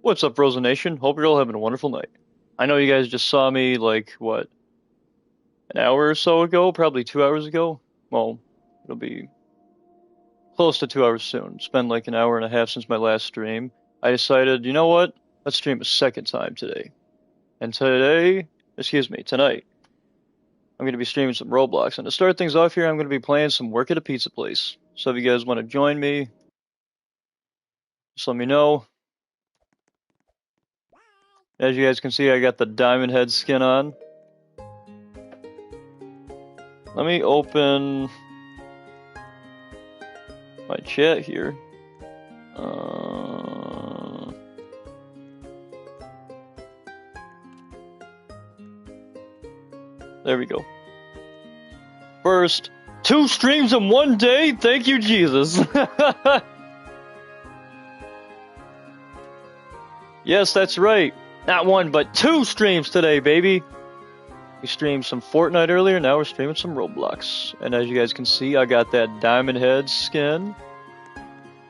What's up, Rosa Nation? Hope you're all having a wonderful night. I know you guys just saw me, like, what, an hour or so ago? Probably 2 hours ago? Well, it'll be close to 2 hours soon. It's been like an hour and a half since my last stream. I decided, you know what? Let's stream a second time today. And tonight, I'm going to be streaming some Roblox. And to start things off here, I'm going to be playing some Work at a Pizza Place. So if you guys want to join me, just let me know. As you guys can see, I got the diamond head skin on. Let me open my chat here. There we go. First, 2 streams in one day? Thank you, Jesus. Yes, that's right. Not 1, but 2 streams today, baby. We streamed some Fortnite earlier, now we're streaming some Roblox. And as you guys can see, I got that Diamond Head skin.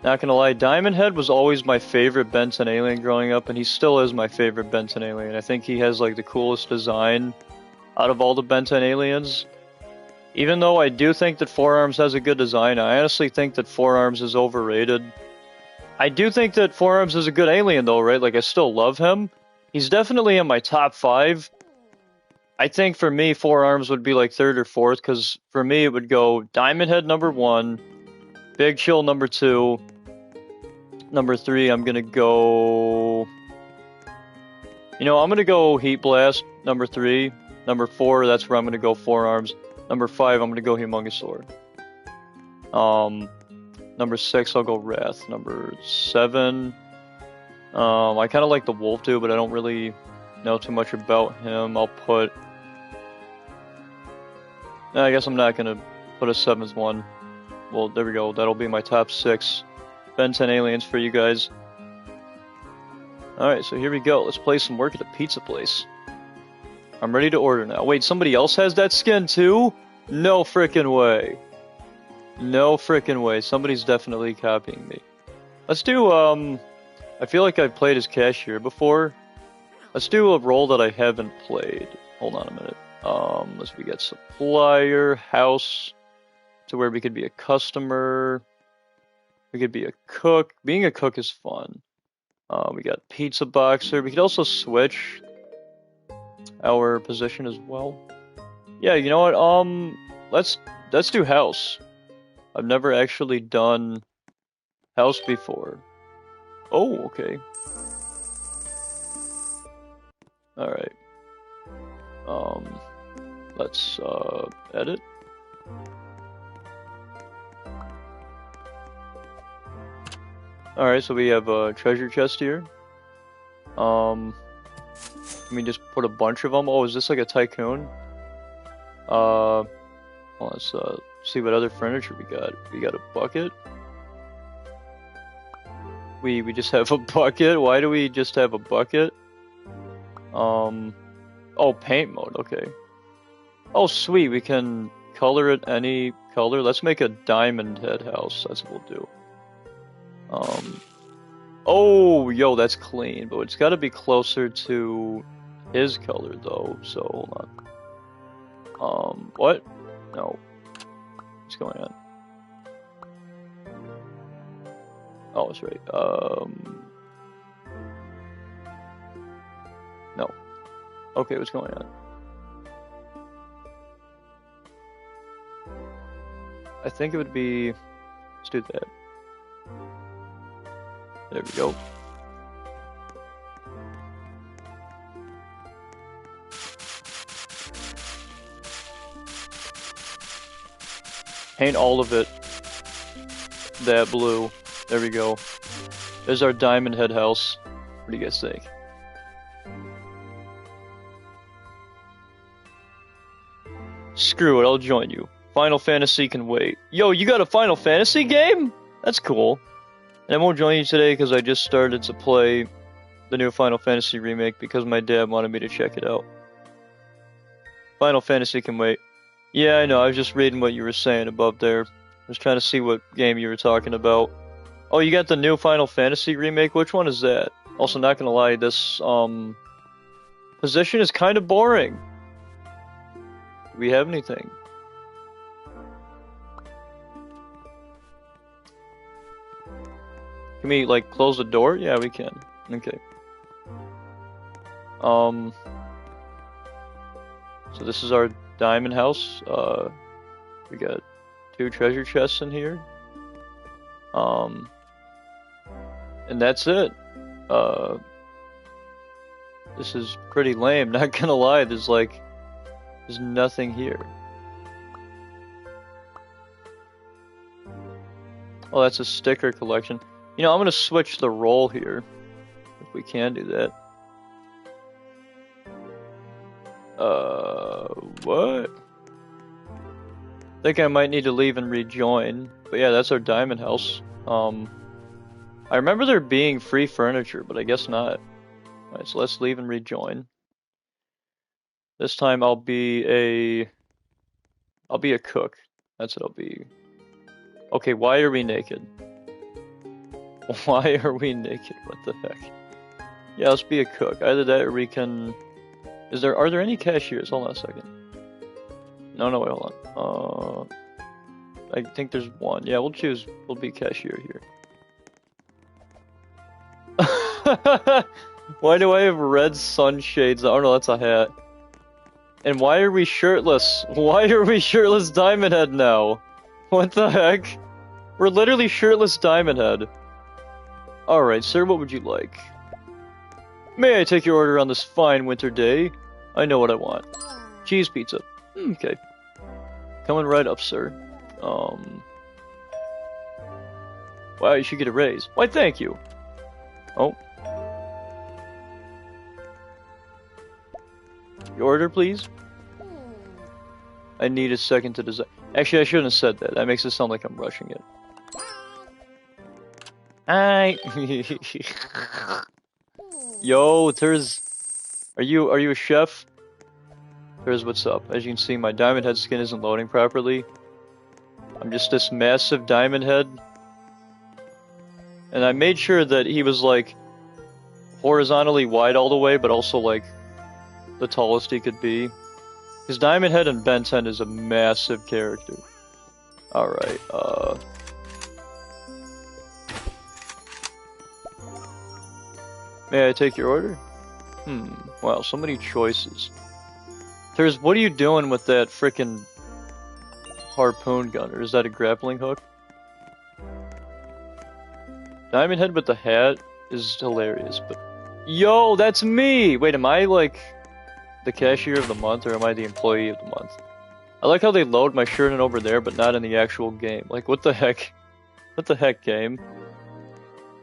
Not gonna lie, Diamond Head was always my favorite Ben 10 alien growing up, and he still is my favorite Ben 10 alien. I think he has like the coolest design out of all the Ben 10 aliens. Even though I do think that Four Arms has a good design, I honestly think that Four Arms is overrated. I do think that Four Arms is a good alien though, right? Like, I still love him. He's definitely in my top 5. I think for me, Four Arms would be like 3rd or 4th, because for me it would go Diamond Head number 1, Big Chill number 2, number 3 I'm gonna go... You know, I'm gonna go Heat Blast number 3, number 4 that's where I'm gonna go Four Arms, number 5 I'm gonna go Humongousaur. Number 6 I'll go Wrath, number 7... I kind of like the Wolf too, but I don't really know too much about him. I'll put... I guess I'm not going to put a 7th one. Well, there we go. That'll be my top 6 Ben 10 aliens for you guys. Alright, so here we go. Let's play some Work at a Pizza Place. I'm ready to order now. Wait, somebody else has that skin too? No frickin' way. No frickin' way. Somebody's definitely copying me. Let's do, I feel like I've played as cashier before. Let's do a role that I haven't played. Hold on a minute. We got supplier, house, to where we could be a customer. We could be a cook. Being a cook is fun. We got pizza boxer. We could also switch our position as well. Yeah, you know what? Let's do house. I've never actually done house before. Oh, okay. Alright. Let's, edit. Alright, so we have a treasure chest here. Let me just put a bunch of them. Oh, is this like a tycoon? Well, let's, see what other furniture we got. We got a bucket. We just have a bucket? Why do we just have a bucket? Oh, paint mode, okay. Oh, sweet, we can color it any color. Let's make a diamond head house, that's what we'll do. Oh, yo, that's clean, but it's gotta be closer to his color, though, so hold on. What? No. What's going on? Oh, that's right. No. Okay, what's going on? I think it would be... Let's do that. There we go. Paint all of it that blue. There we go. There's our diamond head house. What do you guys think? Screw it, I'll join you. Final Fantasy can wait. Yo, you got a Final Fantasy game? That's cool. And I won't join you today because I just started to play the new Final Fantasy remake because my dad wanted me to check it out. Final Fantasy can wait. Yeah, I know, I was just reading what you were saying above there. I was trying to see what game you were talking about. Oh, you got the new Final Fantasy remake? Which one is that? Also, not gonna lie, this position is kind of boring. Do we have anything? Can we like close the door? Yeah, we can. Okay. So this is our diamond house. We got 2 treasure chests in here. And that's it. This is pretty lame, not gonna lie, there's nothing here. Oh, that's a sticker collection. You know, I'm gonna switch the role here, if we can do that. What? I think I might need to leave and rejoin. But yeah, that's our diamond house. I remember there being free furniture, but I guess not. Alright, so let's leave and rejoin. This time I'll be a cook. That's what I'll be. Okay, why are we naked? Why are we naked? What the heck? Yeah, let's be a cook. Either that or we can... Are there any cashiers? Hold on a second. No, wait, hold on. I think there's one. Yeah, we'll be cashier here. Why do I have red sunshades? Oh no, that's a hat. And why are we shirtless? Why are we shirtless Diamond Head now? What the heck? We're literally shirtless Diamond Head. Alright, sir, what would you like? May I take your order on this fine winter day? I know what I want. Cheese pizza. Okay. Coming right up, sir. Wow, you should get a raise. Why, thank you. Oh. Your order, please? I need a second to decide. Actually, I shouldn't have said that. That makes it sound like I'm rushing it. Hi. Yo, are you a chef? What's up? As you can see, my diamond head skin isn't loading properly. I'm just this massive diamond head. And I made sure that he was like horizontally wide all the way, but also like the tallest he could be. His diamond head in Ben 10 is a massive character. Alright, may I take your order? Wow, so many choices. What are you doing with that frickin' harpoon gun? Or is that a grappling hook? Diamond Head with the hat is hilarious, but... Yo, that's me! Wait, am I, like, the cashier of the month, or am I the employee of the month? I like how they load my shirt in over there, but not in the actual game. Like, what the heck? What the heck, game?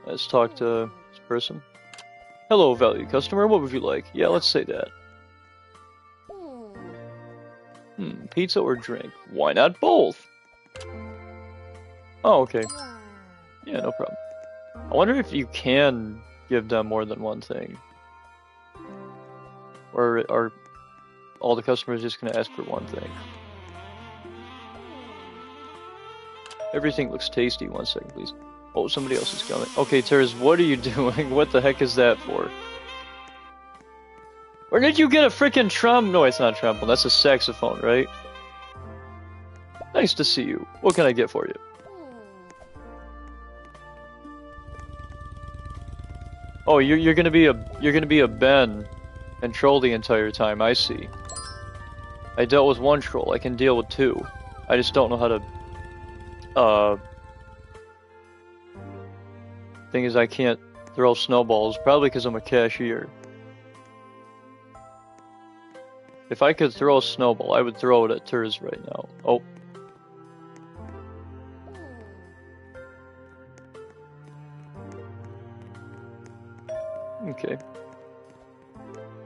Let's talk to this person. Hello, valued customer, what would you like? Yeah, let's say that. Pizza or drink? Why not both? Oh, okay. Yeah, no problem. I wonder if you can give them more than one thing. Or are all the customers just gonna ask for one thing? Everything looks tasty. 1 second, please. Oh, somebody else is coming. Okay, Ters, what are you doing? What the heck is that for? Where did you get a frickin' trombone? No, it's not a trombone. That's a saxophone, right? Nice to see you. What can I get for you? Oh, you're gonna be a Ben and troll the entire time. I see. I dealt with one troll. I can deal with 2. I just don't know how to. Thing is, I can't throw snowballs. Probably because I'm a cashier. If I could throw a snowball, I would throw it at Ters right now. Oh. Okay.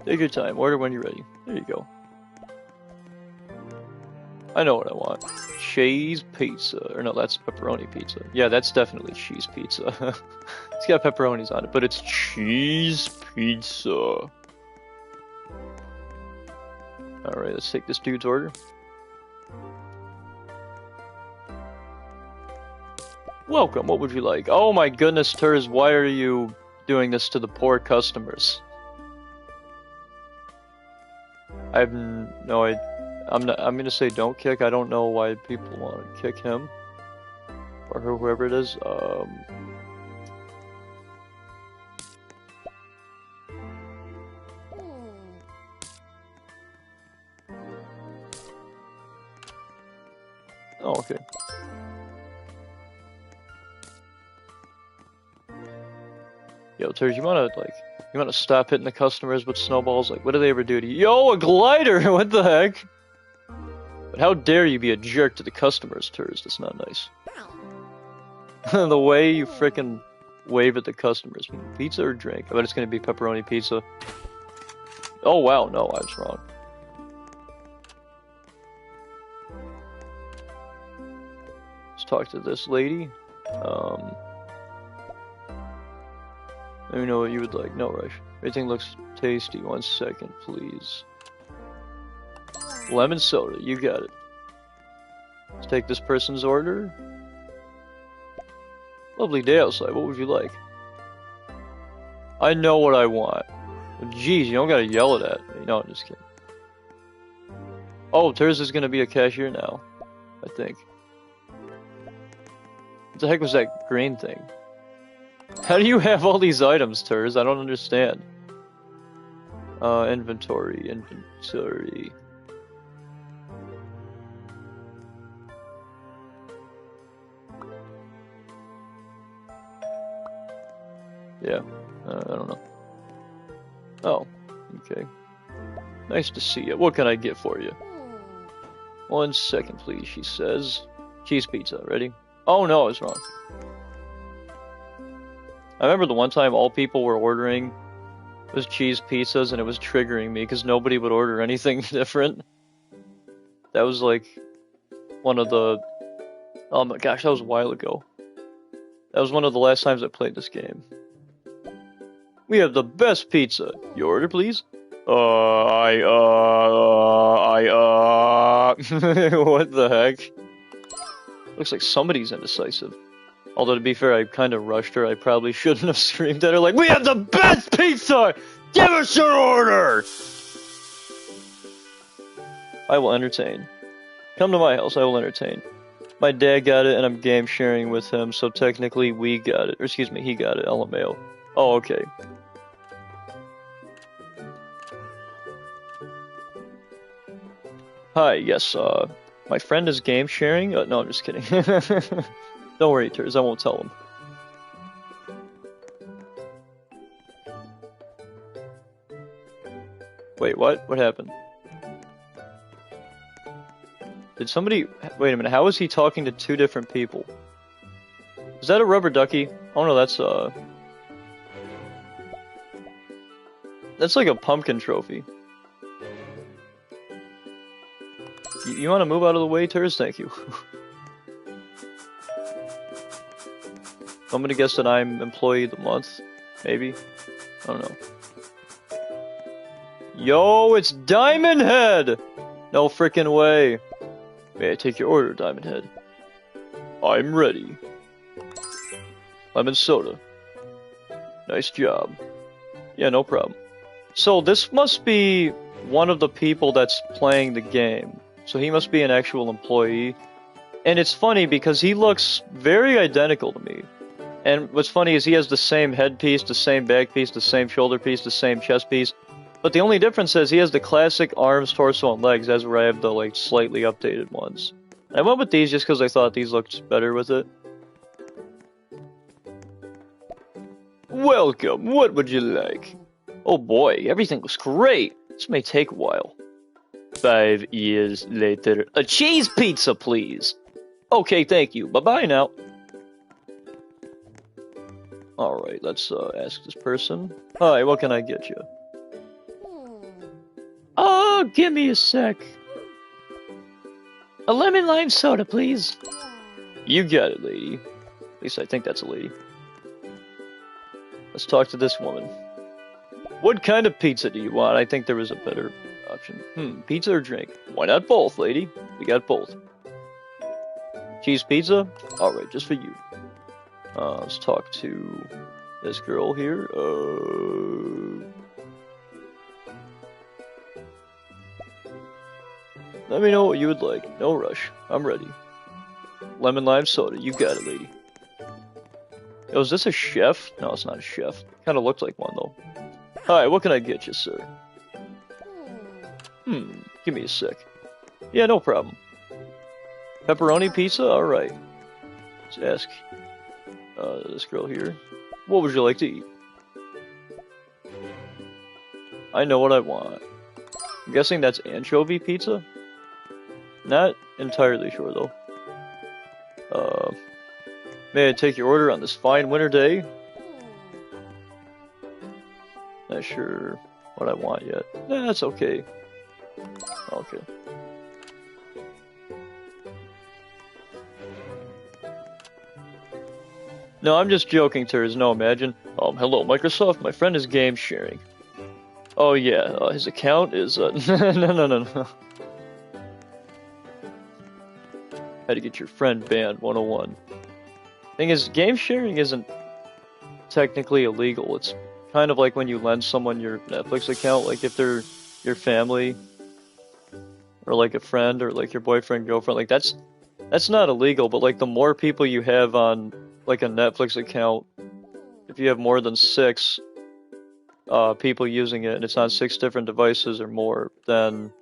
Take your time. Order when you're ready. There you go. I know what I want. Cheese pizza. Or no, that's pepperoni pizza. Yeah, that's definitely cheese pizza. It's got pepperonis on it, but it's cheese pizza. Alright, let's take this dude's order. Welcome, what would you like? Oh my goodness, Ters, why are you doing this to the poor customers. I have no idea. I'm gonna say don't kick. I don't know why people want to kick him or whoever it is. Oh, okay. Yo, Terz, you wanna stop hitting the customers with snowballs? Like, what do they ever do to you? Yo, a glider! What the heck? But how dare you be a jerk to the customers, Terz? That's not nice. The way you frickin' wave at the customers. Pizza or drink? I bet it's gonna be pepperoni pizza. Oh wow, no, I was wrong. Let's talk to this lady. Let me know what you would like. No rush. Everything looks tasty. 1 second, please. Lemon soda, you got it. Let's take this person's order. Lovely day outside. What would you like? I know what I want. Jeez, you don't gotta yell it at me. No, I'm just kidding. Oh, Terz is gonna be a cashier now, I think. What the heck was that green thing? How do you have all these items, Terz? I don't understand. Inventory. Yeah, I don't know. Oh, okay. Nice to see you. What can I get for you? 1 second, please, she says. Cheese pizza, ready? Oh no, I was wrong. I remember the one time all people were ordering was cheese pizzas, and it was triggering me because nobody would order anything different. That was like one of the... Oh my gosh, that was a while ago. That was one of the last times I played this game. We have the best pizza. Your order, please? What the heck? Looks like somebody's indecisive. Although, to be fair, I kind of rushed her. I probably shouldn't have screamed at her like, "We have the best pizza! Give us your order!" I will entertain. Come to my house, I will entertain. My dad got it, and I'm game sharing with him, so technically we got it. Or excuse me, he got it, LMAO. Oh, okay. Hi, yes, my friend is game sharing? No, I'm just kidding. Don't worry, Terz, I won't tell him. Wait, what? What happened? Did somebody... Wait a minute, how is he talking to two different people? Is that a rubber ducky? Oh no, that's like a pumpkin trophy. You want to move out of the way, Terz? Thank you. I'm gonna guess that I'm employee of the month, maybe. I don't know. Yo, it's Diamond Head! No frickin' way. May I take your order, Diamond Head? I'm ready. Lemon soda. Nice job. Yeah, no problem. So this must be one of the people that's playing the game. So he must be an actual employee. And it's funny because he looks very identical to me. And what's funny is he has the same headpiece, the same back piece, the same shoulder piece, the same chest piece. But the only difference is he has the classic arms, torso, and legs, as where I have the like slightly updated ones. And I went with these just because I thought these looked better with it. Welcome, what would you like? Oh boy, everything looks great. This may take a while. 5 years later. A cheese pizza, please! Okay, thank you. Bye-bye now. Alright, let's ask this person. Hi, what can I get you? Oh, give me a sec. A lemon lime soda, please. You got it, lady. At least I think that's a lady. Let's talk to this woman. What kind of pizza do you want? I think there was a better option. Pizza or drink? Why not both, lady? We got both. Cheese pizza? Alright, just for you. Let's talk to This girl here. Let me know what you would like. No rush. I'm ready. Lemon lime soda. You got it, lady. Yo, is this a chef? No, it's not a chef. Kind of looks like one, though. Hi, what can I get you, sir? Give me a sec. Yeah, no problem. Pepperoni pizza? Alright. Let's ask this girl here. What would you like to eat? I know what I want. I'm guessing that's anchovy pizza? Not entirely sure, though. May I take your order on this fine winter day? Not sure what I want yet. Nah, that's okay. Okay. No, I'm just joking, Ters. No, imagine. Hello, Microsoft. My friend is game sharing. Oh, yeah. His account is, no. How to get your friend banned, 101. Thing is, game sharing isn't technically illegal. It's kind of like when you lend someone your Netflix account, like if they're your family, or like a friend, or like your boyfriend, girlfriend, like that's not illegal, but like the more people you have on like a Netflix account, if you have more than 6 people using it, and it's on 6 different devices or more, then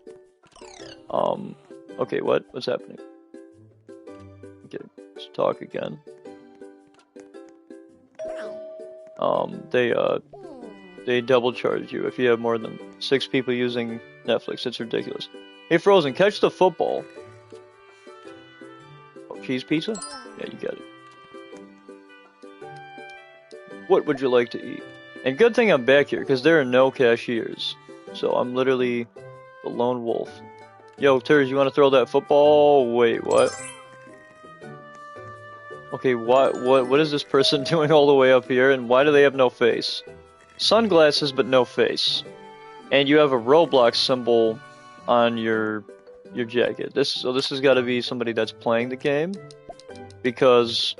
okay, what's happening? Okay, let's talk again. They double charge you if you have more than 6 people using Netflix. It's ridiculous. Hey Frozen, catch the football. Oh, cheese pizza? Yeah, you got it. What would you like to eat? And good thing I'm back here, because there are no cashiers. So I'm literally the lone wolf. Yo, Ters, you want to throw that football? Wait, what? Okay, what is this person doing all the way up here, and why do they have no face? Sunglasses, but no face. And you have a Roblox symbol on your jacket. So this has got to be somebody that's playing the game, because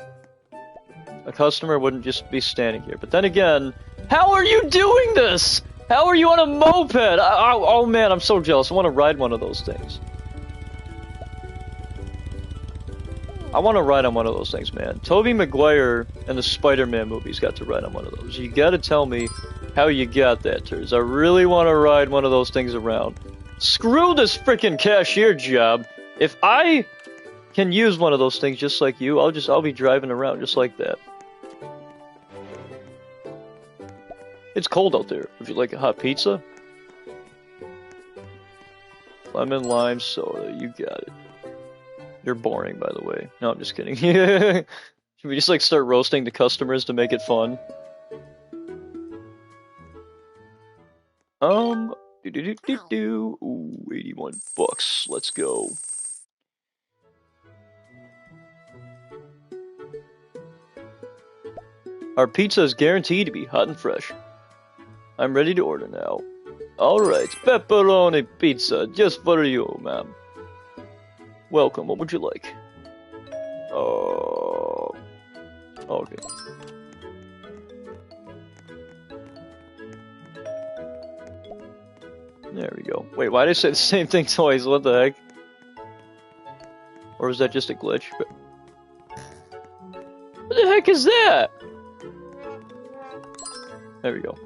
a customer wouldn't just be standing here. But then again, how are you doing this? How are you on a moped? Oh man, I'm so jealous. I want to ride one of those things. I want to ride on one of those things, man. Tobey Maguire in the Spider-Man movies got to ride on one of those. You gotta tell me how you got that, Ters. I really want to ride one of those things around. Screw this freaking cashier job. If I can use one of those things just like you, I'll be driving around just like that. It's cold out there. Would you like a hot pizza? Lemon lime soda, you got it. You're boring, by the way. No, I'm just kidding. Should we just like start roasting the customers to make it fun? Ooh, 81 bucks. Let's go. Our pizza is guaranteed to be hot and fresh. I'm ready to order now. Alright, pepperoni pizza, just for you, ma'am. Welcome, what would you like? Okay. There we go. Wait, why did I say the same thing twice? What the heck? Or is that just a glitch? What the heck is that? There we go.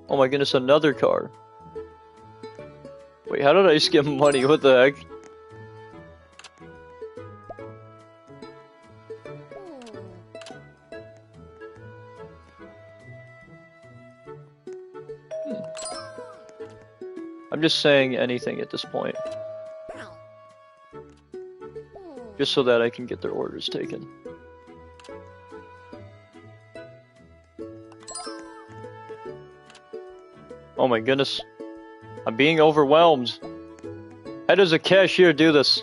Oh my goodness, another car. Wait, how did I just get money? What the heck? I'm just saying anything at this point. Just so that I can get their orders taken. Oh my goodness. I'm being overwhelmed. How does a cashier do this?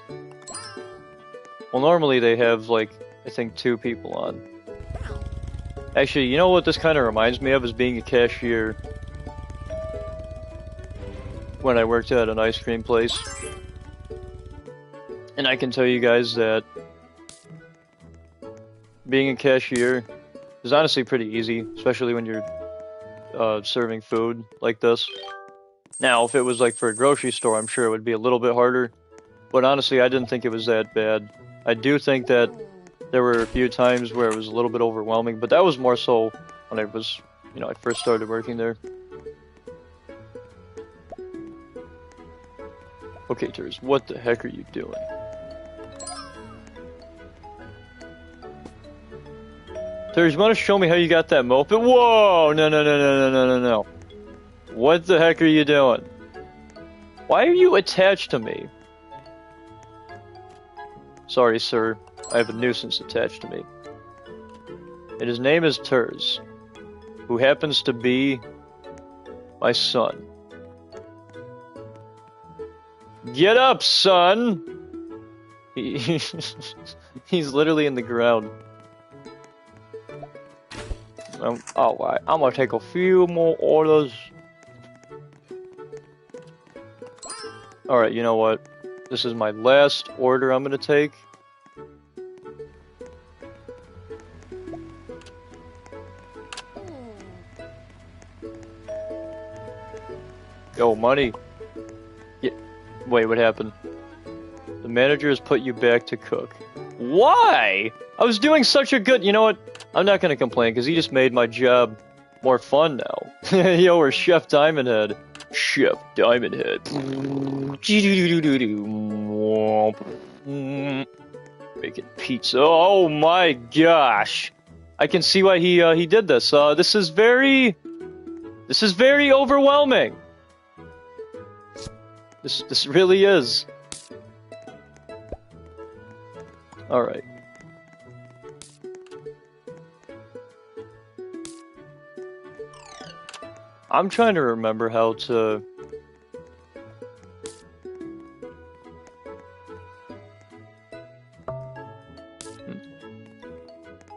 Well, normally they have, like, I think 2 people on. Actually, you know what this kind of reminds me of is being a cashier when I worked at an ice cream place. And I can tell you guys that being a cashier is honestly pretty easy, especially when you're serving food like this. Now, if it was like for a grocery store, I'm sure it would be a little bit harder. But honestly, I didn't think it was that bad. I do think that there were a few times where it was a little bit overwhelming, but that was more so when I was, you know, I first started working there. Okay, Turs, what the heck are you doing? Turs, you want to show me how you got that moped? Whoa! No, no, no, no, no, no, no, no. What the heck are you doing? Why are you attached to me? Sorry, sir. I have a nuisance attached to me. And his name is Turs, who happens to be my son. Get up, son! He's literally in the ground. Alright, I'm gonna take a few more orders. Alright, you know what? This is my last order I'm gonna take. Yo, money. Yeah. Wait, what happened? The manager has put you back to cook. Why? I was doing such a good... You know what? I'm not gonna complain, because he just made my job more fun now. Yo, we're Chef Diamond Head. Chef Diamond Head. Making pizza. Oh my gosh. I can see why he did this. This is very overwhelming. This really is. Alright. I'm trying to remember how to...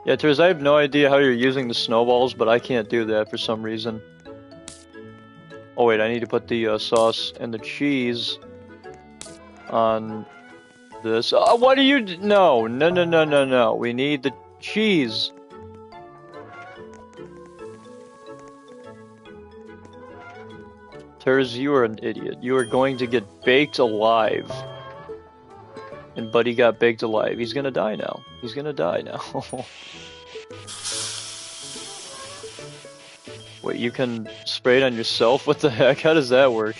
Yeah, Ters, I have no idea how you're using the snowballs, but I can't do that for some reason. Oh wait, I need to put the sauce and the cheese on this. Oh, what are you... No, no, no, no, no, no. We need the cheese. Ters, you are an idiot. You are going to get baked alive. And Buddy got baked alive. He's gonna die now. He's gonna die now. Wait, you can spray it on yourself? What the heck? How does that work?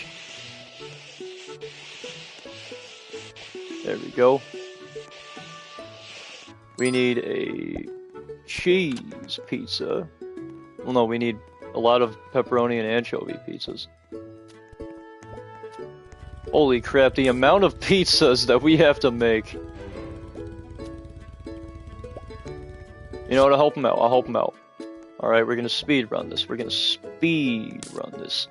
There we go. We need a cheese pizza. Well, no, we need a lot of pepperoni and anchovy pizzas. Holy crap, the amount of pizzas that we have to make. You know what, I'll help him out, I'll help him out. Alright, we're gonna speed run this, we're gonna speed run this.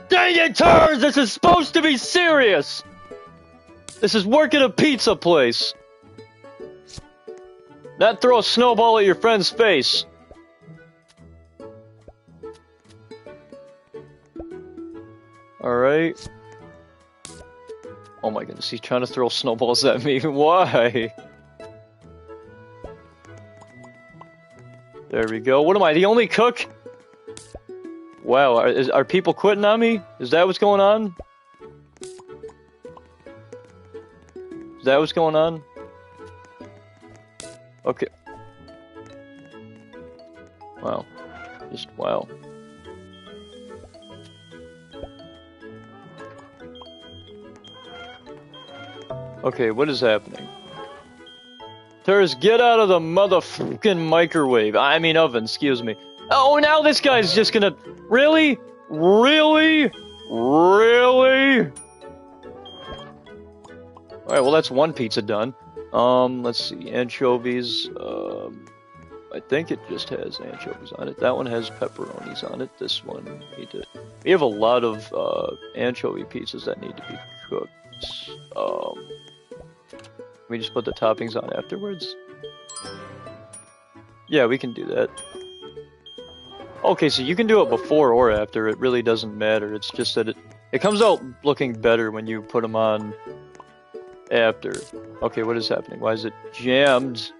Dang it, Turs! This is supposed to be serious! This is work at a pizza place! Not throw a snowball at your friend's face! Alright. Oh my goodness, he's trying to throw snowballs at me. Why? There we go. What am I, the only cook? Wow, are people quitting on me? Is that what's going on? Is that what's going on? Okay. Wow. Just wow. Okay, what is happening? Turs, get out of the motherfucking microwave. I mean oven, excuse me. Oh, now this guy's just gonna... Really? Really? Really? Alright, well that's one pizza done. Let's see, anchovies, I think it just has anchovies on it. That one has pepperonis on it. This one, we have a lot of, anchovy pizzas that need to be cooked. We just put the toppings on afterwards? Yeah, we can do that. Okay, so you can do it before or after. It really doesn't matter. It's just that it comes out looking better when you put them on after. Okay, what is happening? Why is it jammed?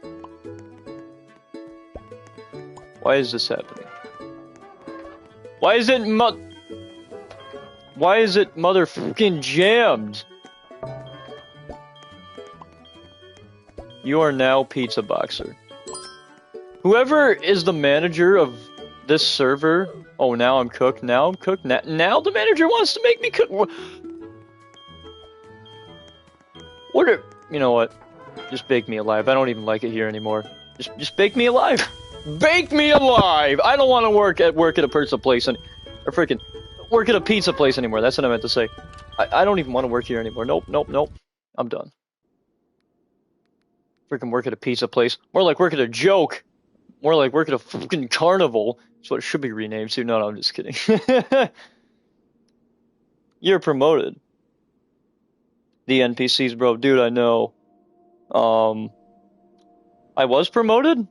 Why is this happening? Why is it motherfucking jammed? You are now Pizza Boxer. Whoever is the manager of this server. Oh, now I'm cooked. Now I'm cooked. Now the manager wants to make me cook. You know what? Just bake me alive. I don't even like it here anymore. Just bake me alive. Bake me alive. I don't want to work at a pizza place or freaking work at a pizza place anymore. That's what I meant to say. I don't even want to work here anymore. Nope. I'm done. Freaking work at a pizza place. More like work at a joke. More like work at a fucking carnival. That's what it should be renamed to. No, I'm just kidding. You're promoted. The NPCs, bro. Dude, I know. I was promoted?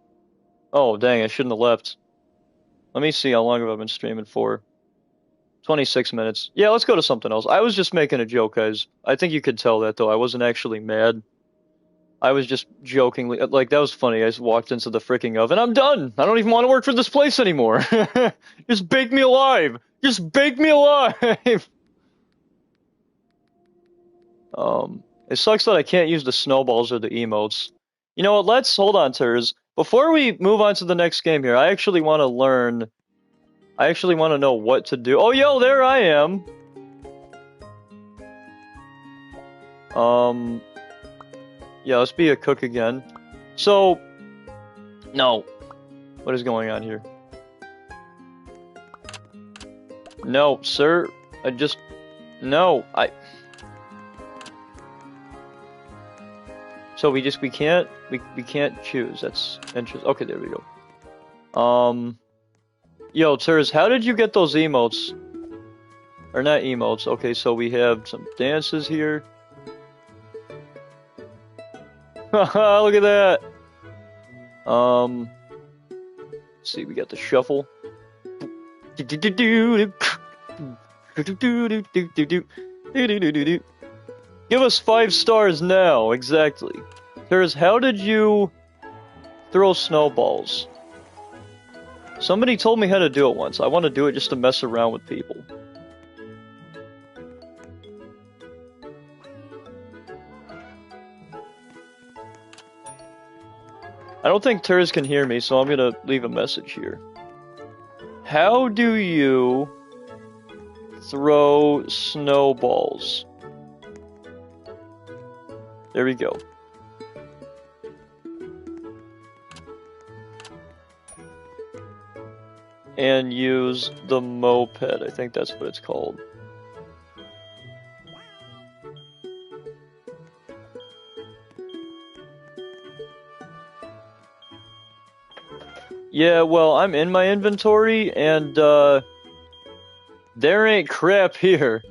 Oh, dang, I shouldn't have left. Let me see how long have I been streaming for. 26 minutes. Yeah, let's go to something else. I was just making a joke, guys. I think you could tell that, though. I wasn't actually mad. I was just jokingly, like, that was funny. I just walked into the freaking oven. I'm done. I don't even want to work for this place anymore. Just bake me alive. Just bake me alive. It sucks that I can't use the snowballs or the emotes. You know what? Let's hold on, Turs. Before we move on to the next game here, I actually want to learn. I actually want to know what to do. Oh, yo, there I am. Yeah, let's be a cook again. So, no. What is going on here? No, sir. No, So we can't choose. That's interesting. Okay, there we go. Yo, Turs, how did you get those emotes? Or not emotes. Okay, so we have some dances here. Haha, look at that. Let's see, we got the shuffle. Give us 5 stars now, exactly. Turs, how did you throw snowballs? Somebody told me how to do it once. I want to do it just to mess around with people. I don't think Turs can hear me, so I'm gonna leave a message here. How do you throw snowballs? There we go. And use the moped. I think that's what it's called. Yeah, well, I'm in my inventory, and, there ain't crap here.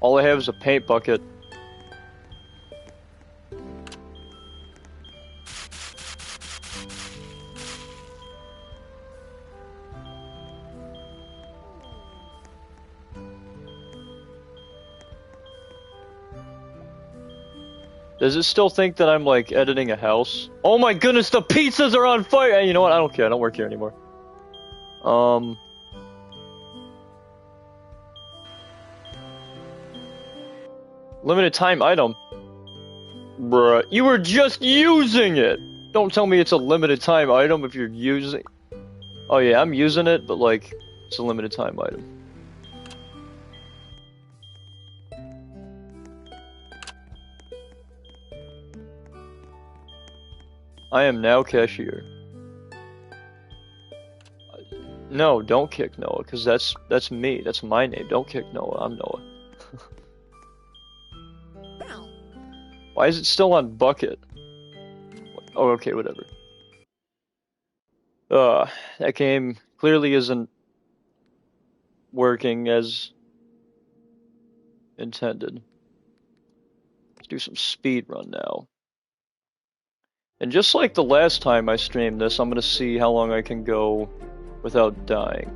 All I have is a paint bucket. Does it still think that I'm, like, editing a house? Oh my goodness, the pizzas are on fire! You know what? I don't care. I don't work here anymore. Limited time item. Bruh, you were just using it! Don't tell me it's a limited time item if you're using... Oh yeah, I'm using it, but like, it's a limited time item. I am now cashier. No, don't kick Noah, because that's me. That's my name. Don't kick Noah. I'm Noah. Why is it still on bucket? Oh, okay, whatever. That game clearly isn't working as intended. Let's do some speed run now. And just like the last time I streamed this, I'm gonna see how long I can go without dying.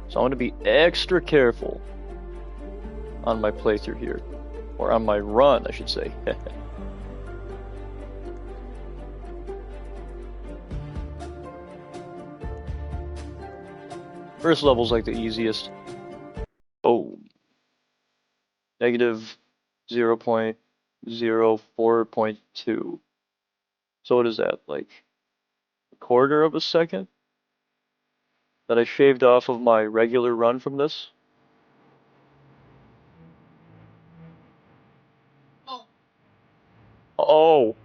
So I'm gonna be extra careful on my playthrough here. Or on my run, I should say. First level's like the easiest. Oh. Negative 0.04.2. So what is that, like a quarter of a second that I shaved off of my regular run from this? Oh,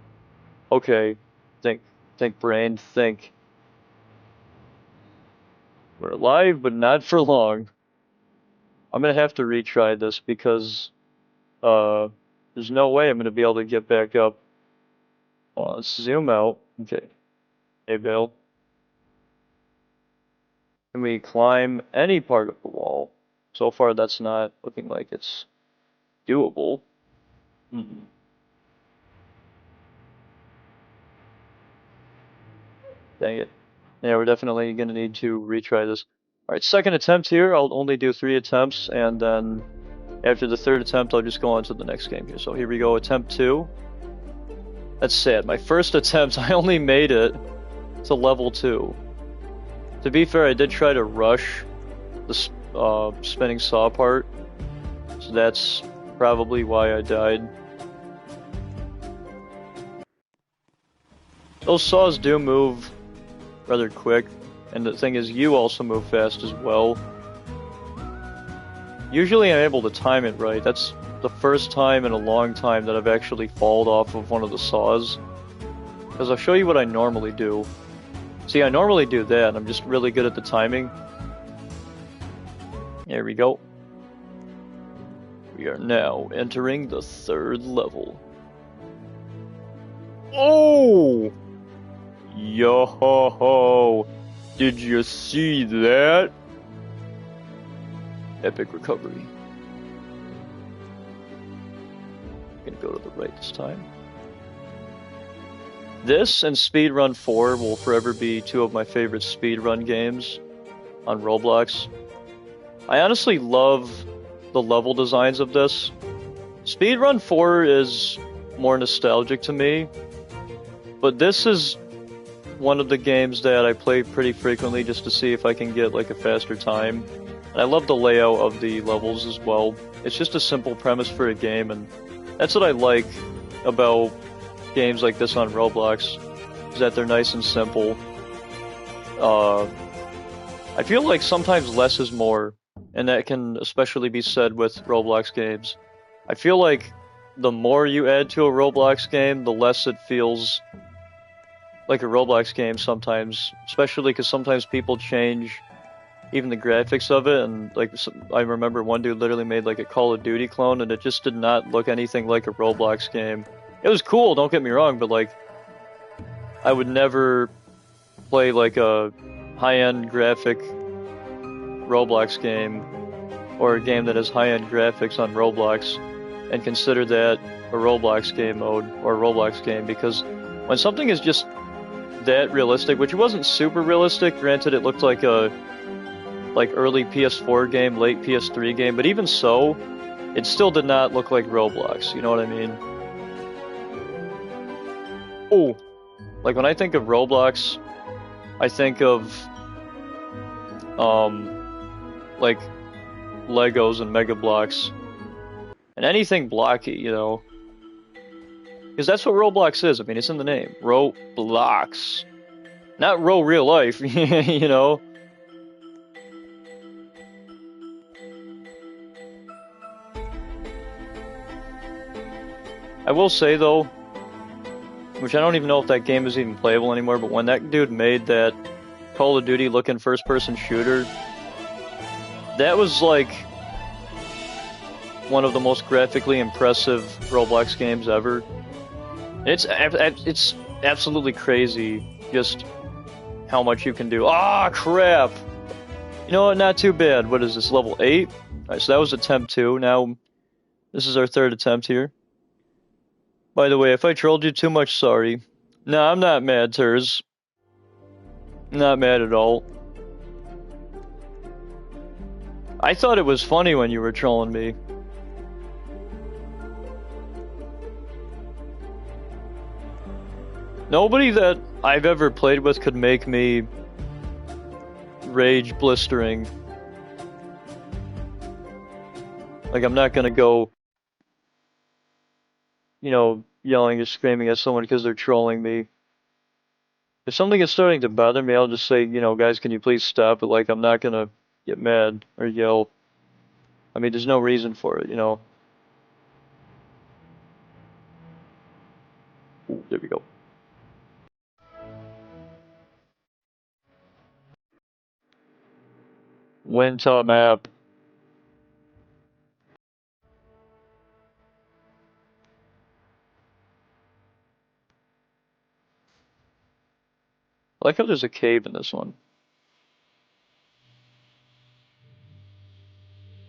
okay. Think brain, think. We're alive, but not for long. I'm gonna have to retry this because there's no way I'm gonna be able to get back up. Well, let's zoom out. Okay. Hey, Bill. Can we climb any part of the wall? So far, that's not looking like it's doable. Hmm. Dang it. Yeah, we're definitely gonna need to retry this. Alright, second attempt here. I'll only do 3 attempts, and then after the third attempt, I'll just go on to the next game here. So here we go, attempt 2. That's sad. My first attempt, I only made it to level 2. To be fair, I did try to rush the spinning saw part, so that's probably why I died. Those saws do move rather quick, and the thing is, you also move fast as well. Usually I'm able to time it right. That's the first time in a long time that I've actually fallen off of one of the saws. Because I'll show you what I normally do. See, I normally do that, I'm just really good at the timing. There we go. We are now entering the 3rd level. Oh! Yo-ho-ho! Did you see that? Epic recovery. Gonna go to the right this time. This and Speedrun 4 will forever be 2 of my favorite speedrun games on Roblox. I honestly love the level designs of this. Speedrun 4 is more nostalgic to me, but this is one of the games that I play pretty frequently just to see if I can get like a faster time. And I love the layout of the levels as well. It's just a simple premise for a game, and that's what I like about games like this on Roblox, is that they're nice and simple. I feel like sometimes less is more, and that can especially be said with Roblox games. I feel like the more you add to a Roblox game, the less it feels like a Roblox game sometimes, especially because sometimes people change even the graphics of it, and like I remember one dude literally made like a Call of Duty clone, and it just did not look anything like a Roblox game. It was cool, don't get me wrong, but like I would never play like a high-end graphic Roblox game or a game that has high-end graphics on Roblox and consider that a Roblox game mode or a Roblox game, because when something is just that realistic, which it wasn't super realistic, granted it looked like a early PS4 game, late PS3 game, but even so, it still did not look like Roblox, you know what I mean? Oh, like when I think of Roblox, I think of like Legos and Mega Blocks and anything blocky, you know, because that's what Roblox is. I mean, it's in the name, Roblox, not real life, you know. I will say though, which I don't even know if that game is even playable anymore, but when that dude made that Call of Duty looking first-person shooter, that was like one of the most graphically impressive Roblox games ever. It's absolutely crazy just how much you can do. Ah, crap! You know what, not too bad. What is this, level 8? Alright, so that was attempt 2. Now, this is our 3rd attempt here. By the way, if I trolled you too much, sorry. No, I'm not mad, Turs. Not mad at all. I thought it was funny when you were trolling me. Nobody that I've ever played with could make me rage blistering. Like, I'm not gonna go, you know, yelling or screaming at someone because they're trolling me. If something is starting to bother me, I'll just say, you know, guys, can you please stop? But, like, I'm not gonna get mad or yell. I mean, there's no reason for it, you know. Ooh, there we go. Winter map. I like how there's a cave in this one.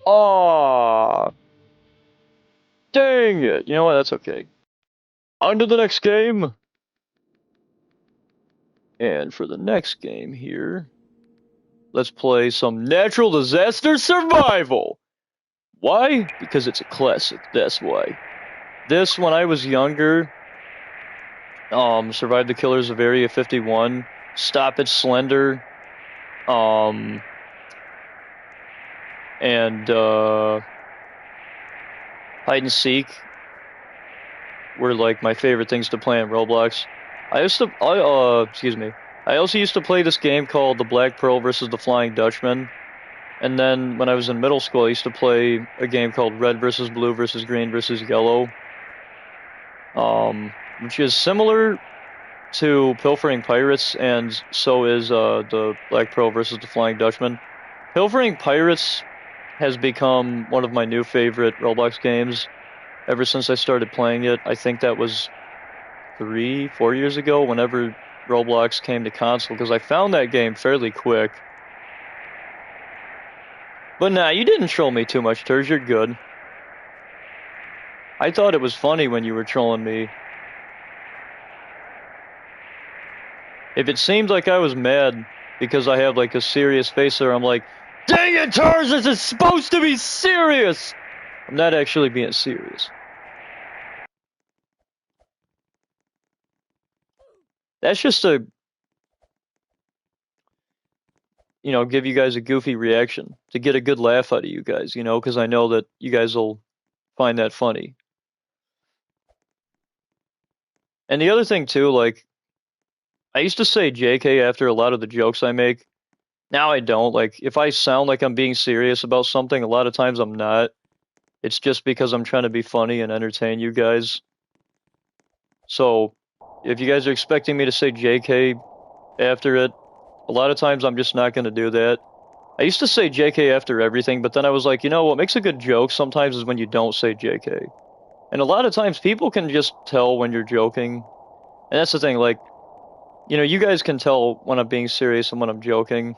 Aww. Dang it. You know what? That's okay. On to the next game. And for the next game here, let's play some natural disaster survival. Why? Because it's a classic. That's why. This, when I was younger, survived the killers of Area 51, Stop It Slender, and hide and seek were like my favorite things to play in Roblox. I also used to play this game called The Black Pearl versus the Flying Dutchman. And then when I was in middle school, I used to play a game called Red versus Blue versus Green versus Yellow. Which is similar to Pilfering Pirates, and so is the Black Pearl versus the Flying Dutchman. Pilfering Pirates has become one of my new favorite Roblox games ever since I started playing it. I think that was 3-4 years ago, whenever Roblox came to console, because I found that game fairly quick. But nah, you didn't troll me too much, Turs. You're good. I thought it was funny when you were trolling me. If it seemed like I was mad because I have like a serious face there, I'm like, dang it, Turs, this is supposed to be serious! I'm not actually being serious. That's just to, you know, give you guys a goofy reaction, to get a good laugh out of you guys, you know, because I know that you guys will find that funny. And the other thing too, like, I used to say JK after a lot of the jokes I make. Now I don't. Like, if I sound like I'm being serious about something, a lot of times I'm not. It's just because I'm trying to be funny and entertain you guys. So, if you guys are expecting me to say JK after it, a lot of times I'm just not going to do that. I used to say JK after everything, but then I was like, you know, what makes a good joke sometimes is when you don't say JK. And a lot of times people can just tell when you're joking. And that's the thing, like, you know, you guys can tell when I'm being serious and when I'm joking.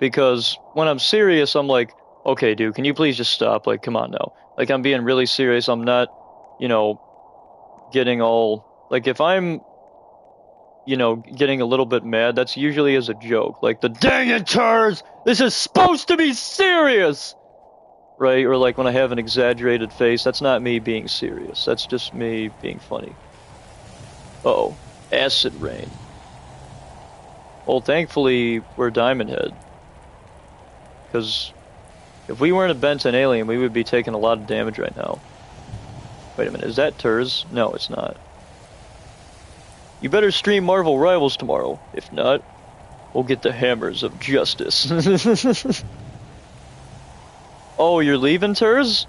Because when I'm serious, I'm like, okay, dude, can you please just stop? Like, come on now. Like, I'm being really serious. I'm not, you know, getting all... Like, if I'm, you know, getting a little bit mad, that's usually as a joke. Like, the dang it, Turs! This is supposed to be serious! Right? Or like when I have an exaggerated face, that's not me being serious. That's just me being funny. Uh-oh. Acid rain. Well, thankfully, we're Diamond Head. Because if we weren't a Benton alien, we would be taking a lot of damage right now. Wait a minute, is that Turs? No, it's not. You better stream Marvel Rivals tomorrow. If not, we'll get the hammers of justice. Oh, you're leaving, Turs?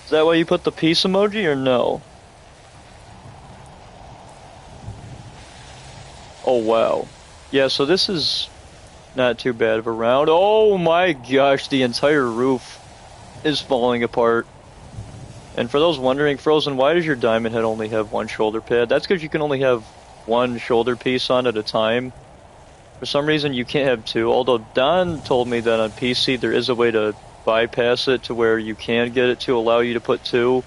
Is that why you put the peace emoji, or no? Oh, wow. Yeah, so this is not too bad of a round. Oh my gosh, the entire roof is falling apart. And for those wondering, Frozen, why does your Diamond Head only have one shoulder pad? That's because you can only have one shoulder piece on at a time. For some reason, you can't have two, although Don told me that on PC there is a way to bypass it to where you can get it to allow you to put two.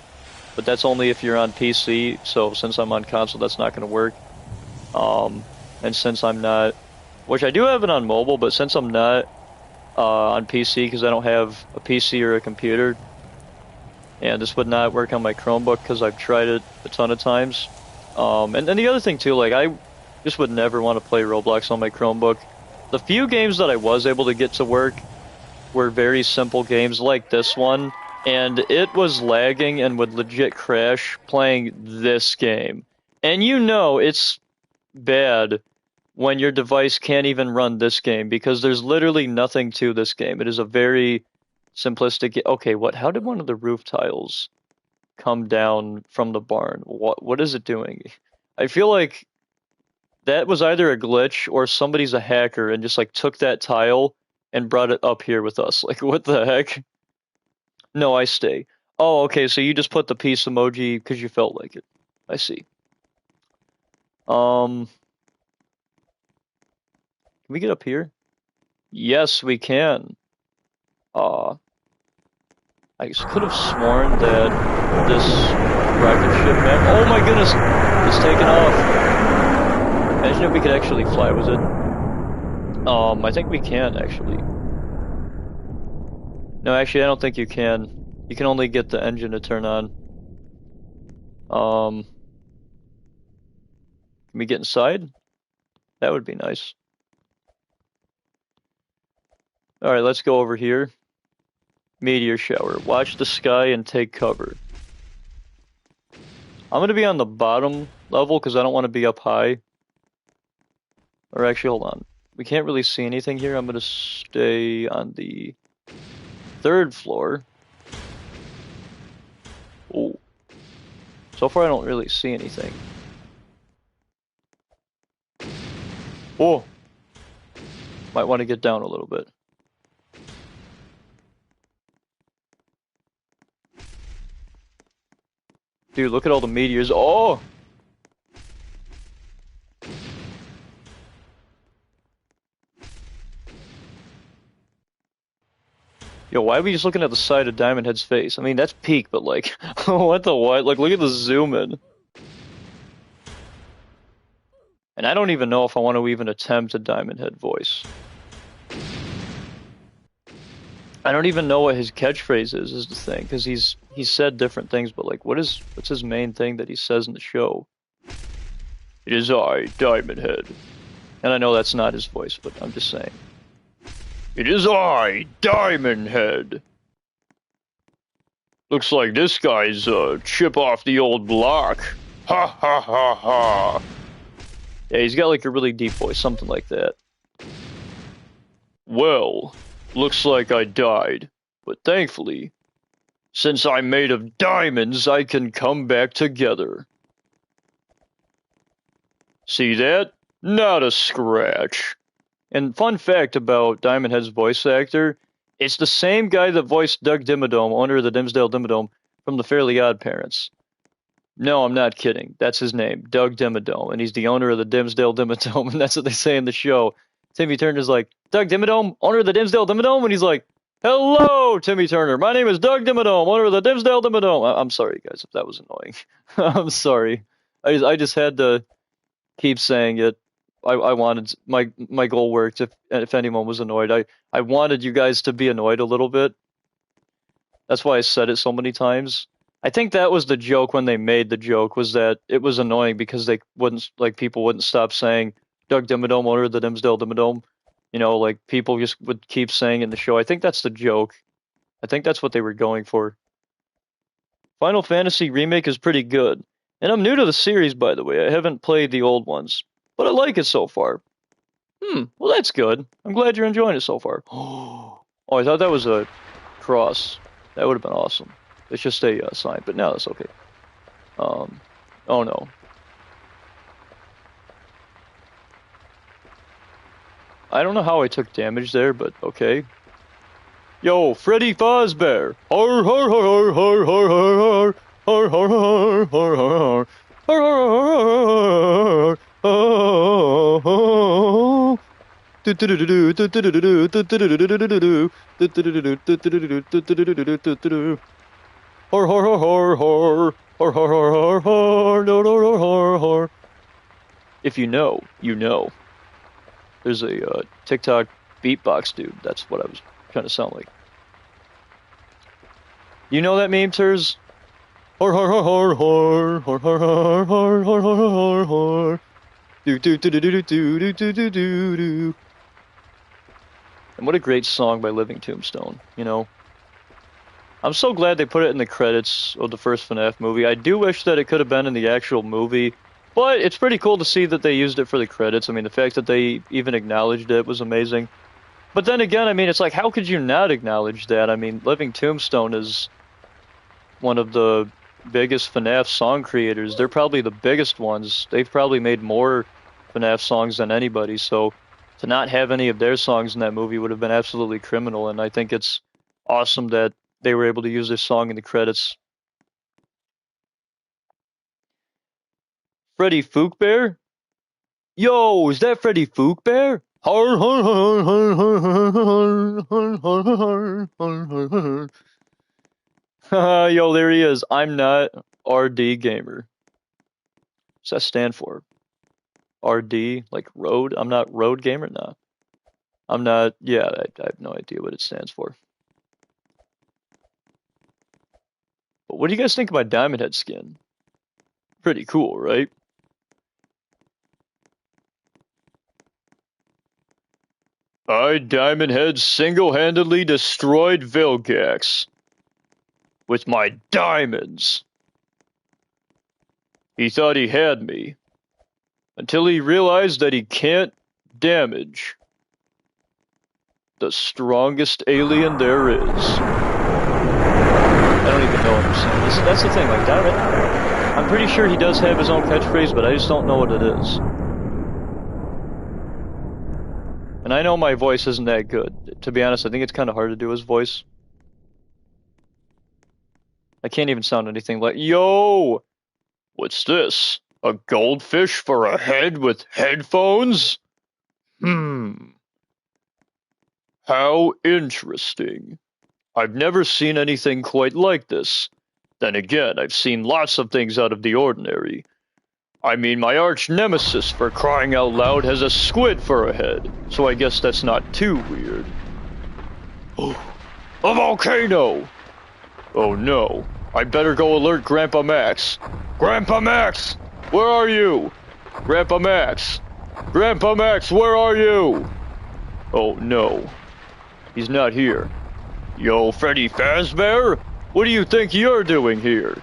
but that's only if you're on PC. So since I'm on console, that's not going to work. And since I'm not, which I do have it on mobile, but since I'm not on PC because I don't have a PC or a computer, and this would not work on my Chromebook because I've tried it a ton of times. And then the other thing too, like I just would never want to play Roblox on my Chromebook. The few games that I was able to get to work were very simple games like this one, and it was lagging and would legit crash playing this game. And you know it's bad when your device can't even run this game because there's literally nothing to this game. It is a very simplistic. Okay, what? How did one of the roof tiles come down from the barn? What is it doing? I feel like that was either a glitch or somebody's a hacker and just like took that tile and brought it up here with us. Like, what the heck? No, I stay. Oh, okay, so you just put the peace emoji because you felt like it. I see. Can we get up here? Yes, we can. I could have sworn that this rocket ship map. Oh my goodness, it's taken off. Imagine if we could actually fly with it. I think we can actually. No, actually, I don't think you can. You can only get the engine to turn on. Can we get inside? That would be nice. Alright, let's go over here. Meteor shower. Watch the sky and take cover. I'm going to be on the bottom level because I don't want to be up high. Or actually, hold on. We can't really see anything here. I'm going to stay on the 3rd floor. Oh. So far, I don't really see anything. Oh. Might want to get down a little bit. Dude, look at all the meteors. Oh! Yo, why are we just looking at the side of Diamond Head's face? I mean, that's peak, but like, what the what? Like, look at the zoom in. And I don't even know if I want to even attempt a Diamond Head voice. I don't even know what his catchphrase is the thing, because he's said different things, but like, what's his main thing that he says in the show? It is I, Diamond Head. And I know that's not his voice, but I'm just saying. It is I, Diamond Head. Looks like this guy's a chip off the old block. Ha ha ha ha. Yeah, he's got like a really deep voice, something like that. Well, looks like I died, but thankfully, since I'm made of diamonds, I can come back together. See that? Not a scratch. And fun fact about Diamond Head's voice actor, it's the same guy that voiced Doug Dimmadome, owner of the Dimsdale Dimmadome, from the Fairly Odd Parents. No, I'm not kidding. That's his name, Doug Dimmadome, and he's the owner of the Dimsdale Dimmadome, and that's what they say in the show. Timmy Turner's like, Doug Dimmadome, owner of the Dimsdale Dimmadome? And he's like, hello, Timmy Turner. My name is Doug Dimmadome, owner of the Dimsdale Dimmadome. I'm sorry, guys, if that was annoying. I'm sorry. I just had to keep saying it. I wanted, my goal worked if anyone was annoyed. I wanted you guys to be annoyed a little bit. That's why I said it so many times. I think that was the joke when they made the joke, was that it was annoying because they wouldn't, like, people wouldn't stop saying Doug Dimmadome, owner of the Dimsdale Dimmadome. You know, like, people just would keep saying in the show. I think that's the joke. I think that's what they were going for. Final Fantasy Remake is pretty good. And I'm new to the series, by the way. I haven't played the old ones. But I like it so far. Well, that's good. I'm glad you're enjoying it so far. Oh, I thought that was a cross. That would have been awesome. It's just a sign, but now that's okay. Oh no. I don't know how I took damage there, but okay. Yo, Freddy Fazbear! Har har har har har har har har har har har har har har. Oh, hor hor hor hor hor. Hor hor hor hor hor no no no hor hor. If you know, you know. There's a TikTok beatbox dude. That's what I was trying to sound like. You know that meme, Ters? Hor hor hor hor hor hor hor hor hor hor hor hor hor. Do do do do do do do do do do do. And what a great song by Living Tombstone, you know. I'm so glad they put it in the credits of the first FNAF movie. I do wish that it could have been in the actual movie, but it's pretty cool to see that they used it for the credits. I mean, the fact that they even acknowledged it was amazing. But then again, I mean, it's like, how could you not acknowledge that? I mean, Living Tombstone is one of the biggest FNAF song creators. They're probably the biggest ones. They've probably made more FNAF songs than anybody, so to not have any of their songs in that movie would have been absolutely criminal, and I think it's awesome that they were able to use this song in the credits. Freddy Fookbear? Yo, is that Freddy Fookbear? Yo, there he is. I'm not RD Gamer. What's that stand for? RD, like road? I'm not road gamer? No. I'm not, yeah, I have no idea what it stands for. But what do you guys think of my Diamond Head skin? Pretty cool, right? I, Diamond Head, single-handedly destroyed Vilgax with my diamonds. He thought he had me, until he realized that he can't damage the strongest alien there is. I don't even know what I'm saying. That's the thing, like, Diamond, I'm pretty sure he does have his own catchphrase, but I just don't know what it is. And I know my voice isn't that good. To be honest, I think it's kind of hard to do his voice. I can't even sound anything like, yo! What's this? A goldfish for a head with headphones? How interesting. I've never seen anything quite like this. Then again, I've seen lots of things out of the ordinary. I mean, my arch nemesis, for crying out loud, has a squid for a head, so I guess that's not too weird. Oh, a volcano! Oh no, I better go alert Grandpa Max. Grandpa Max, where are you? Grandpa Max! Grandpa Max, where are you? Oh no, he's not here. Yo, Freddy Fazbear, what do you think you're doing here?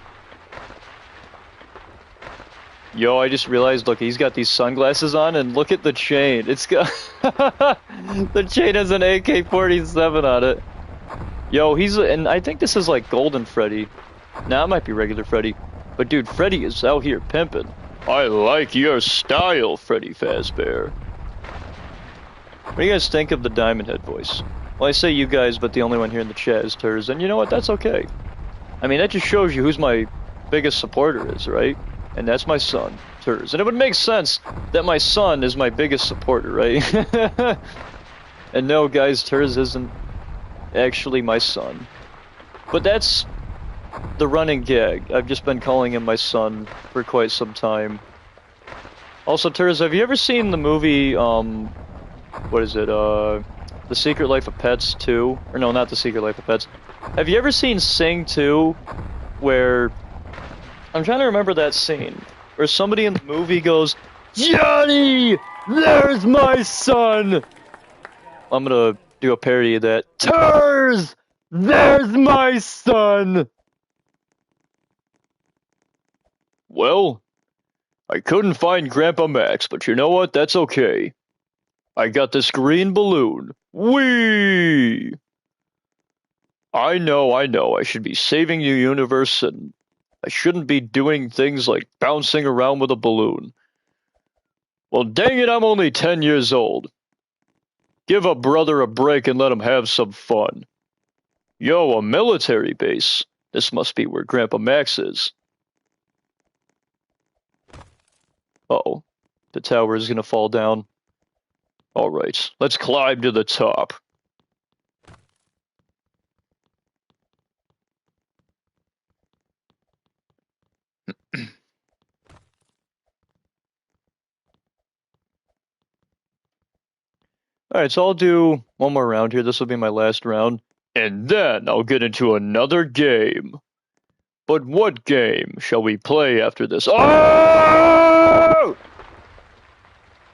Yo, I just realized, look, he's got these sunglasses on, and look at the chain. It's got... the chain has an AK-47 on it. Yo, and I think this is like Golden Freddy. Nah, it might be regular Freddy. But dude, Freddy is out here pimping. I like your style, Freddy Fazbear. What do you guys think of the Diamond Head voice? Well, I say you guys, but the only one here in the chat is Ters, and you know what? That's okay. I mean, that just shows you who's my biggest supporter is, right? And that's my son, Ters. And it would make sense that my son is my biggest supporter, right? And no, guys, Ters isn't actually my son. But that's the running gag. I've just been calling him my son for quite some time. Also, Ters, have you ever seen the movie, what is it, The Secret Life of Pets 2? Or no, not The Secret Life of Pets. Have you ever seen Sing 2, where... I'm trying to remember that scene where somebody in the movie goes, Johnny, there's my son! I'm gonna do a parody of that. Ters, there's my son! Well, I couldn't find Grandpa Max, but you know what? That's okay. I got this green balloon. Whee! I know, I should be saving the universe and I shouldn't be doing things like bouncing around with a balloon. Well, dang it, I'm only 10 years old. Give a brother a break and let him have some fun. Yo, a military base. This must be where Grandpa Max is. Uh-oh. The tower is gonna fall down. Alright, let's climb to the top. Alright, so I'll do one more round here. This will be my last round. And then I'll get into another game. But what game shall we play after this? Oh!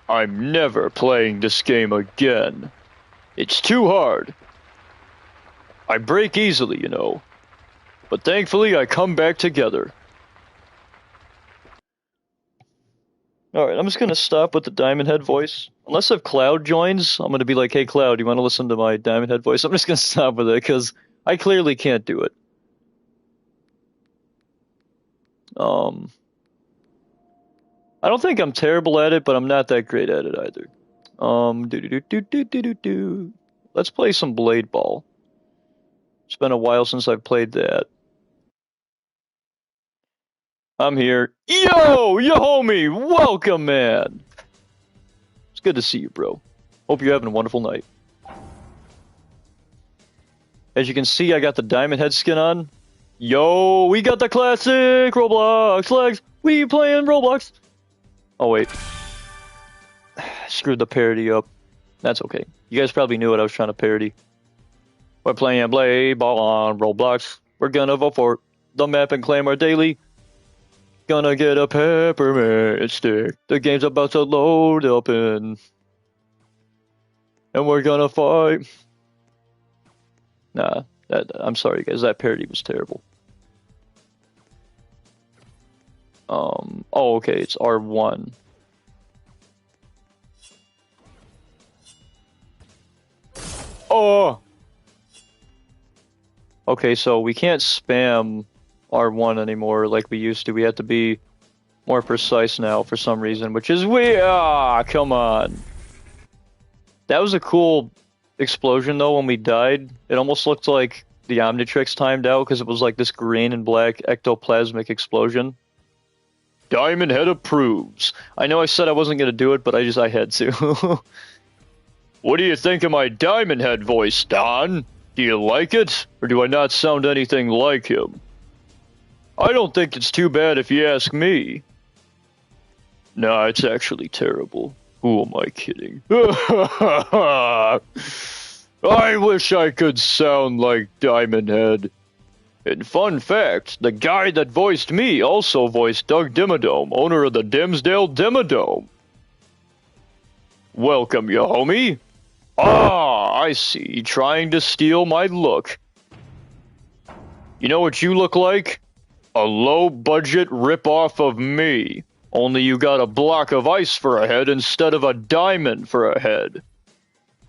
I'm never playing this game again. It's too hard. I break easily, you know. But thankfully, I come back together. Alright, I'm just gonna stop with the Diamond Head voice. Unless if Cloud joins, I'm gonna be like, hey Cloud, you wanna listen to my Diamond Head voice? I'm just gonna stop with it, because I clearly can't do it. I don't think I'm terrible at it, but I'm not that great at it either. Let's play some Blade Ball. It's been a while since I've played that. I'm here. Yo, homie, welcome, man. It's good to see you, bro. Hope you're having a wonderful night. As you can see, I got the Diamond Head skin on. Yo, we got the classic Roblox legs. We playing Roblox. Oh, wait. Screwed the parody up. That's okay. You guys probably knew what I was trying to parody. We're playing Blade Ball on Roblox. We're gonna vote for the map and claim our daily. Gonna get a peppermint stick. The game's about to load up and we're gonna fight. Nah, I'm sorry guys, that parody was terrible. Oh, okay, it's R1. Oh! Okay, so we can't spam R1 anymore like we used to. We have to be more precise now for some reason, which is weird. Ah, come on. That was a cool explosion though when we died. It almost looked like the Omnitrix timed out because it was like this green and black ectoplasmic explosion. Diamond Head approves. I know I said I wasn't going to do it, but I had to. What do you think of my Diamond Head voice, Don? Do you like it? Or do I not sound anything like him? I don't think it's too bad if you ask me. Nah, it's actually terrible. Who am I kidding? I wish I could sound like Diamond Head. And fun fact, the guy that voiced me also voiced Doug Dimmadome, owner of the Dimsdale Dimmadome. Welcome, you homie. Ah, I see. Trying to steal my look. You know what you look like? A low-budget rip-off of me. Only you got a block of ice for a head instead of a diamond for a head.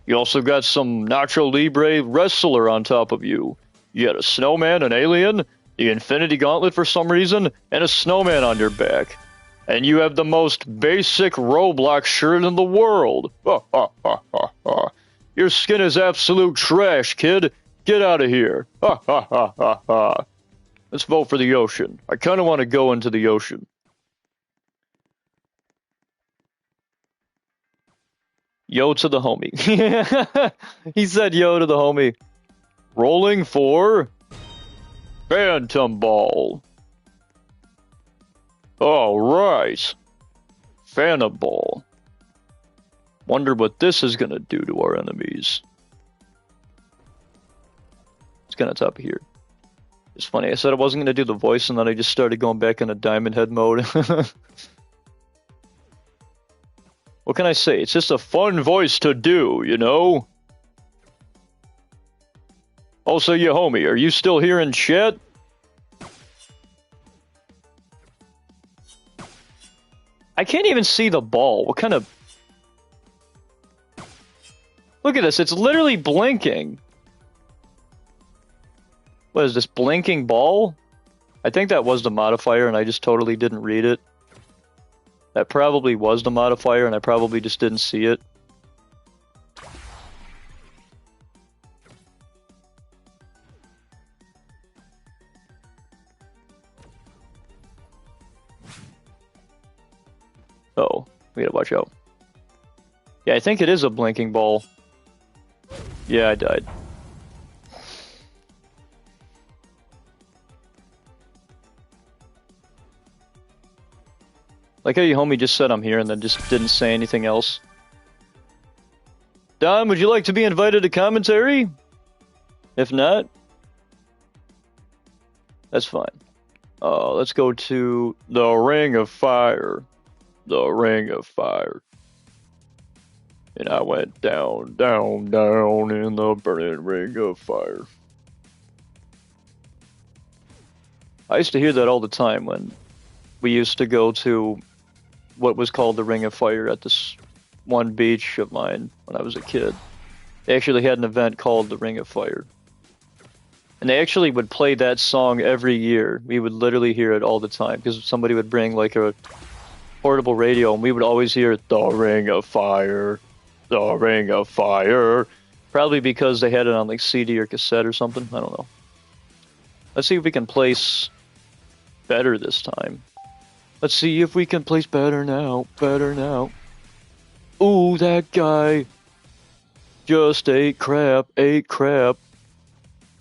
You also got some Nacho Libre wrestler on top of you. You got a snowman, an alien, the Infinity Gauntlet for some reason, and a snowman on your back. And you have the most basic Roblox shirt in the world. Your skin is absolute trash, kid. Get out of here. Let's vote for the ocean. I kind of want to go into the ocean. Yo to the homie. He said yo to the homie. Rolling for Phantom Ball. Alright. Phantom Ball. Wonder what this is gonna do to our enemies. It's gonna top of here. It's funny, I said I wasn't gonna do the voice and then I just started going back into Diamond Head mode. What can I say? It's just a fun voice to do, you know? Also, you homie, are you still here in chat? I can't even see the ball. What kind of... Look at this, it's literally blinking. What is this, blinking ball? I think that was the modifier and I just totally didn't read it. That probably was the modifier and I probably just didn't see it. Oh, we gotta watch out. Yeah, I think it is a blinking ball. Yeah, I died. Like how your homie just said I'm here and then just didn't say anything else. Don, would you like to be invited to commentary? If not, that's fine. Let's go to the Ring of Fire. The Ring of Fire. And I went down, down, down in the burning ring of fire. I used to hear that all the time when we used to go to what was called the Ring of Fire at this one beach of mine when I was a kid. They actually had an event called the Ring of Fire. And they actually would play that song every year. We would literally hear it all the time because somebody would bring like a portable radio and we would always hear the Ring of Fire, the Ring of Fire. Probably because they had it on like CD or cassette or something. I don't know. Let's see if we can place better this time. Let's see if we can place better now. Better now. Ooh, that guy just ate crap, ate crap.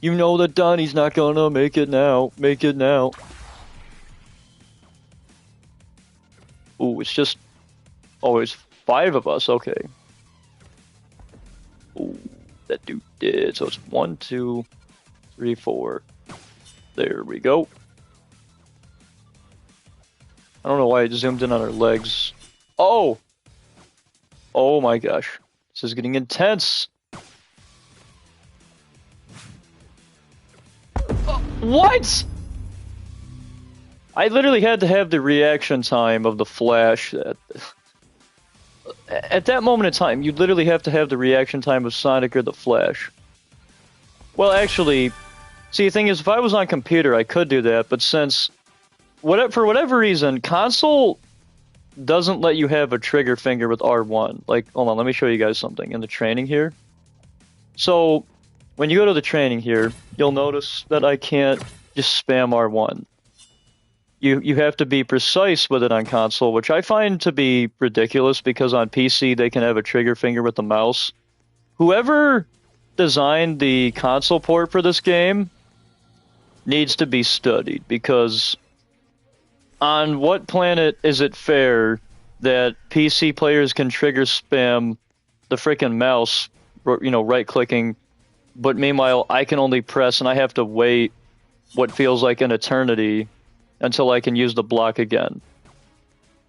You know that Donnie's not gonna make it now. Make it now. Ooh, it's just always 5 of us. Okay. Ooh, that dude did. So it's 1, 2, 3, 4. There we go. I don't know why it zoomed in on our legs. Oh! Oh my gosh. This is getting intense. What? I literally had to have the reaction time of the Flash. At that moment in time, you literally have to have the reaction time of Sonic or the Flash. Well, actually, see, the thing is, if I was on computer, I could do that, but since, for whatever reason, console doesn't let you have a trigger finger with R1. Like, hold on, let me show you guys something in the training here. So, when you go to the training here, you'll notice that I can't just spam R1. You have to be precise with it on console, which I find to be ridiculous because on PC they can have a trigger finger with the mouse. Whoever designed the console port for this game needs to be studied because on what planet is it fair that PC players can trigger spam the freaking mouse, you know, right-clicking, but meanwhile I can only press and I have to wait what feels like an eternity until I can use the block again.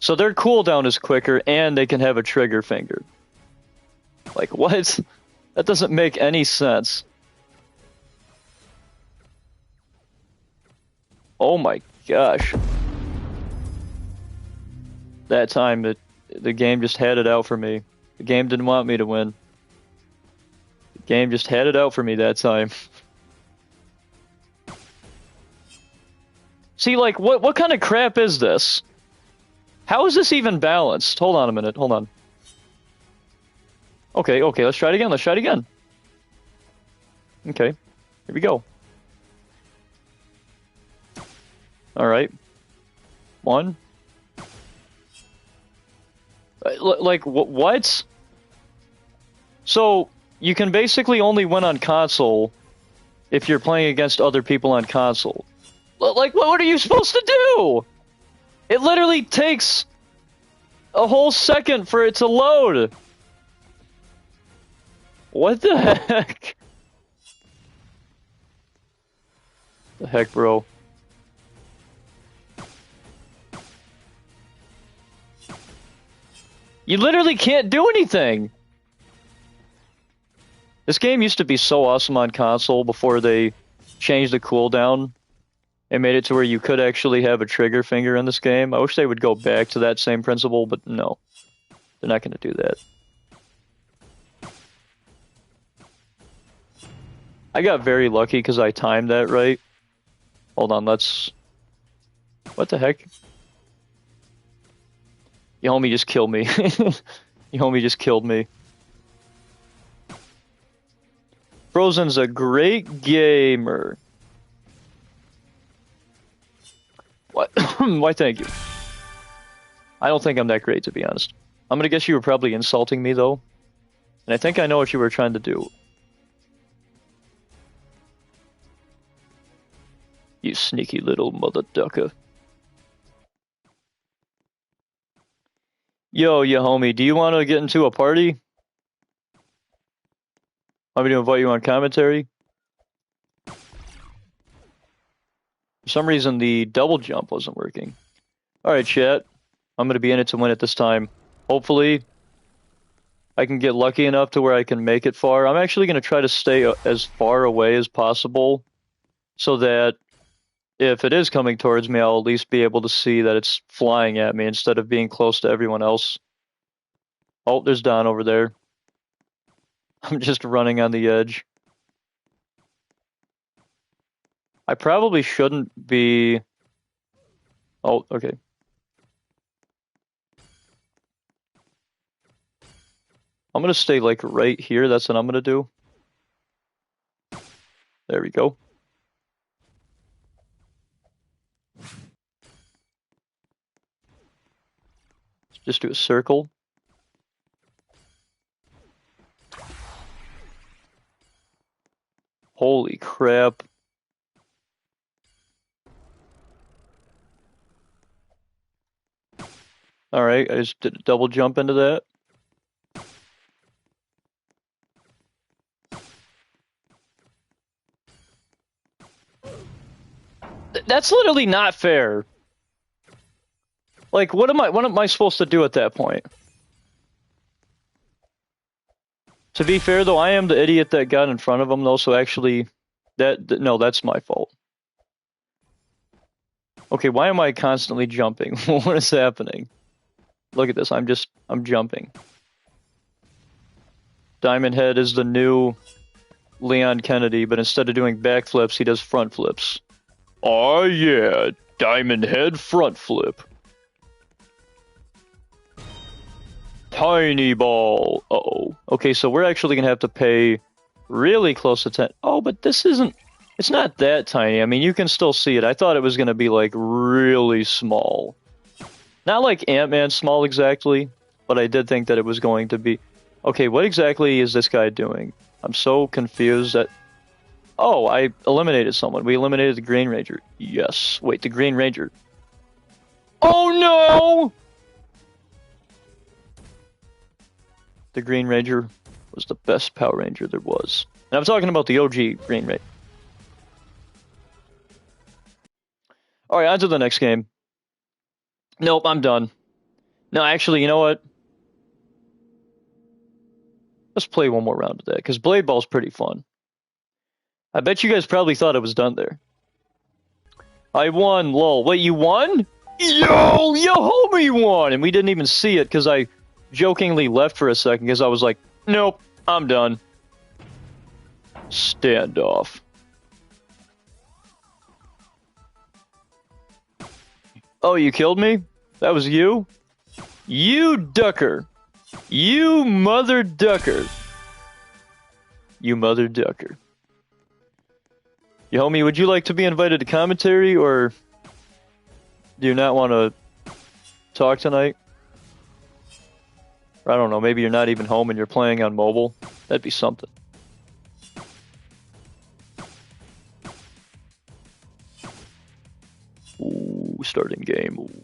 So their cooldown is quicker and they can have a trigger finger. Like, what? That doesn't make any sense. Oh my gosh. That time, the game just had it out for me. The game didn't want me to win. The game just had it out for me that time. See, like, what kind of crap is this? How is this even balanced? Hold on a minute, hold on. Okay, let's try it again, let's try it again. Okay, here we go. Alright. 1. Like, what? So, you can basically only win on console if you're playing against other people on console. Like, what are you supposed to do? It literally takes a whole second for it to load. What the heck? The heck, bro? You literally can't do anything. This game used to be so awesome on console before they changed the cooldown. It made it to where you could actually have a trigger finger in this game. I wish they would go back to that same principle, but no. They're not going to do that. I got very lucky because I timed that right. Hold on, let's... What the heck? Your homie just killed me. Your homie just killed me. Frozen's a great gamer. What? Why, thank you. I don't think I'm that great, to be honest. I'm gonna guess you were probably insulting me, though. And I think I know what you were trying to do. You sneaky little mother ducker. Yo, homie, do you want to get into a party? Want me to invite you on commentary? For some reason, the double jump wasn't working. Alright, chat. I'm going to be in it to win it this time. Hopefully, I can get lucky enough to where I can make it far. I'm actually going to try to stay as far away as possible so that if it is coming towards me, I'll at least be able to see that it's flying at me instead of being close to everyone else. Oh, there's Don over there. I'm just running on the edge. I probably shouldn't be... Oh, okay. I'm gonna stay like right here. That's what I'm gonna do. There we go. Let's just do a circle. Holy crap. Alright, I just did a double jump into that. That's literally not fair. Like, what am I supposed to do at that point? To be fair, though, I am the idiot that got in front of him, though, so actually, no, that's my fault. Okay, why am I constantly jumping? What is happening? Look at this, I'm jumping. Diamond Head is the new Leon Kennedy, but instead of doing backflips, he does front flips. Oh yeah, Diamond Head front flip. Tiny ball. Uh-oh. Okay, so we're actually gonna have to pay really close attention. Oh, but this isn't... It's not that tiny. I mean, you can still see it. I thought it was gonna be, like, really small. Not like Ant-Man small exactly, but I did think that it was going to be... Okay, what exactly is this guy doing? I'm so confused that... Oh, I eliminated someone. We eliminated the Green Ranger. Yes. Wait, the Green Ranger. Oh, no! The Green Ranger was the best Power Ranger there was. And I'm talking about the OG Green Ranger. Alright, on to the next game. Nope, I'm done. No, actually, you know what? Let's play one more round of that, because Blade Ball's pretty fun. I bet you guys probably thought it was done there. I won, lol. Wait, you won? Yo, your homie won! And we didn't even see it, because I jokingly left for a second, because I was like, nope, I'm done. Standoff. Oh, you killed me? That was you? You ducker. You mother ducker. You mother ducker. Yo, homie, would you like to be invited to commentary, or do you not want to talk tonight? Or I don't know, maybe you're not even home and you're playing on mobile. That'd be something. Ooh, starting game. Ooh.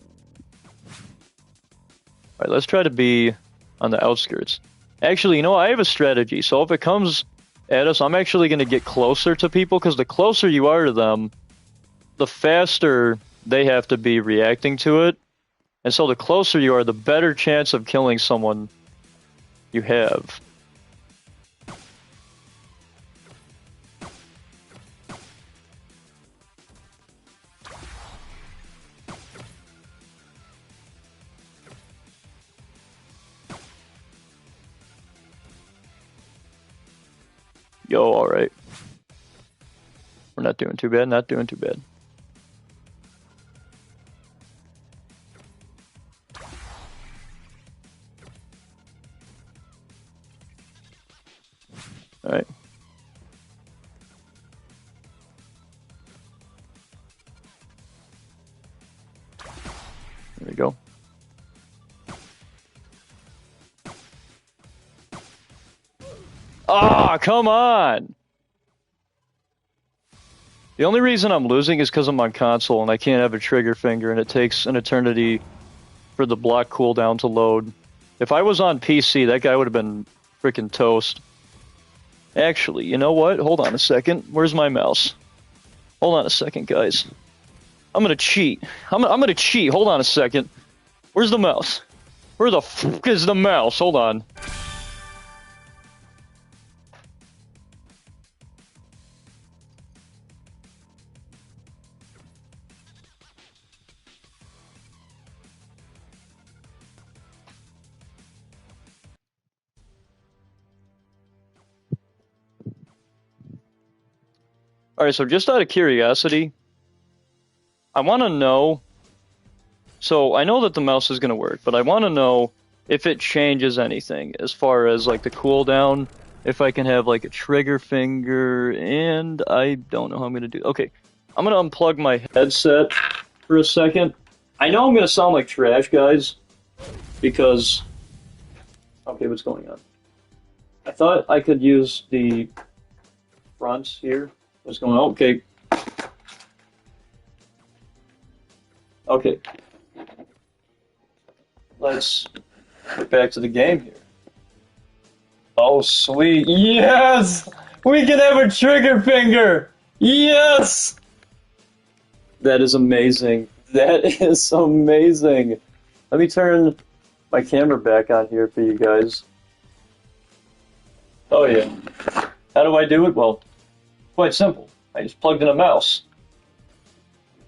Alright, let's try to be on the outskirts. Actually, you know, I have a strategy. So if it comes at us, I'm actually going to get closer to people, because the closer you are to them, the faster they have to be reacting to it. And so the closer you are, the better chance of killing someone you have. Yo, alright. We're not doing too bad, not doing too bad. Alright. There we go. Ah, come on! The only reason I'm losing is because I'm on console and I can't have a trigger finger, and it takes an eternity for the block cooldown to load. If I was on PC, that guy would have been freaking toast. Actually, you know what? Hold on a second. Where's my mouse? Hold on a second, guys. I'm gonna cheat. I'm gonna cheat. Hold on a second. Where's the mouse? Where the fuck is the mouse? Hold on. Alright, so just out of curiosity, I want to know. So I know that the mouse is going to work, but I want to know if it changes anything as far as like the cooldown, if I can have like a trigger finger, and I don't know how I'm going to do. Okay, I'm going to unplug my headset for a second. I know I'm going to sound like trash, guys, because. Okay, what's going on? I thought I could use the front here. What's going on? Okay. Okay. Let's get back to the game here. Oh, sweet. Yes! We can have a trigger finger! Yes! That is amazing. That is amazing. Let me turn my camera back on here for you guys. Oh, yeah. How do I do it? Well, quite simple. I just plugged in a mouse.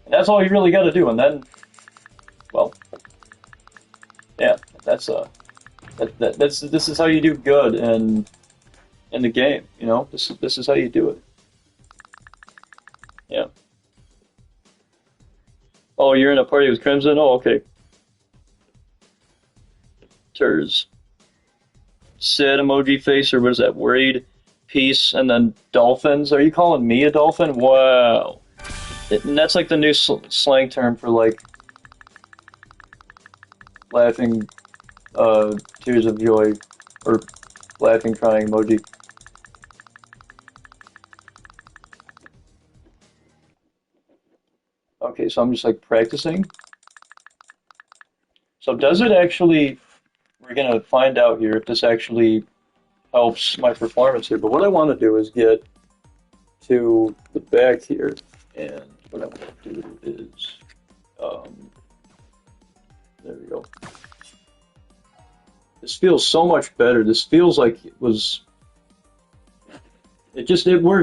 And that's all you really got to do. And then, well, yeah, that's this is how you do good in the game. You know, this is how you do it. Yeah. Oh, you're in a party with Crimson? Oh, okay. Ters. Sad emoji face, or what is that? Worried, peace, and then dolphins. Are you calling me a dolphin? Wow. And that's like the new slang term for like laughing tears of joy, or laughing crying emoji. Okay, so I'm just like practicing. So does it actually, we're gonna find out here if this actually helps my performance here, but what I want to do is get to the back here, and what I want to do is, there we go. This feels so much better. This feels like it works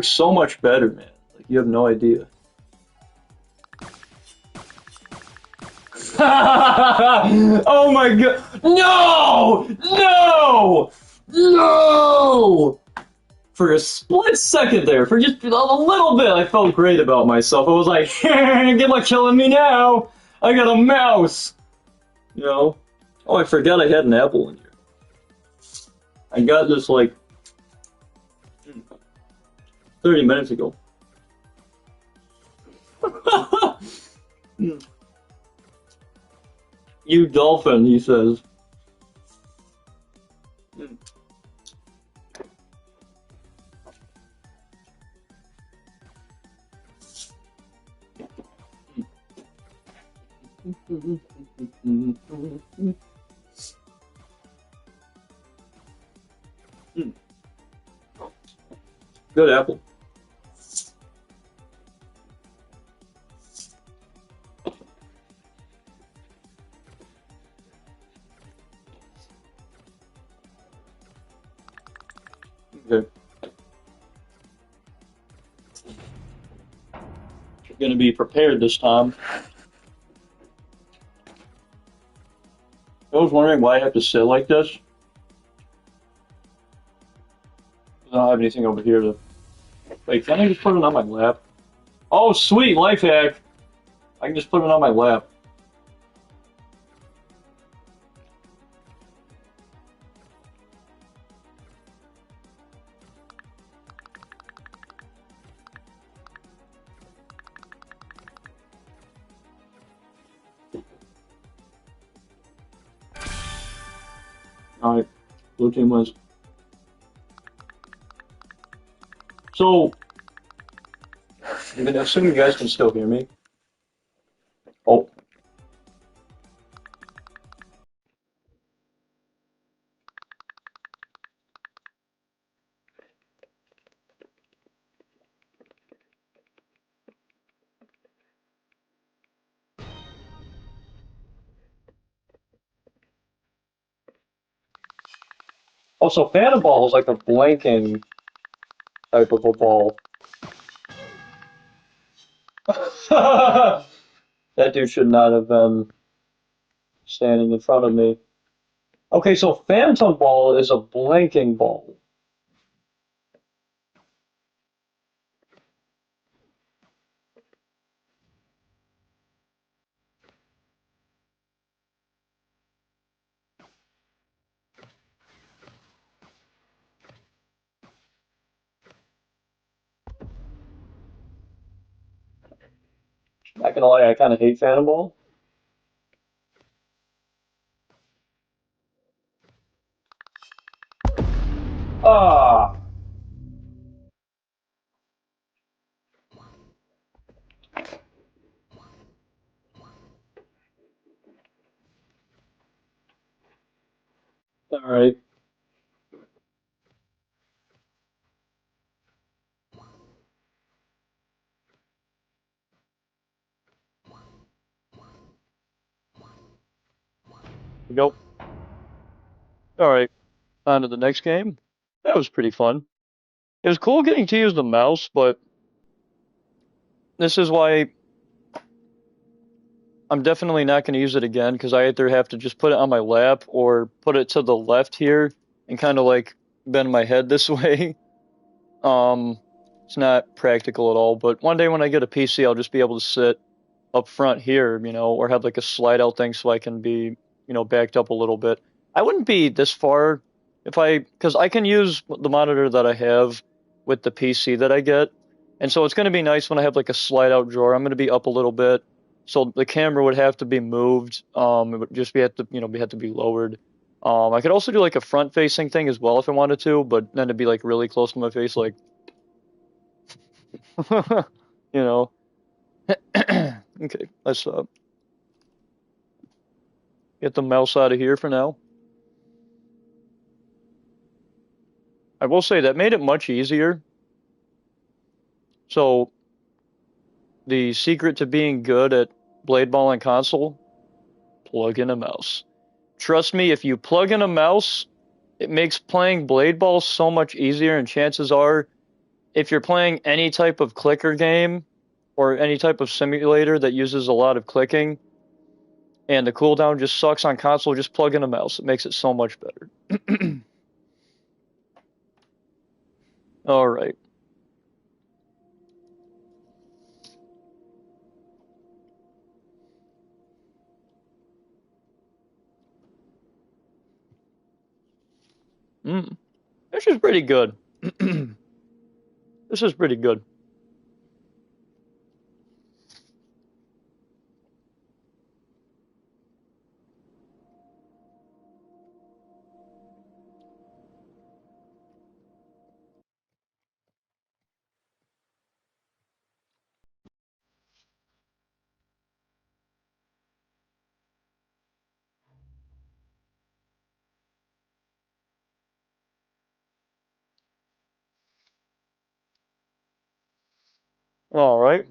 so much better, man. Like, you have no idea. Oh my god. No! No! No! For a split second there, for just a little bit, I felt great about myself. I was like, good luck killing me now! I got a mouse! You know? Oh, I forgot I had an apple in here. I got this like 30 minutes ago. You dolphin, he says. Good apple. Okay. You're gonna be prepared this time. I was wondering why I have to sit like this. I don't have anything over here to. Wait, can I just put it on my lap? Oh, sweet, life hack! I can just put it on my lap. Alright, blue team wins. So, even assuming you guys can still hear me. Oh. Also, Phantom Ball is like a blanking type of a ball. That dude should not have been standing in front of me. Okay, so Phantom Ball is a blanking ball. Not gonna lie, I kind of hate Phantom Ball. Ah, all right. Go. All right. On to the next game. That was pretty fun. It was cool getting to use the mouse, but this is why I'm definitely not going to use it again because I either have to just put it on my lap or put it to the left here and kind of like bend my head this way. Um, it's not practical at all, but one day when I get a PC, I'll just be able to sit up front here, or have like a slide out thing so I can be, backed up a little bit. I wouldn't be this far because I can use the monitor that I have with the PC that I get. And so it's going to be nice when I have like a slide out drawer. I'm going to be up a little bit. So the camera would have to be moved. It would just have to be lowered. I could also do like a front facing thing as well if I wanted to, but then it'd be like really close to my face, like, you know. Okay, let's get the mouse out of here for now. I will say that made it much easier. So the secret to being good at blade ball and console, plug in a mouse. Trust me, if you plug in a mouse, it makes playing blade ball so much easier, and chances are, if you're playing any type of clicker game or any type of simulator that uses a lot of clicking and the cooldown just sucks on console, just plug in a mouse. It makes it so much better. All right. Mm. This is pretty good. This is pretty good. All right.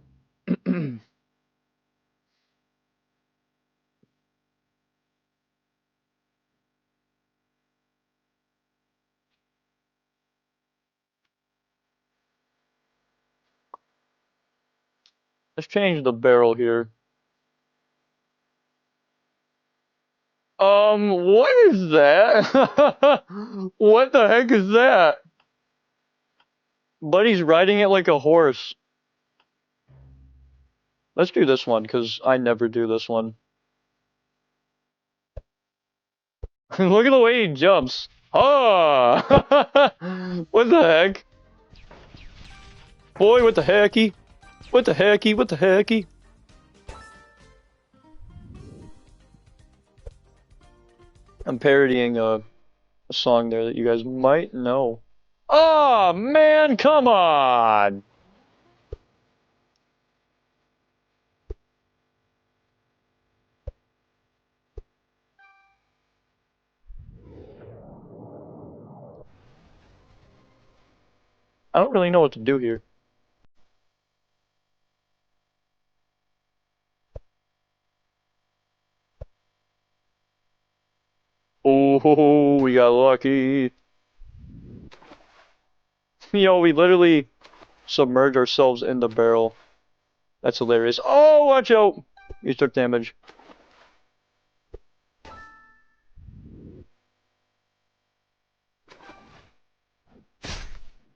Let's change the barrel here. What is that? What the heck is that? Buddy's riding it like a horse. Let's do this one, because I never do this one. Look at the way he jumps. Ah! What the heck? Boy, what the hecky? What the hecky? What the hecky? I'm parodying a song there that you guys might know. Oh, man, come on! I don't really know what to do here. Oh, we got lucky. Yo, we literally submerged ourselves in the barrel. That's hilarious. Oh, watch out! You took damage.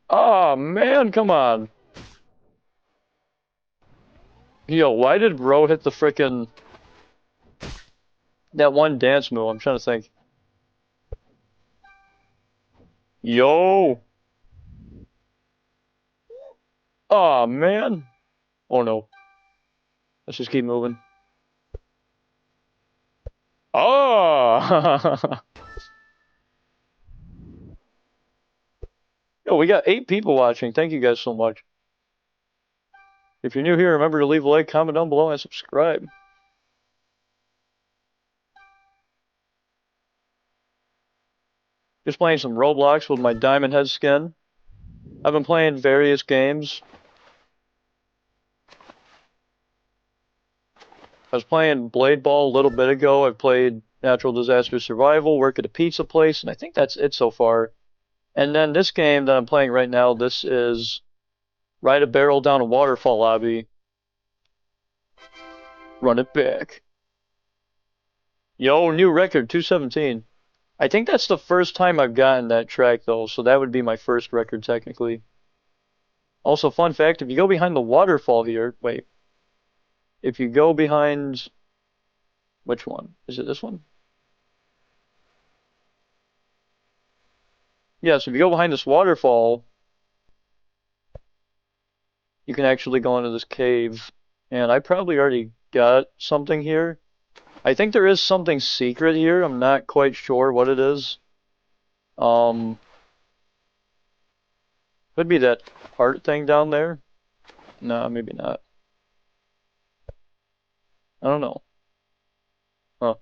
Oh man, come on. Yo, why did Bro hit the frickin' that one dance move? I'm trying to think. Yo! Oh man. Oh no. Let's just keep moving. Oh! Yo, we got 8 people watching. Thank you guys so much. If you're new here, remember to leave a like, comment down below, and subscribe. Just playing some Roblox with my diamond head skin. I've been playing various games. I was playing Blade Ball a little bit ago. I've played Natural Disaster Survival, work at a pizza place, and I think that's it so far. And then this game that I'm playing right now, this is Ride a Barrel Down a Waterfall Lobby. Run it back. Yo, new record, 217. I think that's the first time I've gotten that track though, so that would be my first record technically. Also, fun fact, if you go behind the waterfall here, wait. If you go behind, which one? Is it this one? Yeah, so if you go behind this waterfall, you can actually go into this cave. And I probably already got something here. I think there is something secret here. I'm not quite sure what it is. Could be that heart thing down there. No, maybe not. I don't know. Huh.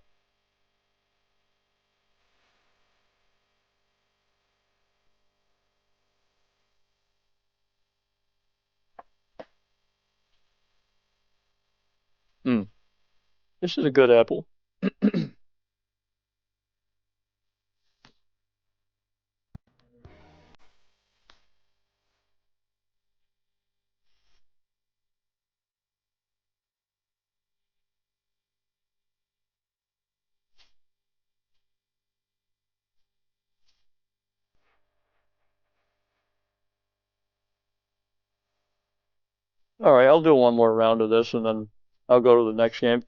Hmm. This is a good apple. Alright, I'll do one more round of this and then I'll go to the next game.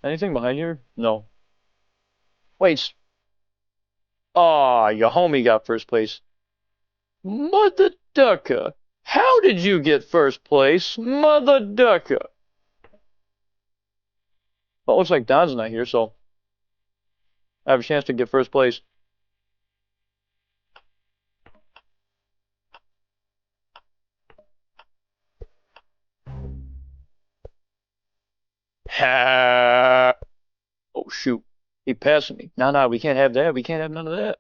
Anything behind here? No. Wait. Aw, your homie got first place. Mother ducker. How did you get first place? Mother ducker. Well, it looks like Don's not here, so I have a chance to get first place. Ha! Oh, shoot. He passed me. No, we can't have that. We can't have none of that.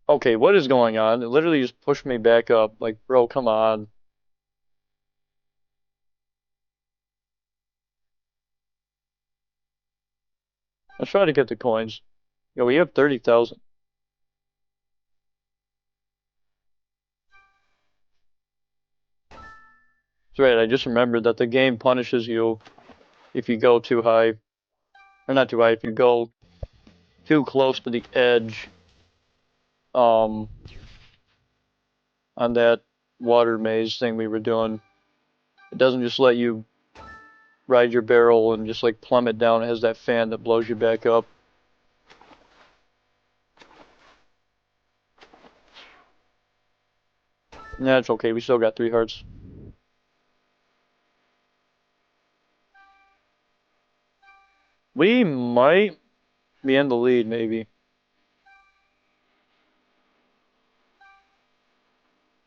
Okay, what is going on? It literally just pushed me back up. Like, bro, come on. Let's try to get the coins. Yo, we have 30,000. That's right, I just remembered that the game punishes you if you go too high. Or not too high, if you go too close to the edge. On that water maze thing we were doing. It doesn't just let you ride your barrel and just like plummet down. It has that fan that blows you back up. Nah, it's okay. We still got 3 hearts. We might be in the lead, maybe.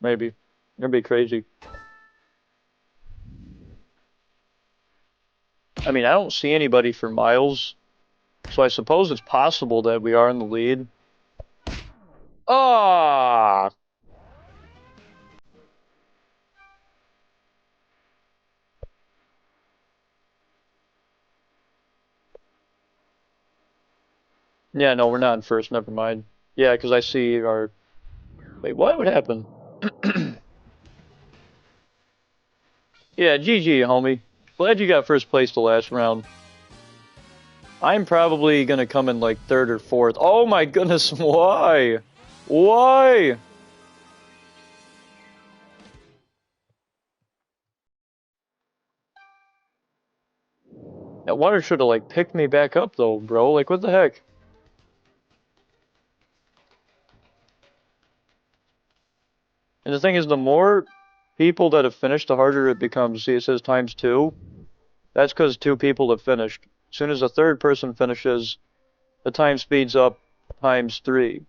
Maybe. It'd be crazy. I mean, I don't see anybody for miles, so I suppose it's possible that we are in the lead. Ah! Yeah, no, we're not in first. Never mind. Yeah, because I see our... Wait, what would happen? Yeah, GG, homie. Glad you got first place the last round. I'm probably gonna come in like third or fourth. Oh my goodness, why? Why? That water should have like picked me back up though, bro. Like what the heck? And the thing is, the more people that have finished, the harder it becomes. See, it says ×2. That's because 2 people have finished. As soon as a third person finishes, the time speeds up ×3.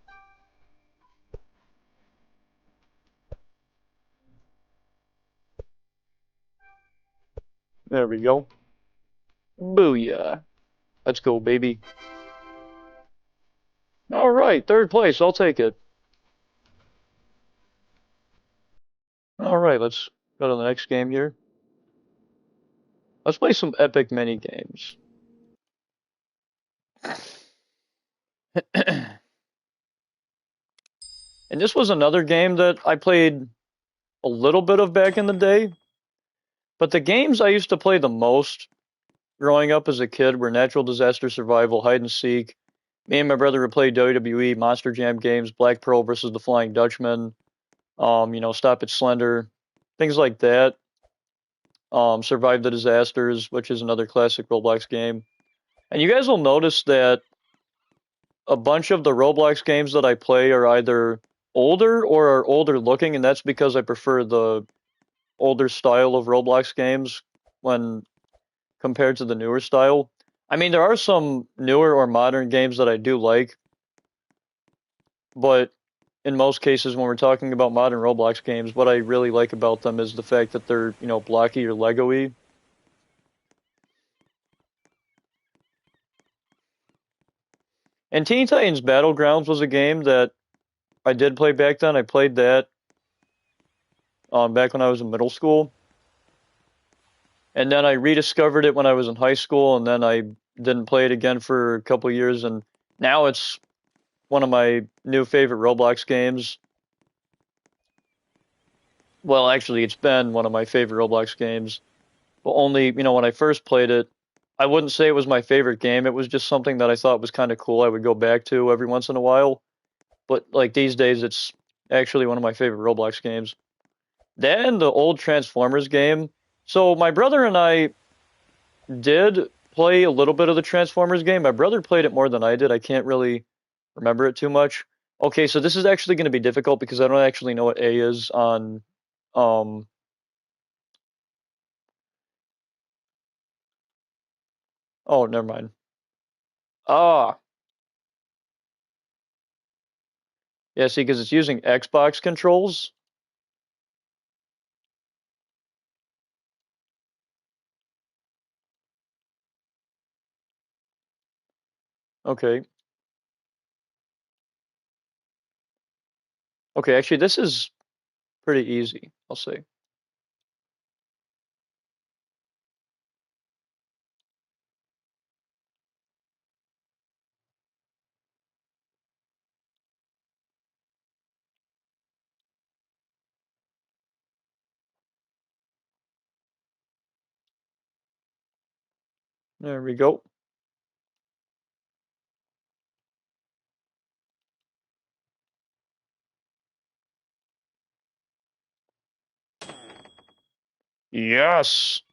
There we go. Booyah. Let's go, baby. All right, third place. I'll take it. All right, let's go to the next game here. Let's play some epic mini games. And this was another game that I played a little bit of back in the day. But the games I used to play the most growing up as a kid were natural disaster survival, hide and seek. Me and my brother would play WWE, Monster Jam games, Black Pearl versus the Flying Dutchman, Stop It Slender, things like that. Survive the Disasters, which is another classic Roblox game. And you guys will notice that a bunch of the Roblox games that I play are either older or are older looking, and that's because I prefer the older style of Roblox games when compared to the newer style. I mean, there are some newer or modern games that I do like, but in most cases, when we're talking about modern Roblox games, what I really like about them is the fact that they're, blocky or Lego-y. And Teen Titans Battlegrounds was a game that I did play back then. I played that back when I was in middle school. And then I rediscovered it when I was in high school, and then I didn't play it again for a couple years, and now it's one of my new favorite Roblox games. Well, actually, it's been one of my favorite Roblox games. But only, when I first played it, I wouldn't say it was my favorite game. It was just something that I thought was kind of cool. I would go back to every once in a while. But like these days, it's actually one of my favorite Roblox games. Then the old Transformers game. So my brother and I did play a little bit of the Transformers game. My brother played it more than I did. I can't really remember it too much. Okay, so this is actually going to be difficult because I don't actually know what A is on. Um, oh, never mind. Ah, yeah, see, because it's using Xbox controls. Okay. Okay, actually, this is pretty easy, I'll say. There we go. Yes!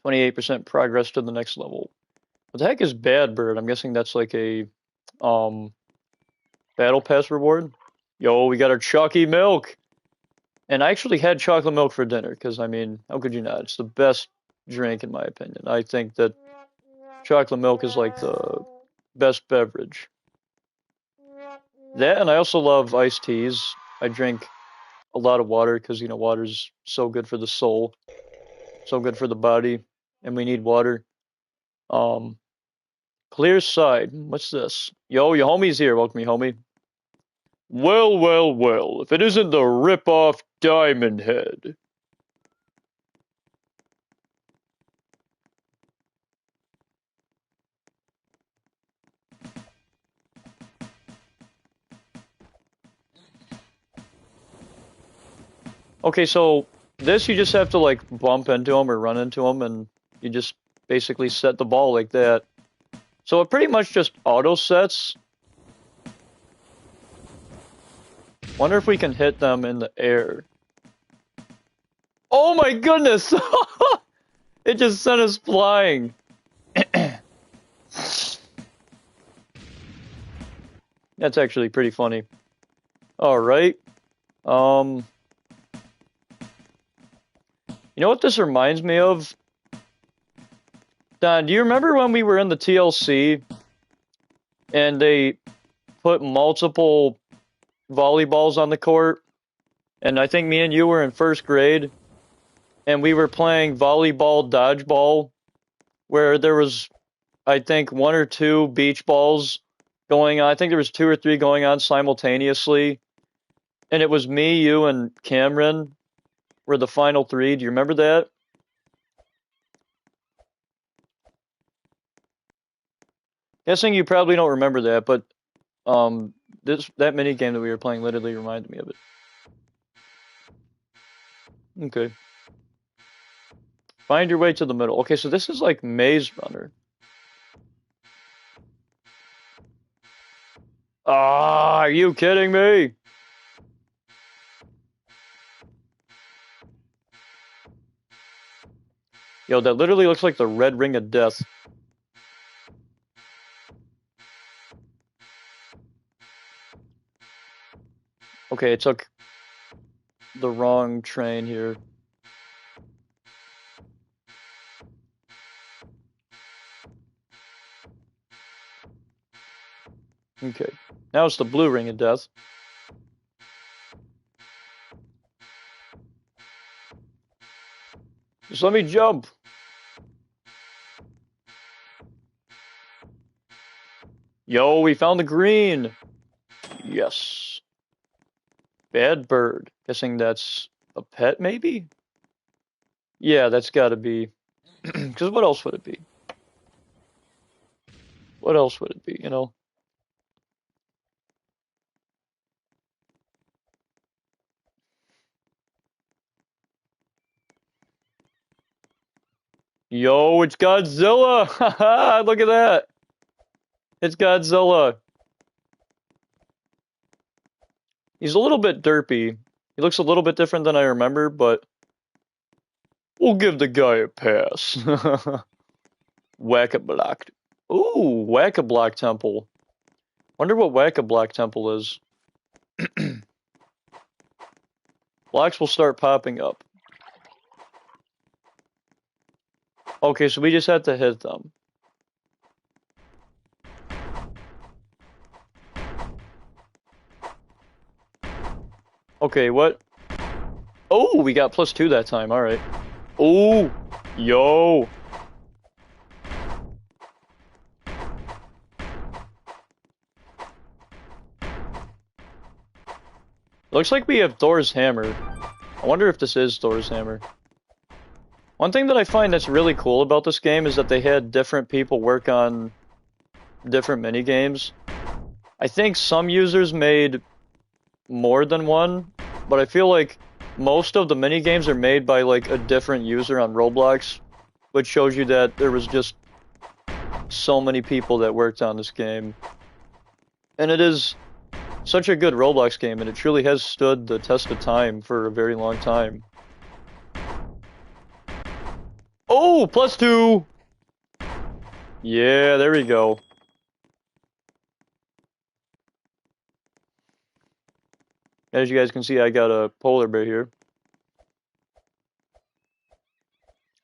28% progress to the next level. What the heck is Bad Bird? I'm guessing that's like a um battle pass reward. Yo, we got our chalky milk. And I actually had chocolate milk for dinner because I mean, how could you not? It's the best drink in my opinion. I think that Chocolate milk is like the best beverage. That, and I also love iced teas. I drink a lot of water because, you know, water's so good for the soul, so good for the body, and we need water. Um, Clear side. What's this? Yo, your homie's here. Welcome, your homie. Well, well, well. If it isn't the rip-off Diamond Head. Okay, so this you just have to like bump into them or run into them, and you just basically set the ball like that. So it pretty much just auto sets. Wonder if we can hit them in the air. Oh my goodness! It just sent us flying. That's actually pretty funny. All right. You know what this reminds me of? Don, do you remember when we were in the TLC and they put multiple volleyballs on the court? And I think me and you were in first grade and we were playing volleyball dodgeball where there was, I think, one or two beach balls going on. I think there was two or three going on simultaneously. And it was me, you, and Cameron were the final three. Do you remember that? Guessing you probably don't remember that, but that mini game that we were playing literally reminded me of it. Okay. Find your way to the middle. Okay, so this is like Maze Runner. Ah, are you kidding me? Yo, that literally looks like the red ring of death. Okay, it took the wrong train here. Okay, now it's the blue ring of death. Just let me jump. Yo, we found the green. Yes. Bad bird. Guessing that's a pet, maybe? Yeah, that's gotta be. Because what else would it be? What else would it be, you know? Yo, it's Godzilla! Haha, look at that! It's Godzilla. He's a little bit derpy. He looks a little bit different than I remember, but we'll give the guy a pass. Whack-a-block. Ooh, Whack-a-block Temple. Wonder what Whack-a-block Temple is. Blocks will start popping up. Okay, so we just have to hit them. Okay, what? Oh, we got +2 that time, alright. Oh, yo. Looks like we have Thor's hammer. I wonder if this is Thor's hammer. One thing that I find that's really cool about this game is that they had different people work on different mini games. I think some users made more than one, but I feel like most of the mini games are made by like a different user on Roblox, which shows you that there was just so many people that worked on this game. And it is such a good Roblox game, and it truly has stood the test of time for a very long time. Oh, +2! Yeah, there we go. As you guys can see, I got a polar bear here.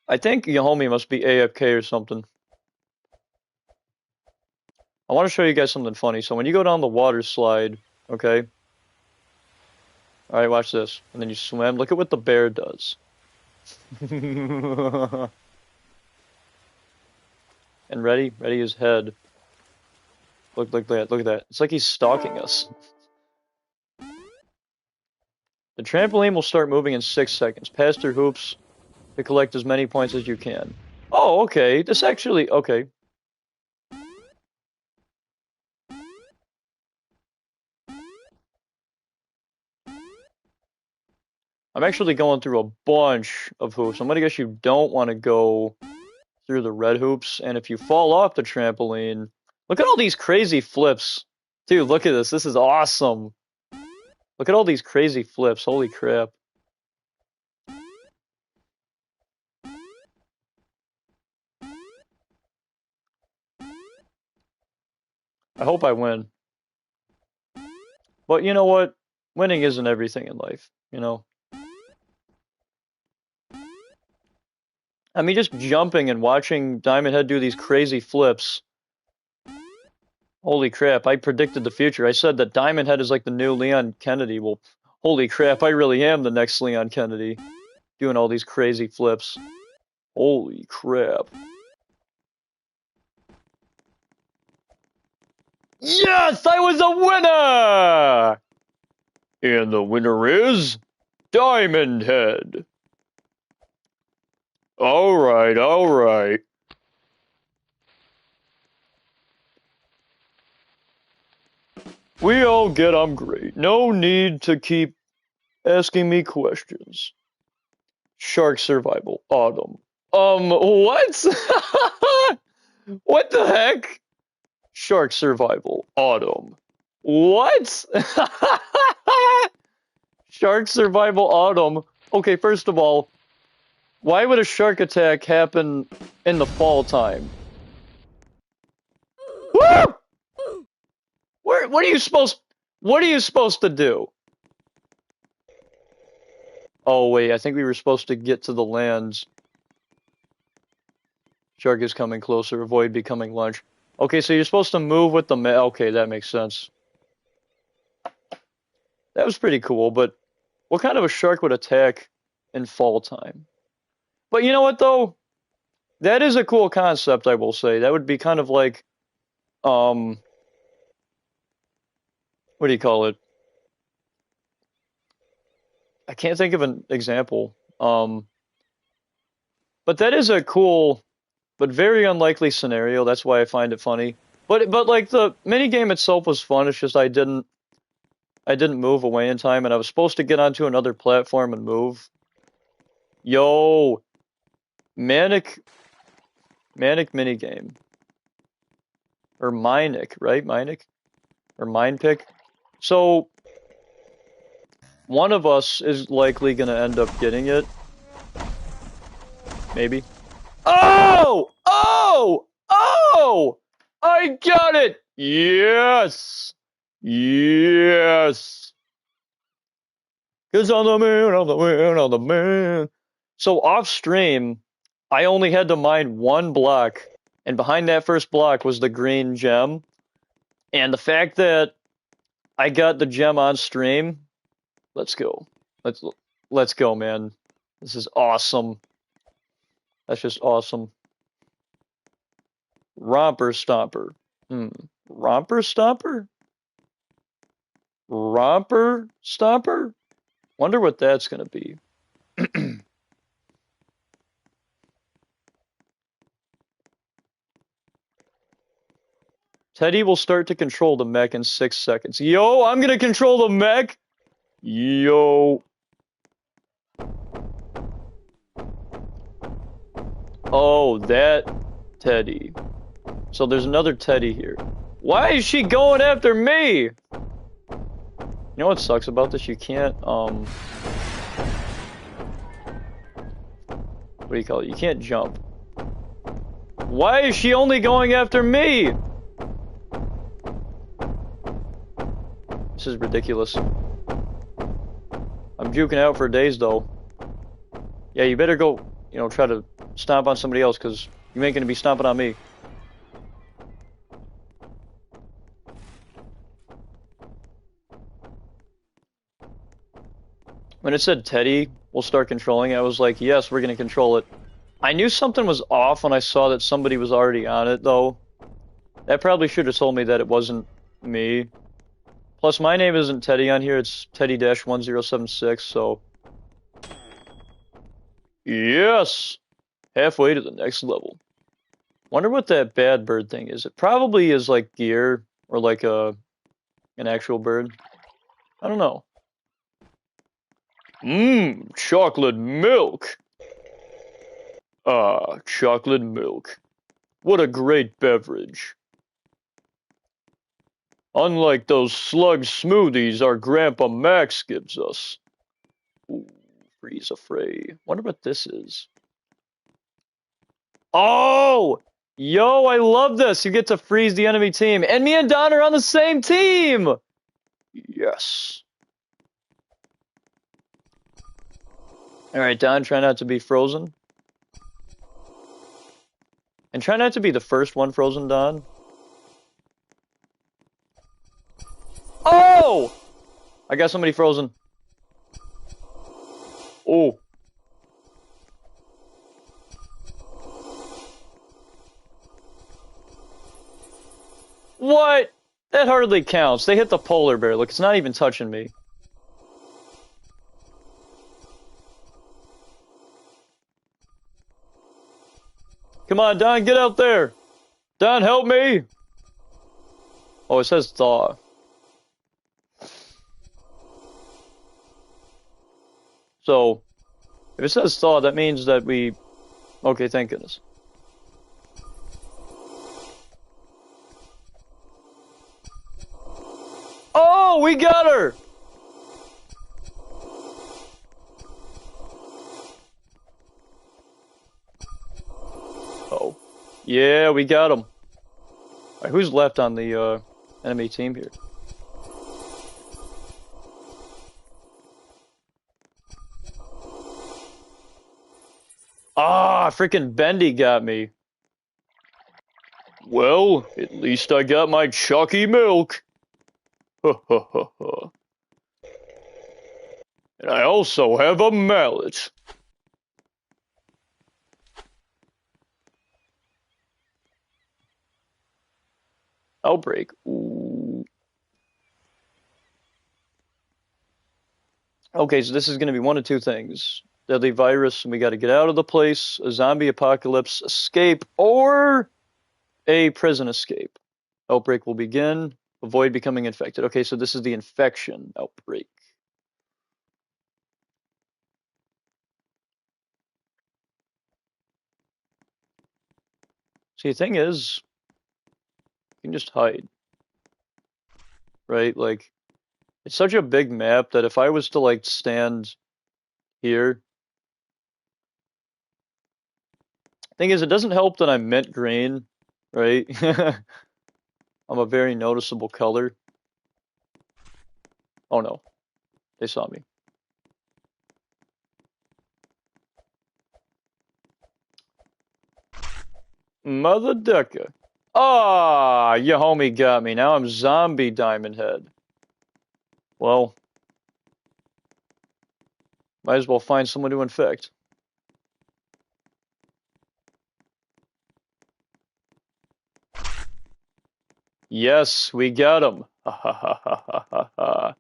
I think your homie must be AFK or something. I want to show you guys something funny. So when you go down the water slide, okay? Alright, watch this. And then you swim. Look at what the bear does. And ready? Ready his head. Look at that. Look at that. It's like he's stalking us. The trampoline will start moving in 6 seconds. Pass through hoops to collect as many points as you can. Oh, okay. This actually... Okay. I'm actually going through a bunch of hoops. I'm gonna guess you don't want to go through the red hoops. And if you fall off the trampoline... Look at all these crazy flips. Dude, look at this. This is awesome. Look at all these crazy flips. Holy crap. I hope I win. But you know what? Winning isn't everything in life, you know? I mean, just jumping and watching Diamond Head do these crazy flips. Holy crap, I predicted the future. I said that Diamond Head is like the new Leon Kennedy. Well, holy crap, I really am the next Leon Kennedy. Doing all these crazy flips. Holy crap. Yes, I was a winner! And the winner is Diamond Head. Alright, alright. We all get I'm great. No need to keep asking me questions. Shark survival, autumn. What? What the heck? Shark survival, autumn. What? Shark survival, autumn. Okay, first of all, why would a shark attack happen in the fall time? Woo! What are you supposed to do? Oh wait, I think we were supposed to get to the lands. Shark is coming closer, avoid becoming lunch. Okay, so you're supposed to move with the okay, that makes sense. That was pretty cool, but what kind of a shark would attack in fall time? But you know what though? That is a cool concept, I will say. That would be kind of like what do you call it? I can't think of an example. But that is a cool but very unlikely scenario. That's why I find it funny. But like the mini game itself was fun. It's just I didn't move away in time, and I was supposed to get onto another platform and move. Yo, manic minigame. Or Minic, right? Minic? Or Mine Pick. So one of us is likely gonna end up getting it. Maybe. Oh! Oh! Oh! I got it! Yes! Yes! 'Cause on the moon, on the moon, on the moon. So off stream, I only had to mine one block, and behind that first block was the green gem. And the fact that I got the gem on stream, let's go. Let's go, man. This is awesome. That's just awesome. Romper Stomper. Romper Stomper? Romper Stomper? Wonder what that's gonna be. Teddy will start to control the mech in 6 seconds. Yo, I'm gonna control the mech! Yo. Oh, that Teddy. So there's another Teddy here. Why is she going after me? You know what sucks about this? You can't, what do you call it? You can't jump. Why is she only going after me? This is ridiculous. I'm juking out for days, though. Yeah, you better go, you know, try to stomp on somebody else, because you ain't gonna be stomping on me. When it said Teddy will start controlling it, I was like, yes, we're gonna control it. I knew something was off when I saw that somebody was already on it, though. That probably should have told me that it wasn't me. Plus, my name isn't Teddy on here, it's Teddy-1076, so... Yes! Halfway to the next level. Wonder what that bad bird thing is. It probably is like gear, or like an actual bird. I don't know. Mmm, chocolate milk! Ah, chocolate milk. What a great beverage. Unlike those slug smoothies our Grandpa Max gives us. Ooh, freeze a fray. Wonder what this is. Oh! Yo, I love this! You get to freeze the enemy team. And me and Don are on the same team! Yes. Alright, Don, try not to be frozen. And try not to be the first one frozen, Don. Oh! I got somebody frozen. Oh. What? That hardly counts. They hit the polar bear. Look, it's not even touching me. Come on, Don, get out there. Don, help me. Oh, it says thaw. So, if it says thaw, that means that we... Okay, thank goodness. Oh, we got her! Oh. Yeah, we got him. Alright, who's left on the enemy team here? Ah, freaking Bendy got me. Well, at least I got my chalky milk. Ha ha ha ha. And I also have a mallet. Outbreak. Ooh. Okay, so this is going to be one of two things. Deadly virus, and we got to get out of the place, a zombie apocalypse escape, or a prison escape. Outbreak will begin. Avoid becoming infected. Okay, so this is the infection outbreak. See, the thing is, you can just hide. Right? Like, it's such a big map that if I was to, like, stand here... Thing is, it doesn't help that I'm mint green, right? I'm a very noticeable color. Oh no, they saw me. Mother ducker. Ah, your homie got me. Now I'm zombie Diamond Head. Well, might as well find someone to infect. Yes, we got him. Ha ha ha ha ha ha ha.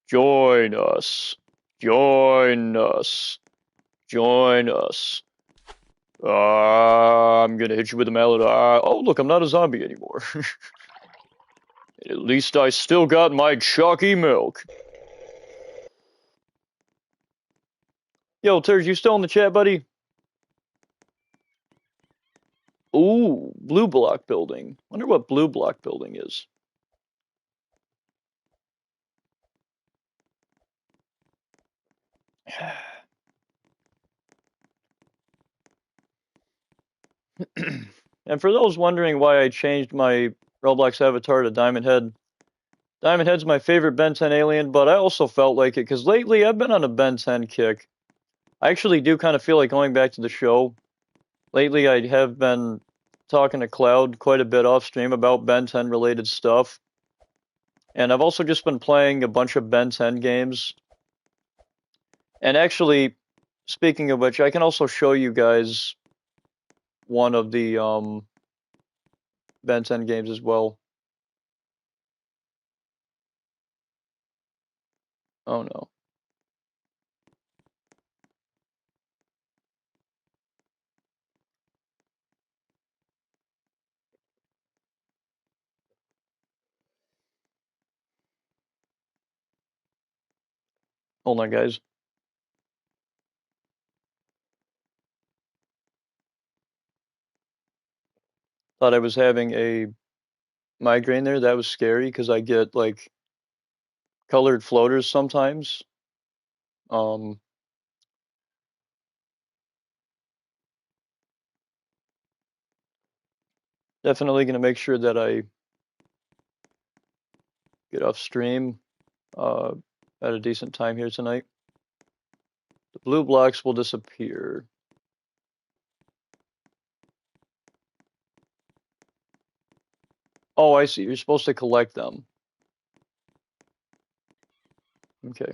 Join us. Join us. Join us. I'm gonna hit you with a mallet. Oh, look, I'm not a zombie anymore. At least I still got my chalky milk. Yo, Turd, you still in the chat, buddy? Ooh, blue block building. Wonder what blue block building is. And for those wondering why I changed my Roblox avatar to Diamond Head, Diamond Head's my favorite Ben 10 alien, but I also felt like it, because lately I've been on a Ben 10 kick. I actually do kind of feel like going back to the show. Lately I have been talking to Cloud quite a bit off stream about Ben 10 related stuff. And I've also just been playing a bunch of Ben 10 games. And actually, speaking of which, I can also show you guys one of the Ben 10 games as well. Oh no. Hold on, guys. Thought I was having a migraine there. That was scary because I get like colored floaters sometimes. Um, Definitely gonna make sure that I get off stream uh, at a decent time here tonight. The blue blocks will disappear. Oh, I see. You're supposed to collect them. Okay.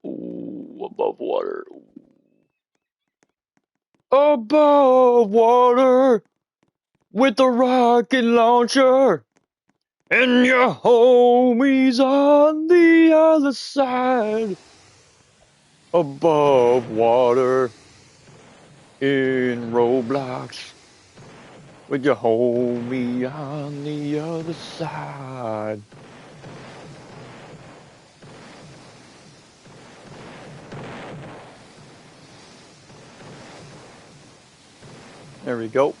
Ooh, above water. Above water with the rocket launcher and your homies on the other side. Above water in Roblox with your homie on the other side. There we go.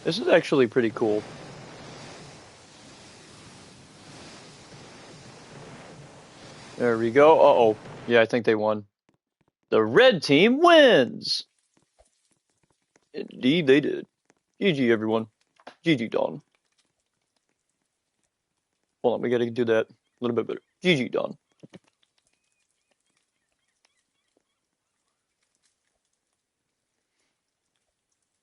This is actually pretty cool. There we go. Uh-oh. Yeah, I think they won. The red team wins! Indeed they did. GG, everyone. GG, Don. Hold on, we gotta do that a little bit better. GG, Don.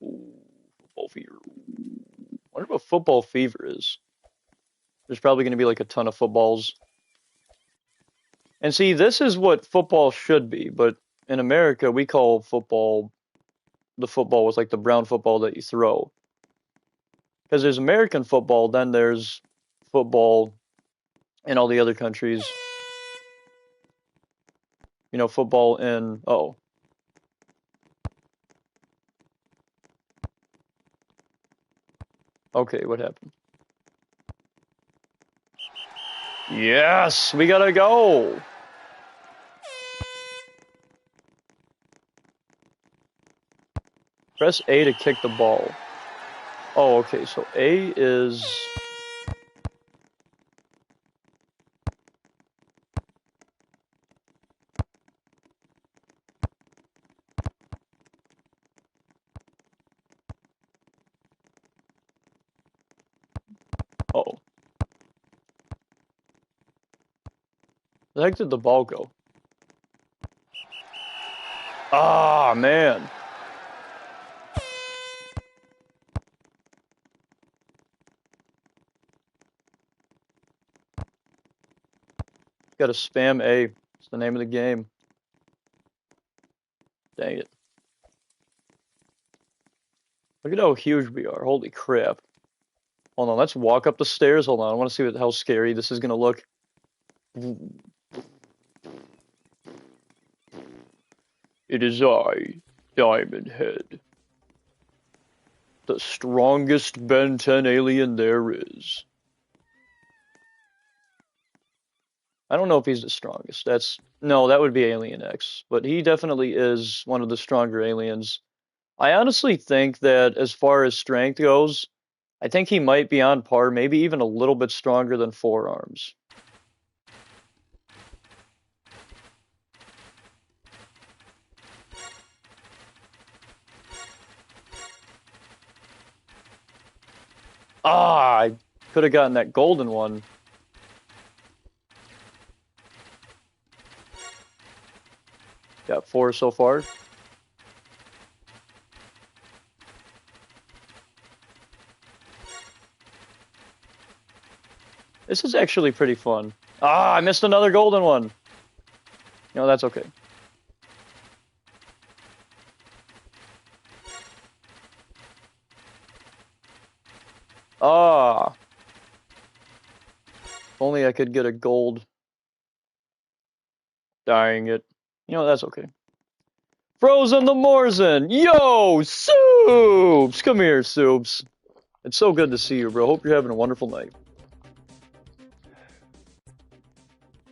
Ooh, football fever. I wonder what football fever is. There's probably gonna be like a ton of footballs. And see, this is what football should be, but in America, we call football the football with like the brown football that you throw. Because there's American football, then there's football in all the other countries. You know, football in, oh. Okay, what happened? Yes, we gotta go. Press A to kick the ball. Oh, okay, so A is... Oh. The heck did the ball go? Ah, man. Gotta spam A. It's the name of the game. Dang it. Look at how huge we are. Holy crap. Hold on, let's walk up the stairs. Hold on, I want to see how scary this is gonna look. It is I, Diamond Head. The strongest Ben 10 alien there is. I don't know if he's the strongest. No, that would be Alien X. But he definitely is one of the stronger aliens. I honestly think that as far as strength goes, I think he might be on par, maybe even a little bit stronger than Forearms. Ah, I could have gotten that golden one. Got 4 so far. This is actually pretty fun. Ah, I missed another golden one. No, that's okay. Ah. If only I could get a gold. Dying it. You know, that's okay. Frozen the Morzen! Yo, Soups! Come here, Soups. It's so good to see you, bro. Hope you're having a wonderful night.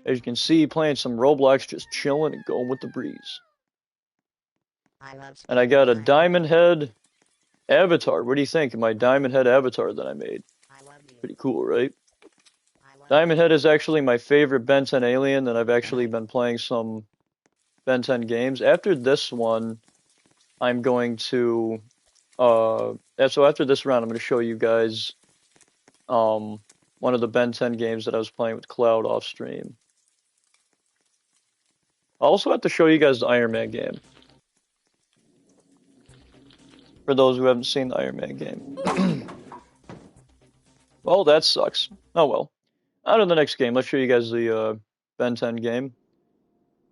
As you can see, playing some Roblox, just chilling and going with the breeze. And I got a diamond head avatar. What do you think of my diamond head avatar that I made? Pretty cool, right? Diamond Head is actually my favorite Ben 10 alien, and I've actually been playing some Ben 10 games. After this one, I'm going to, so after this round, I'm going to show you guys, one of the Ben 10 games that I was playing with Cloud off stream. I also have to show you guys the Iron Man game. For those who haven't seen the Iron Man game. Well, that sucks. Oh well. On to the next game. Let's show you guys the Ben 10 game.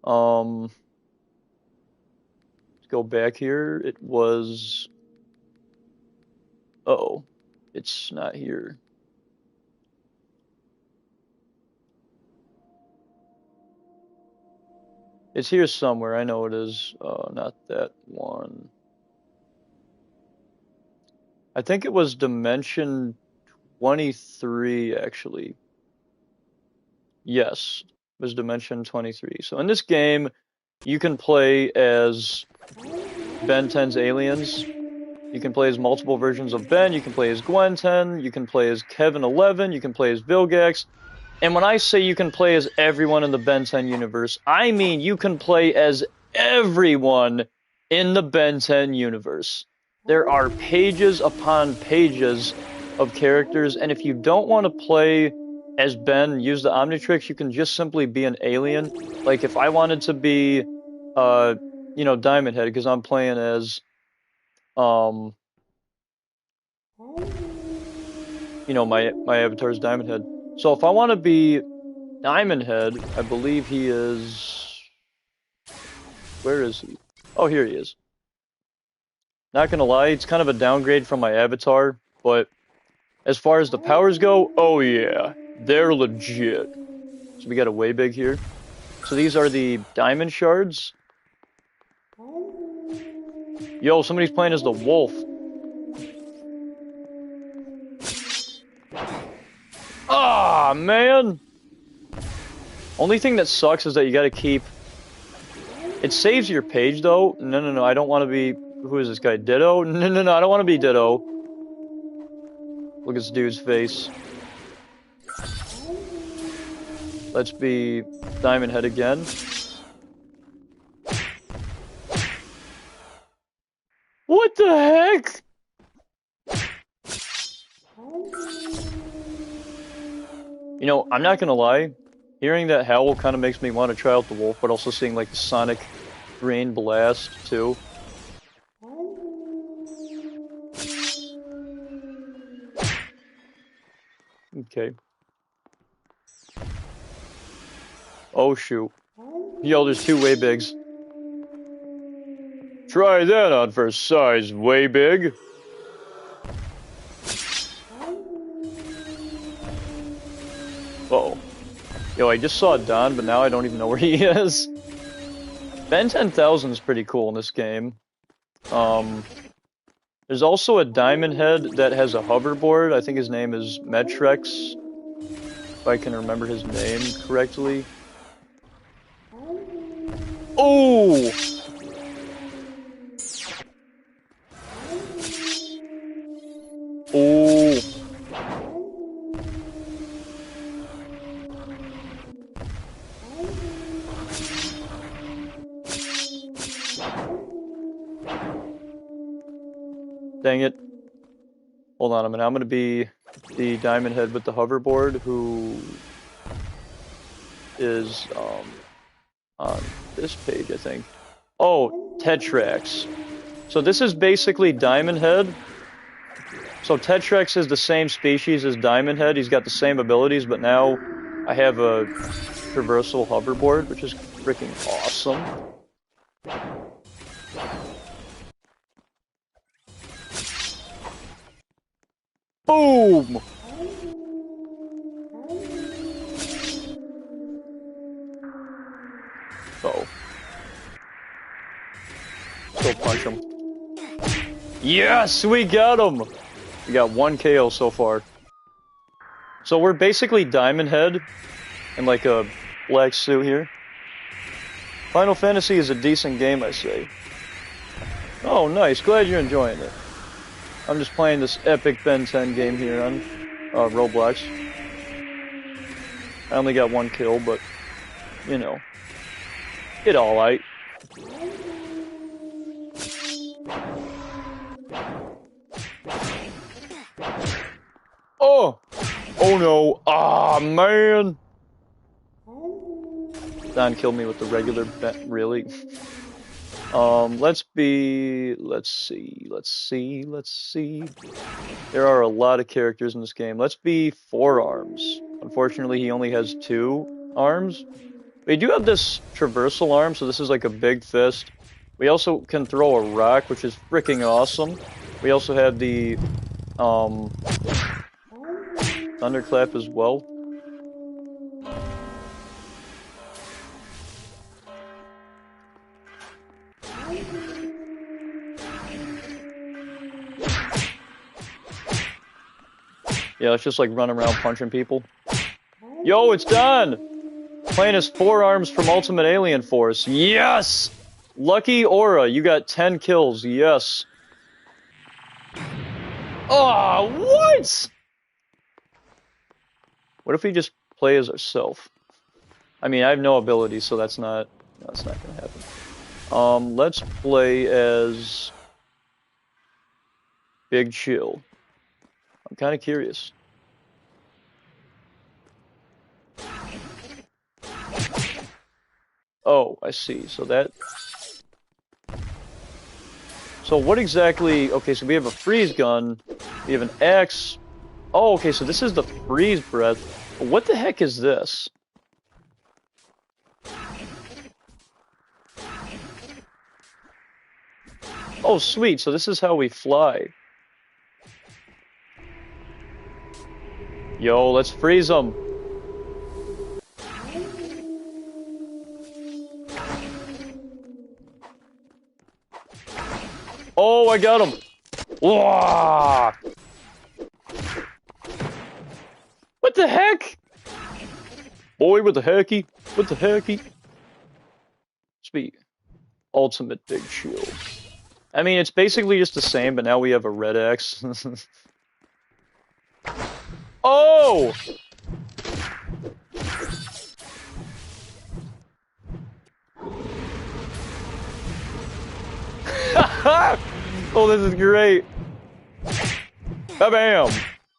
Let's go back here. It was... Uh-oh. It's not here. It's here somewhere. I know it is. Not that one. I think it was Dimension 23, actually. Yes, it was Dimension 23. So in this game, you can play as Ben 10's aliens. You can play as multiple versions of Ben. You can play as Gwen 10. You can play as Kevin 11. You can play as Vilgax. And when I say you can play as everyone in the Ben 10 universe, I mean you can play as everyone in the Ben 10 universe. There are pages upon pages of characters, and if you don't want to play as Ben, use the Omnitrix, you can just simply be an alien. Like if I wanted to be, you know, Diamond Head, because I'm playing as, you know, my avatar is Diamond Head. So if I want to be Diamond Head, I believe he is... Where is he? Oh, here he is. Not gonna lie, it's kind of a downgrade from my avatar, but as far as the powers go, oh yeah, they're legit. So we got a way big here. So these are the diamond shards. Yo, somebody's playing as the wolf. Ah, man! Only thing that sucks is that you gotta keep... It saves your page, though. No, I don't want to be... Who is this guy? Ditto? No, I don't want to be Ditto. Look at this dude's face. Let's be Diamond Head again. What the heck? You know, I'm not gonna lie. Hearing that howl kind of makes me want to try out the wolf, but also seeing like the Sonic Rain Blast too. Okay. Oh shoot. Yo, there's 2 way bigs. Try that on for size, way big. Uh-oh. Yo, I just saw Don, but now I don't even know where he is. Ben 10,000 is pretty cool in this game. There's also a Diamond Head that has a hoverboard. I think his name is Metrex, if I can remember his name correctly. Oh! Oh! Dang it. Hold on a minute. I'm gonna be the diamond head with the hoverboard who is on this page, I think. Oh, Tetrax. So this is basically Diamond Head. So Tetrax is the same species as Diamond Head. He's got the same abilities, but now I have a traversal hoverboard, which is freaking awesome. Boom! Uh-oh. Still punch him. Yes, we got him! We got 1 KO so far. So we're basically Diamond Head in like a black suit here. Final Fantasy is a decent game, I say. Oh, nice. Glad you're enjoying it. I'm just playing this epic Ben 10 game here on Roblox. I only got 1 kill, but, you know, it alright. Oh! Oh no! Ah, man! Don killed me with the regular bet, really. Let's see. There are a lot of characters in this game. Let's be 4 arms. Unfortunately, he only has 2 arms. We do have this traversal arm, so this is like a big fist. We also can throw a rock, which is freaking awesome. We also have the thunderclap as well. Yeah, let's just like run around punching people. Yo, it's done! Playing as 4 arms from Ultimate Alien Force. Yes! Lucky Aura, you got 10 kills. Yes. Oh, what? What if we just play as ourselves? I mean, I have no ability, so that's not gonna happen. Let's play as Big Chill. I'm kind of curious. Oh, I see. So what exactly... Okay, so we have a freeze gun. We have an axe. Oh, okay, so this is the freeze breath. What the heck is this? Oh, sweet. So this is how we fly. Yo, let's freeze them. Oh, I got him. Whoa! What the heck? Boy, what the hecky? What the hecky? Sweet. Ultimate Big Shield. I mean, it's basically just the same, but now we have a red axe. Oh! Oh, this is great. Bam!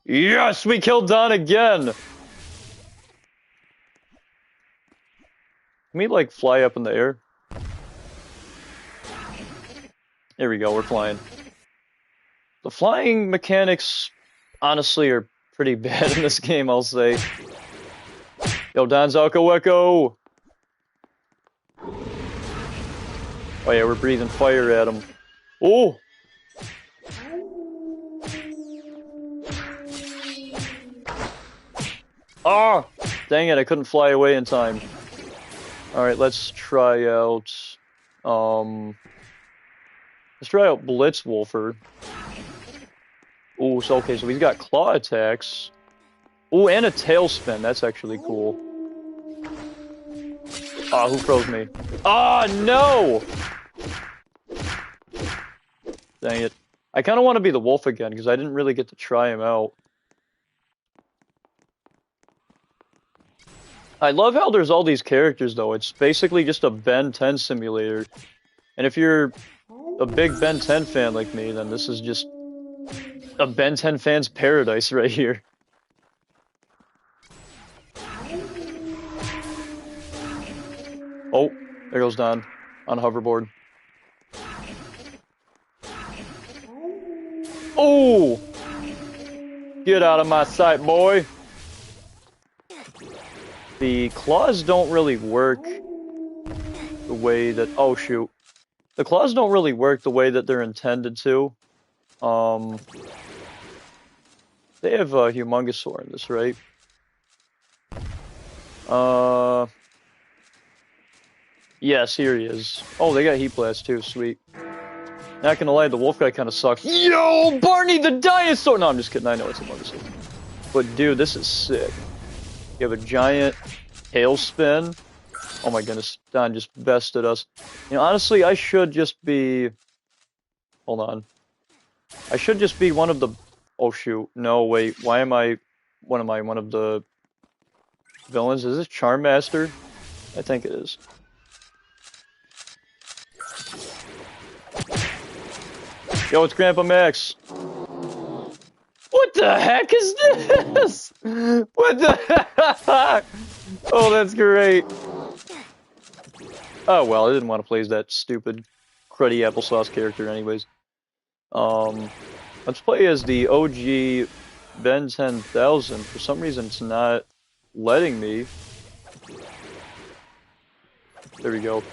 Yes, we killed Don again! Can we, like, fly up in the air? There we go, we're flying. The flying mechanics, honestly, are pretty bad in this game, I'll say. Yo, Don Zalco Echo! Oh yeah, we're breathing fire at him. Oh! Ah! Dang it, I couldn't fly away in time. Alright, let's try out... Let's try out Blitzwolfer. Ooh, so okay, so he's got claw attacks. Ooh, and a tailspin. That's actually cool. Ah, who froze me? Ah, no! Dang it. I kind of want to be the wolf again, because I didn't really get to try him out. I love how there's all these characters, though. It's basically just a Ben 10 simulator. And if you're a big Ben 10 fan like me, then this is just A Ben 10 fan's paradise right here. Oh, there goes Don on a hoverboard. Oh! Get out of my sight, boy! The claws don't really work the way that... Oh, shoot. The claws don't really work the way that they're intended to. They have a Humongousaur in this, right? Yes, here he is. Oh, they got Heat Blast too, sweet. Not gonna lie, the wolf guy kind of sucks. Yo, Barney the dinosaur! No, I'm just kidding, I know it's a Humongousaur. But dude, this is sick. You have a giant tailspin. Oh my goodness, Don just bested us. You know, honestly, I should just be... Hold on. I should just be one of the... Oh shoot, no, wait, why am I... What am I, one of the villains? Is this Charm Master? I think it is. Yo, it's Grandpa Max. What the heck is this? What the heck? Oh, that's great. Oh, well, I didn't want to play as that stupid cruddy applesauce character anyways. Let's play as the OG Ben 10,000. For some reason, it's not letting me. There we go.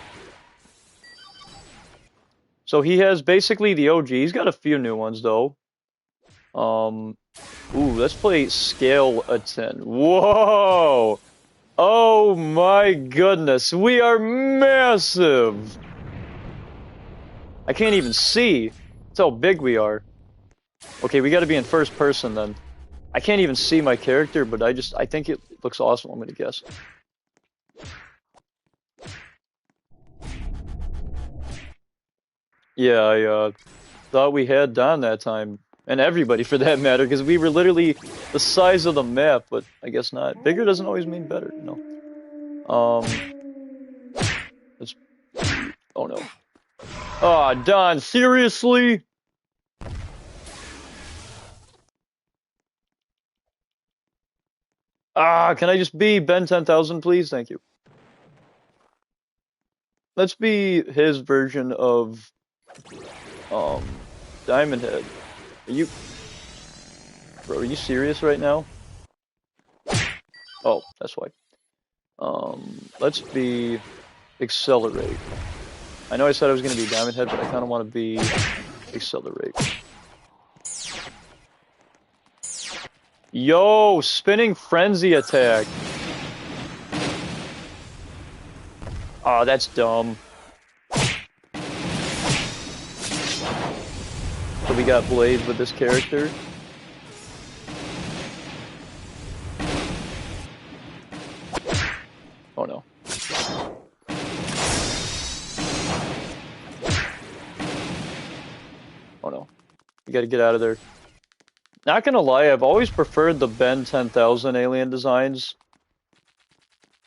So he has basically the OG. He's got a few new ones, though. Ooh, let's play Scale-A-10. Whoa! Oh my goodness, we are massive! I can't even see. That's how big we are. Okay, we gotta be in first person then. I can't even see my character, but I think it looks awesome, I'm gonna guess. Yeah, I thought we had Don that time. And everybody for that matter, because we were literally the size of the map, but I guess not. Bigger doesn't always mean better, you know. Let's... Oh no. Aw, oh, Don, seriously? Ah, can I just be Ben 10,000, please? Thank you. Let's be his version of, Diamond Head. Bro, are you serious right now? Oh, that's why. Let's be Accelerate. I know I said I was gonna be Diamond Head, but I kinda wanna be Accelerate. Yo, spinning frenzy attack. Oh, that's dumb. So we got Blade with this character. Oh no. Oh no. You gotta get out of there. Not gonna lie, I've always preferred the Ben 10,000 alien designs.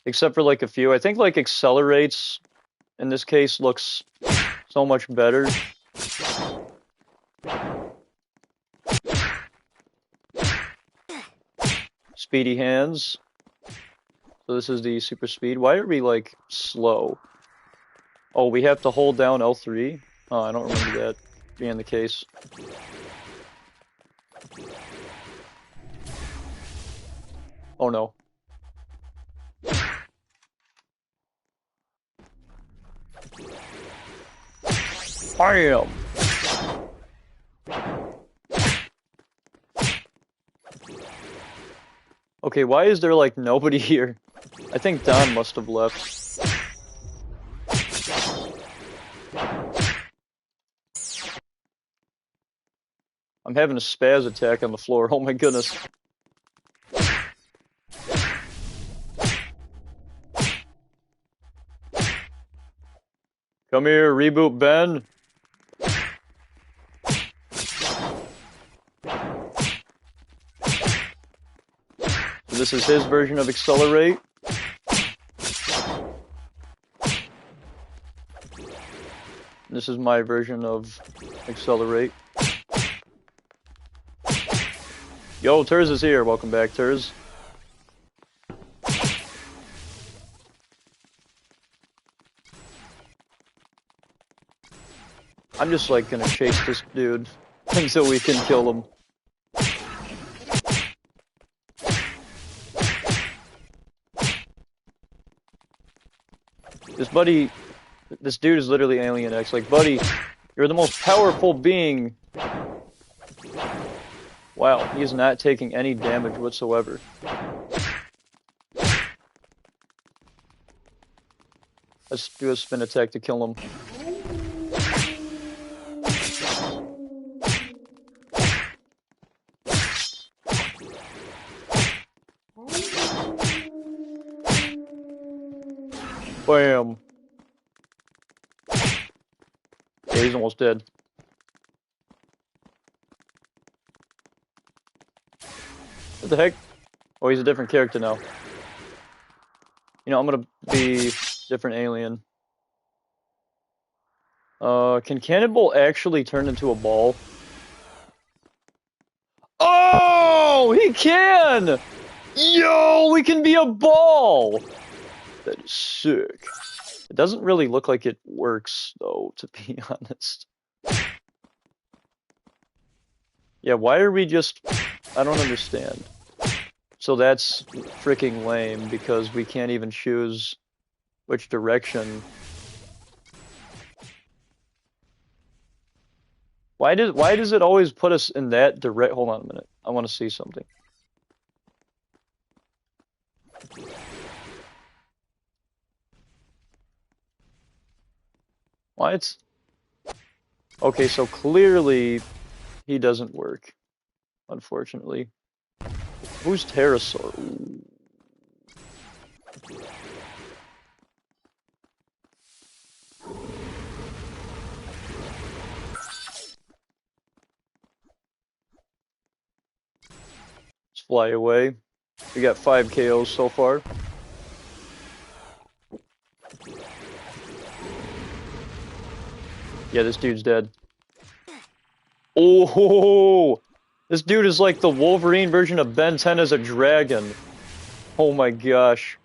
Except for like a few. I think like Accelerates, in this case, looks so much better. Speedy hands. So this is the super speed. Why are we like slow? Oh, we have to hold down L3? Oh, I don't remember that being the case. Oh no. Bam! Okay, why is there like nobody here? I think Don must have left. I'm having a spaz attack on the floor, oh my goodness. Come here, Reboot Ben. This is his version of Accelerate. This is my version of Accelerate. Yo, Turs is here. Welcome back, Turs. I'm just like gonna chase this dude until we can kill him. This dude is literally Alien X. Like, buddy, you're the most powerful being. Wow, he is not taking any damage whatsoever. Let's do a spin attack to kill him. Bam. Yeah, he's almost dead. What the heck? Oh, he's a different character now. You know, I'm gonna be different alien. Can Cannonball actually turn into a ball? Oh, he can! Yo, we can be a ball! That is sick. It doesn't really look like it works, though, to be honest. Yeah, why are we just... I don't understand. So that's freaking lame, because we can't even choose which direction. Why does it always put us in that direct... Hold on a minute. I want to see something. Why it's... Okay, so clearly he doesn't work, unfortunately. Who's Pterosaur? Ooh. Let's fly away. We got 5 KOs so far. Yeah, this dude's dead. Oh, this dude is like the Wolverine version of Ben 10 as a dragon. Oh my gosh.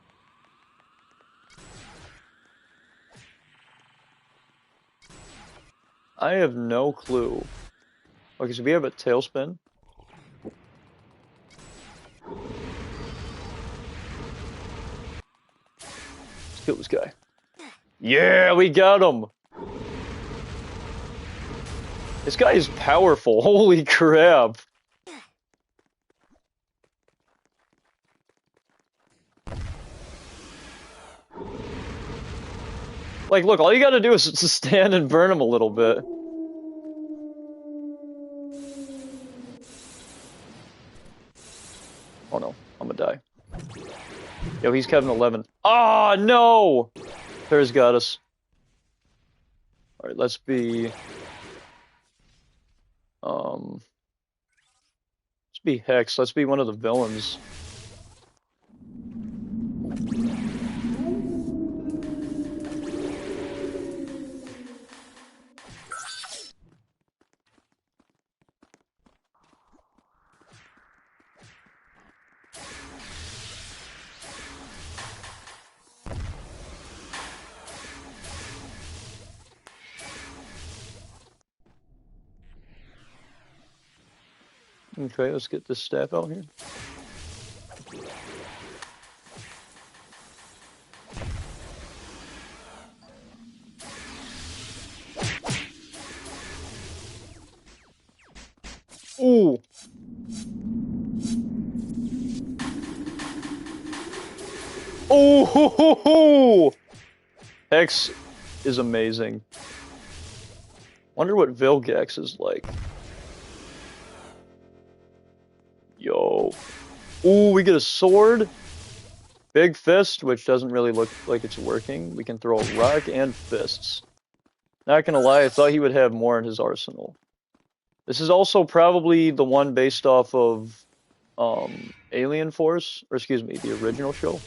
I have no clue. Okay, so we have a tailspin. Let's kill this guy. Yeah, we got him! This guy is powerful. Holy crap. Like, look, all you gotta do is to stand and burn him a little bit. Oh no, I'm gonna die. Yo, he's Kevin 11. Ah, no! There's got us. Alright, let's be... Let's be Hex. Let's be one of the villains. Okay, let's get this staff out here. Ooh! Oh! Ho, ho, ho. Hex is amazing. Wonder what Vilgax is like. Yo. Ooh, we get a sword. Big fist, which doesn't really look like it's working. We can throw a rock and fists. Not gonna lie, I thought he would have more in his arsenal. This is also probably the one based off of Alien Force, or excuse me, the original show.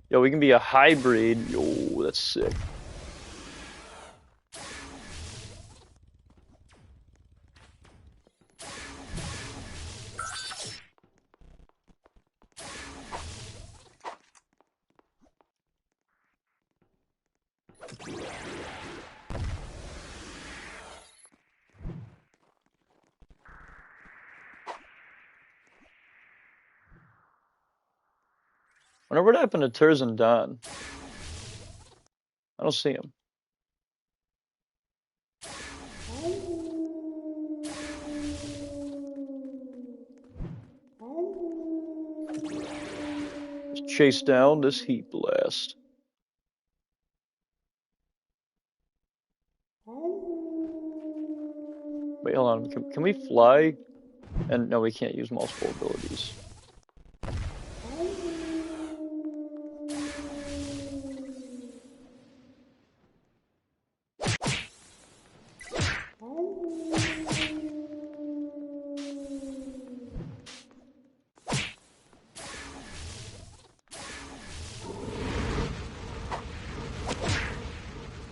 Yo, we can be a hybrid. Yo, that's sick. Wonder what happened to Turs and Don. I don't see him. Let's chase down this heat blast. Wait, hold on. Can we fly? And no, we can't use multiple abilities.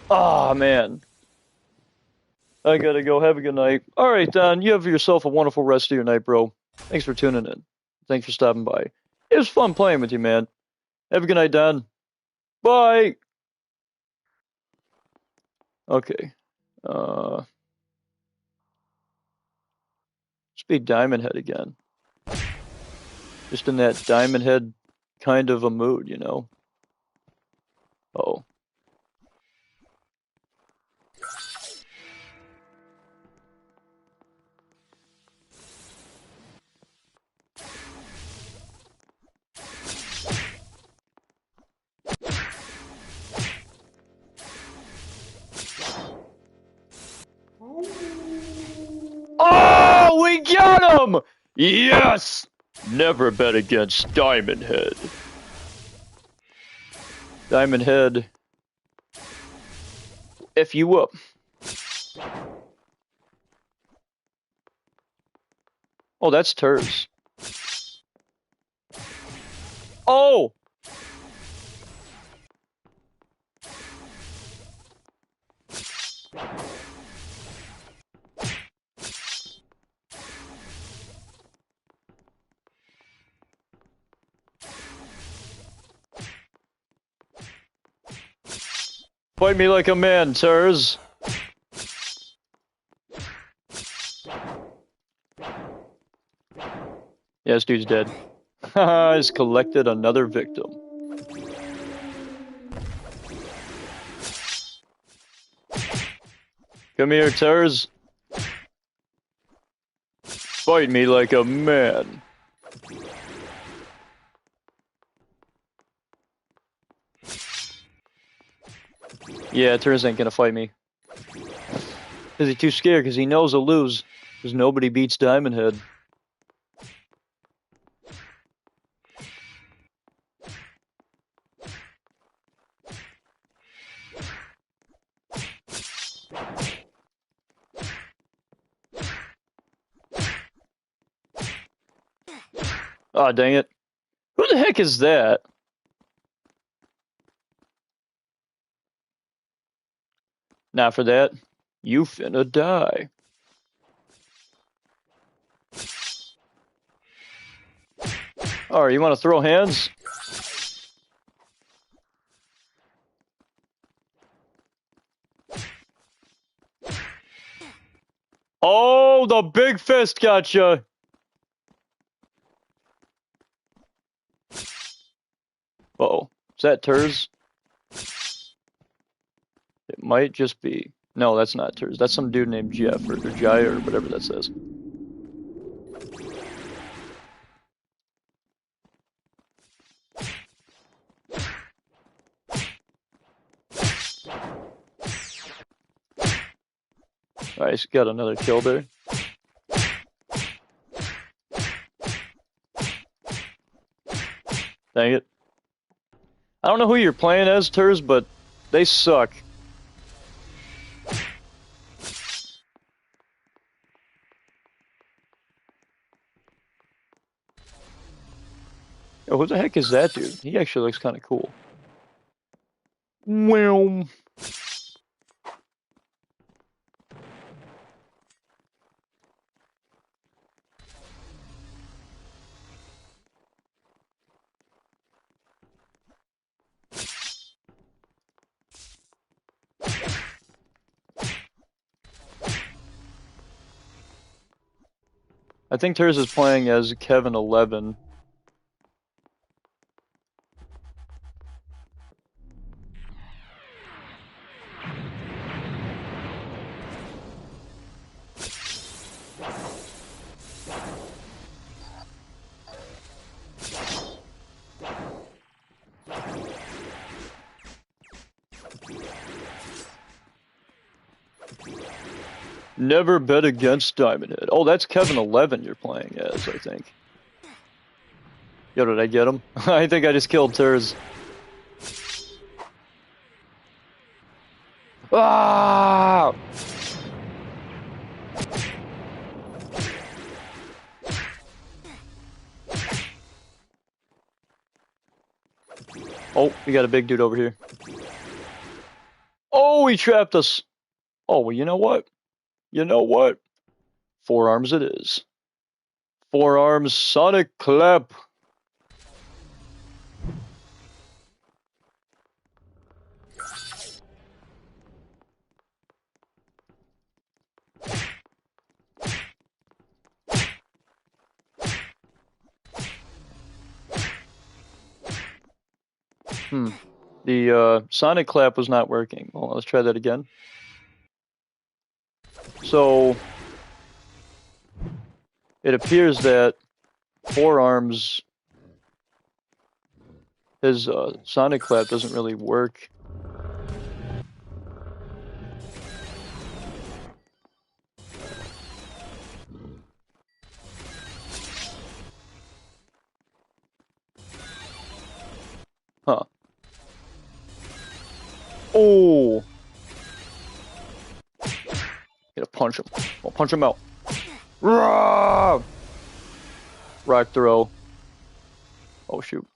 Ah, man. I gotta go. Have a good night. All right, Don. You have yourself a wonderful rest of your night, bro. Thanks for tuning in. Thanks for stopping by. It was fun playing with you, man. Have a good night, Don. Bye. Okay. Let's be Diamond Head again. Just in that Diamond Head kind of a mood, you know? Oh. Oh, we got him! Yes! Never bet against Diamond Head. Diamond Head. F you up. Oh, that's Turs. Oh! Fight me like a man, Turs. Yeah, this dude's dead. Haha, he's collected another victim. Come here, Turs. Fight me like a man. Yeah, Turs ain't gonna fight me. Cause he's too scared, cause he knows he'll lose. Cause nobody beats Diamond Head. Aw, oh, dang it. Who the heck is that? Now for that, you finna die. Alright, you wanna throw hands? Oh, the big fist gotcha! Uh-oh. Is that Turs? It might just be. No, that's not Turs. That's some dude named Jeff or Jai or whatever that says. Alright, he's got another kill there. Dang it. I don't know who you're playing as, Turs, but they suck. Yo, who the heck is that dude? He actually looks kind of cool. Well. I think Ters is playing as Kevin 11. Never bet against Diamond Head. Oh, that's Kevin 11 you're playing as, I think. Yo, did I get him? I think I just killed Ters. Ah! Oh, we got a big dude over here. Oh, he trapped us. Oh, well, you know what? You know what? Forearms it is. Forearms Sonic Clap. The Sonic Clap was not working. Hold on, let's try that again. So, it appears that Forearms, his Sonic Clap doesn't really work. Huh. Oh! Gotta punch him. I'll punch him out. Rock throw. Oh, shoot.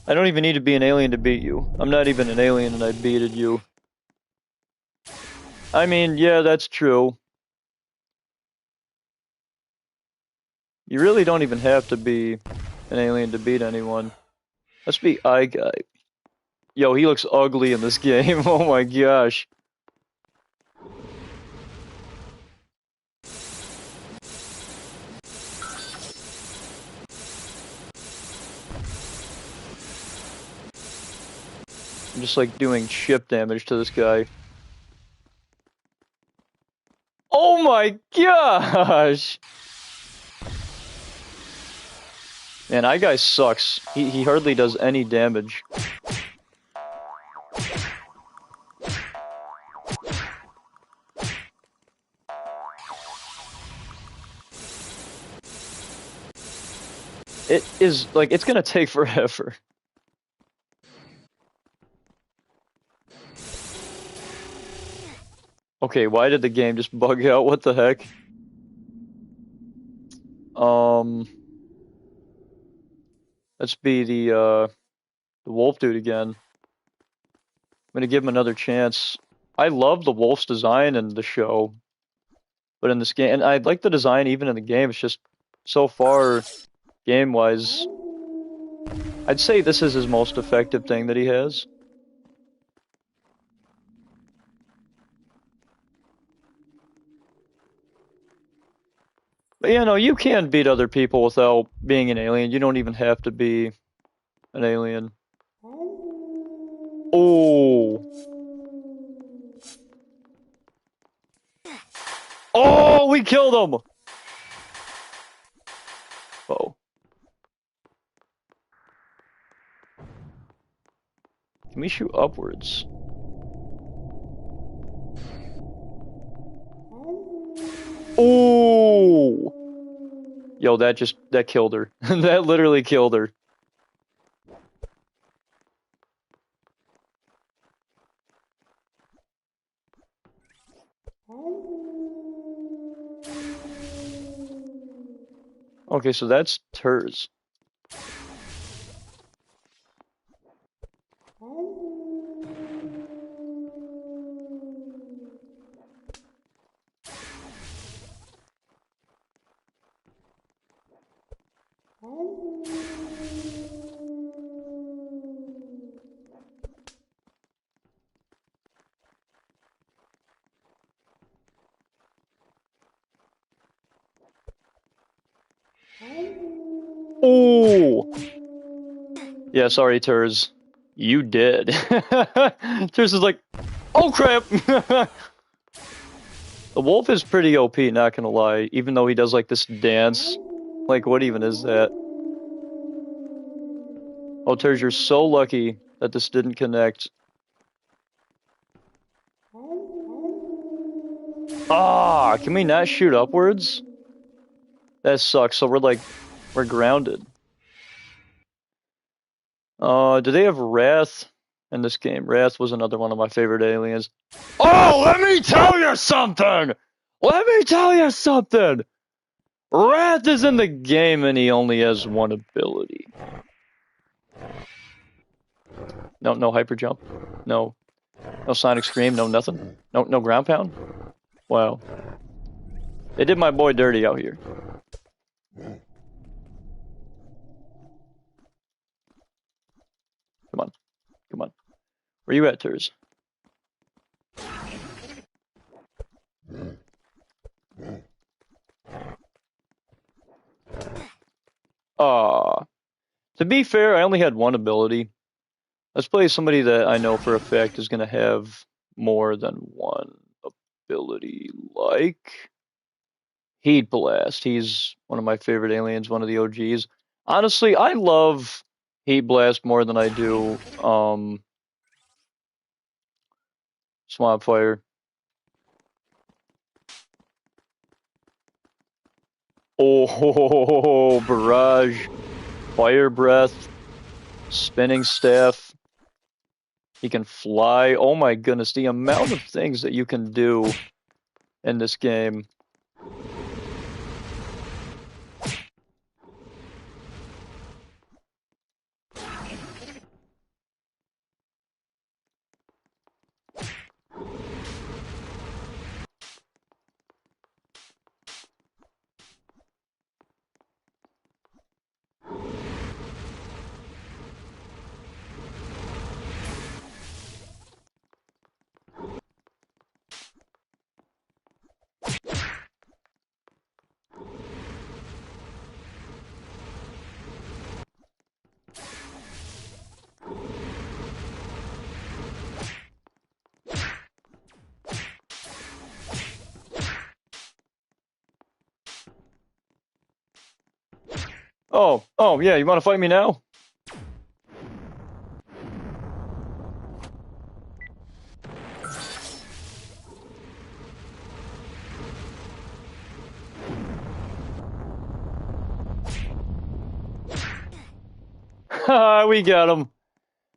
I don't even need to be an alien to beat you. I'm not even an alien and I beated you. I mean, yeah, that's true. You really don't even have to be an alien to beat anyone. Let's be Eye Guy. Yo, he looks ugly in this game. Oh my gosh. I'm just like doing chip damage to this guy. Oh my gosh! Man, Eye Guy sucks. He hardly does any damage. It is, like, it's gonna take forever. Okay, why did the game just bug out? What the heck? Let's be the wolf dude again. I'm gonna give him another chance. I love the wolf's design in the show, but in this game, and I like the design even in the game, it's just, so far, game-wise, I'd say this is his most effective thing that he has. But, you know, you can beat other people without being an alien. You don't even have to be an alien. Oh! Oh, we killed him! Oh. Can we shoot upwards? Oh! Yo, that killed her. That literally killed her. Okay, so that's Ters. Yeah, sorry, Turs. You did. Turs is like, oh crap! The wolf is pretty OP, not gonna lie, even though he does like this dance. Like, what even is that? Oh, Turs, you're so lucky that this didn't connect. Ah, can we not shoot upwards? That sucks, so we're grounded. Do they have Wrath in this game? Wrath was another one of my favorite aliens. Oh, let me tell you something! Let me tell you something! Wrath is in the game and he only has one ability. No hyper jump. No sonic scream, no nothing. No ground pound. Wow. They did my boy dirty out here. Come on. Where you at, Turs? To be fair, I only had one ability. Let's play somebody that I know for a fact is gonna have more than one ability, like Heat Blast. He's one of my favorite aliens, one of the OGs. Honestly, I love Heat Blast more than I do Swamp Fire. Oh, Barrage, Fire Breath, Spinning Staff. He can fly. Oh my goodness, the amount of things that you can do in this game. Oh yeah, you want to fight me now? We got him.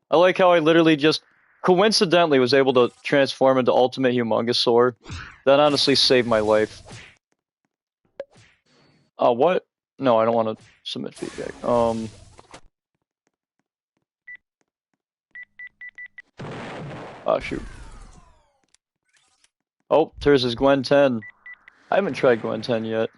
I like how I literally just coincidentally was able to transform into Ultimate Humongousaur. That honestly saved my life. What? No, I don't want to submit feedback. Shoot. Oh, there's his Gwen 10. I haven't tried Gwen 10 yet.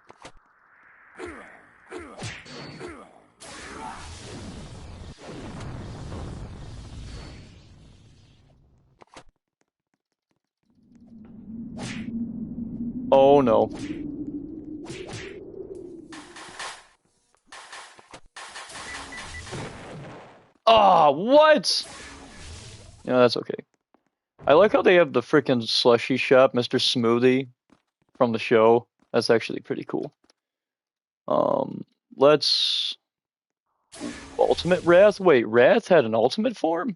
Oh no. What? Yeah, that's okay. I like how they have the freaking slushy shop, Mr. Smoothie, from the show. That's actually pretty cool. Let's... Ultimate Wrath? Wait, Wrath had an ultimate form?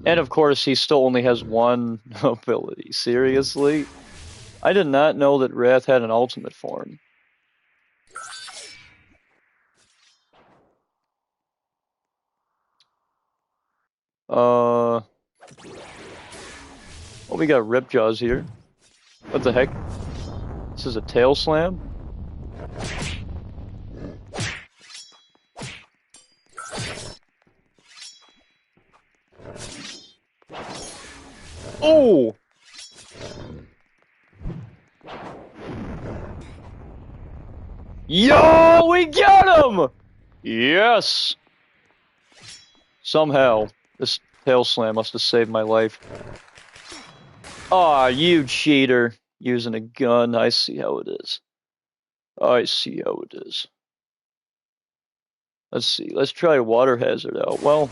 And of course, he still only has one ability. Seriously? I did not know that Wrath had an ultimate form. Well, we got Ripjaws here. What the heck? This is a tail slam? Oh! Yo, we got him! Yes! Somehow, this tail slam must have saved my life. Aw, you cheater. Using a gun. I see how it is. I see how it is. Let's see. Let's try a water hazard out. Well,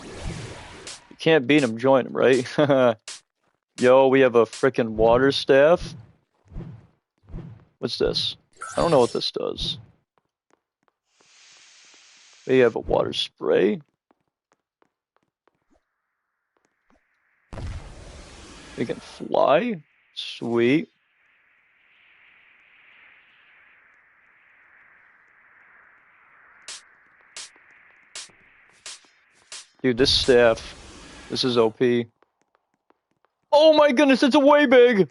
you can't beat him, join him, right? Yo, we have a freaking water staff. What's this? I don't know what this does. We have a water spray. We can fly. Sweet. Dude, this staff, this is OP. Oh my goodness, it's a way big!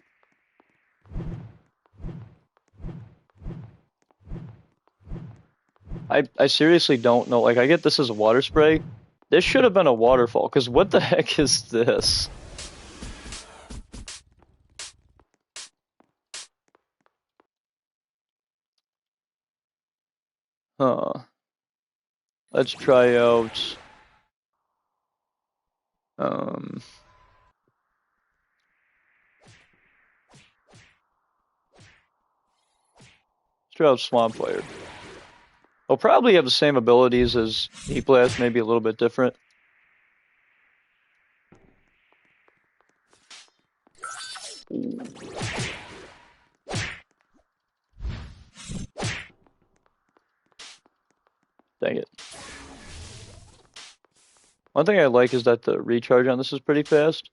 I seriously don't know. Like, I get this as a water spray. This should have been a waterfall, because what the heck is this? Huh. Let's try out... Let's try out Swamp Fire. I'll probably have the same abilities as Heat Blast, maybe a little bit different. Ooh. Dang it. One thing I like is that the recharge on this is pretty fast.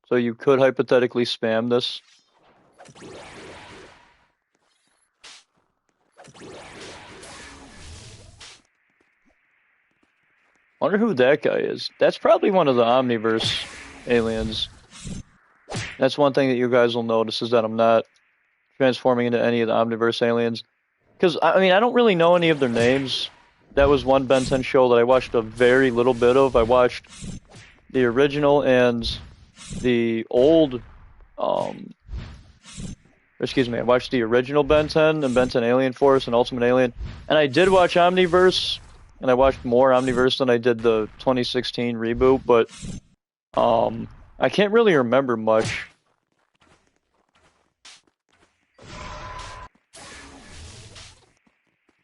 So you could hypothetically spam this. Wonder who that guy is. That's probably one of the Omniverse aliens. That's one thing that you guys will notice is that I'm not transforming into any of the Omniverse aliens. Because, I mean, I don't really know any of their names. That was one Ben 10 show that I watched a very little bit of. I watched the original and the old, excuse me, I watched the original Ben 10 and Ben 10 Alien Force and Ultimate Alien. And I did watch Omniverse, and I watched more Omniverse than I did the 2016 reboot, but I can't really remember much.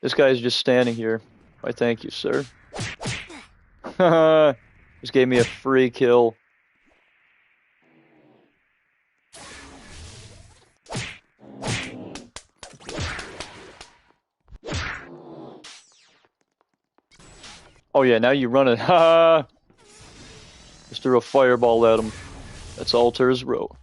This guy's just standing here. Why, thank you, sir. Just gave me a free kill. Oh yeah, now you run it. Ha! Just threw a fireball at him. That's all Turs wrote.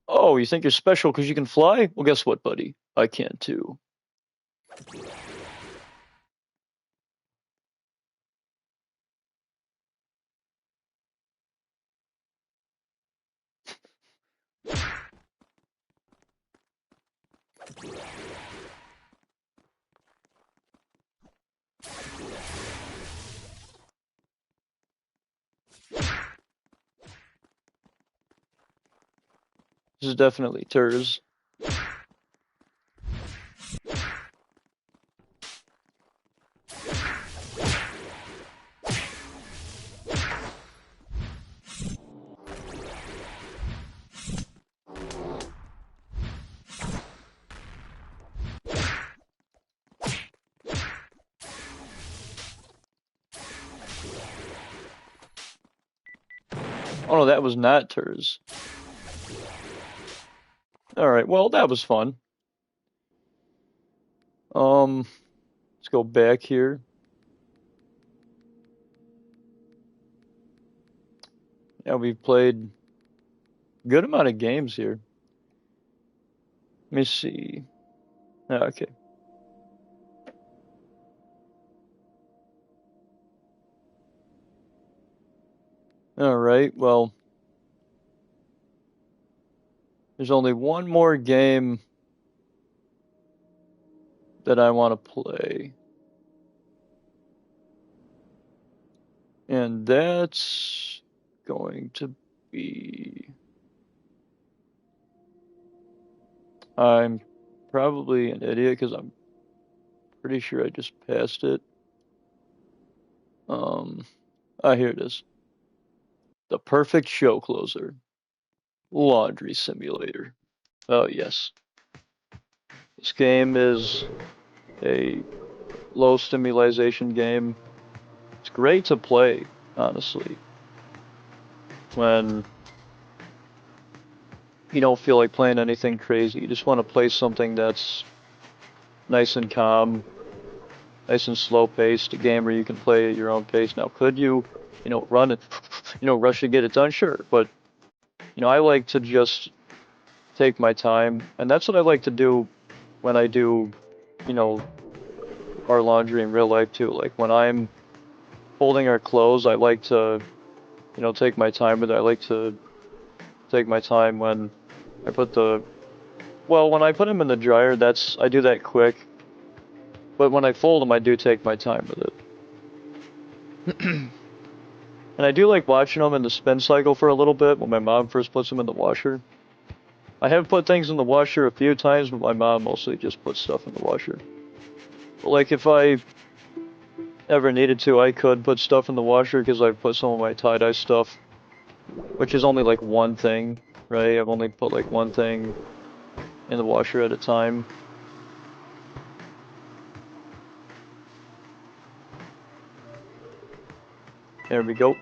Oh, you think you're special because you can fly? Well, guess what, buddy? I can too. This is definitely Turs. Oh no, that was not Turs. Alright, well, that was fun. Let's go back here. Yeah, we've played a good amount of games here. Let me see. Okay. Alright, well, there's only one more game that I want to play. And that's going to be... I'm probably an idiot because I'm pretty sure I just passed it. Um, here it is. The perfect show closer. Laundry Simulator. Oh, yes. This game is a low stimulation game. It's great to play, honestly, when you don't feel like playing anything crazy. You just want to play something that's nice and calm, nice and slow paced, a game where you can play at your own pace. Now, could you, run it, rush to get it done? Sure, but I like to just take my time, and that's what I like to do when I do, you know, our laundry in real life too. Like when I'm folding our clothes, I like to, take my time with it. I like to take my time when I put when I put them in the dryer, I do that quick. But when I fold them, I do take my time with it. And I do like watching them in the spin cycle for a little bit when my mom first puts them in the washer. I have put things in the washer a few times, but my mom mostly just puts stuff in the washer. But like if I ever needed to, I could put stuff in the washer because I've put some of my tie-dye stuff, which is only like one thing, right? I've only put like one thing in the washer at a time. There we go.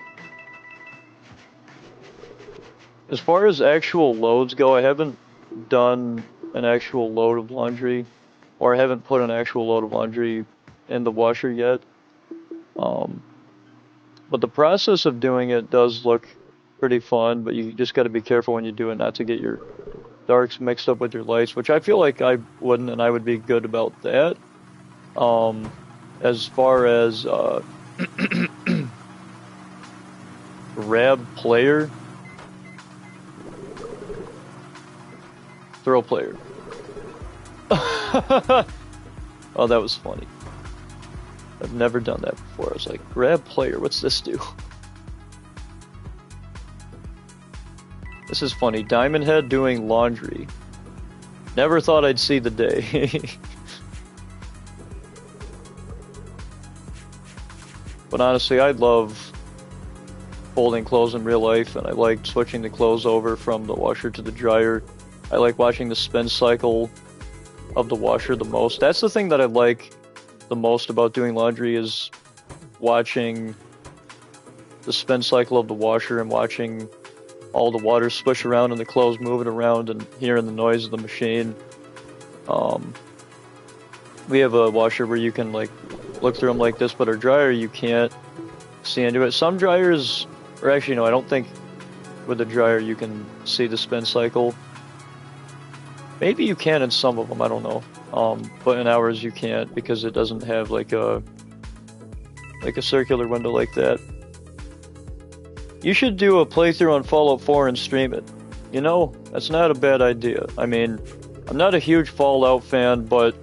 As far as actual loads go, I haven't done an actual load of laundry, or I haven't put an actual load of laundry in the washer yet. But the process of doing it does look pretty fun, but you just got to be careful when you do it not to get your darks mixed up with your lights, which I feel like I wouldn't, and I would be good about that. As far as Rab player, throw player. Oh, that was funny. I've never done that before. I was like, grab player, what's this do? This is funny. Diamond Head doing laundry. Never thought I'd see the day. But honestly, I love folding clothes in real life, and I like switching the clothes over from the washer to the dryer. I like watching the spin cycle of the washer the most. That's the thing that I like the most about doing laundry, is watching the spin cycle of the washer and watching all the water swish around and the clothes moving around and hearing the noise of the machine. We have a washer where you can like look through them like this, but our dryer you can't see into it. Some dryers, or actually no, I don't think with the dryer you can see the spin cycle. Maybe you can in some of them, I don't know. But in ours you can't because it doesn't have like a circular window like that. You should do a playthrough on Fallout 4 and stream it. That's not a bad idea. I mean, I'm not a huge Fallout fan, but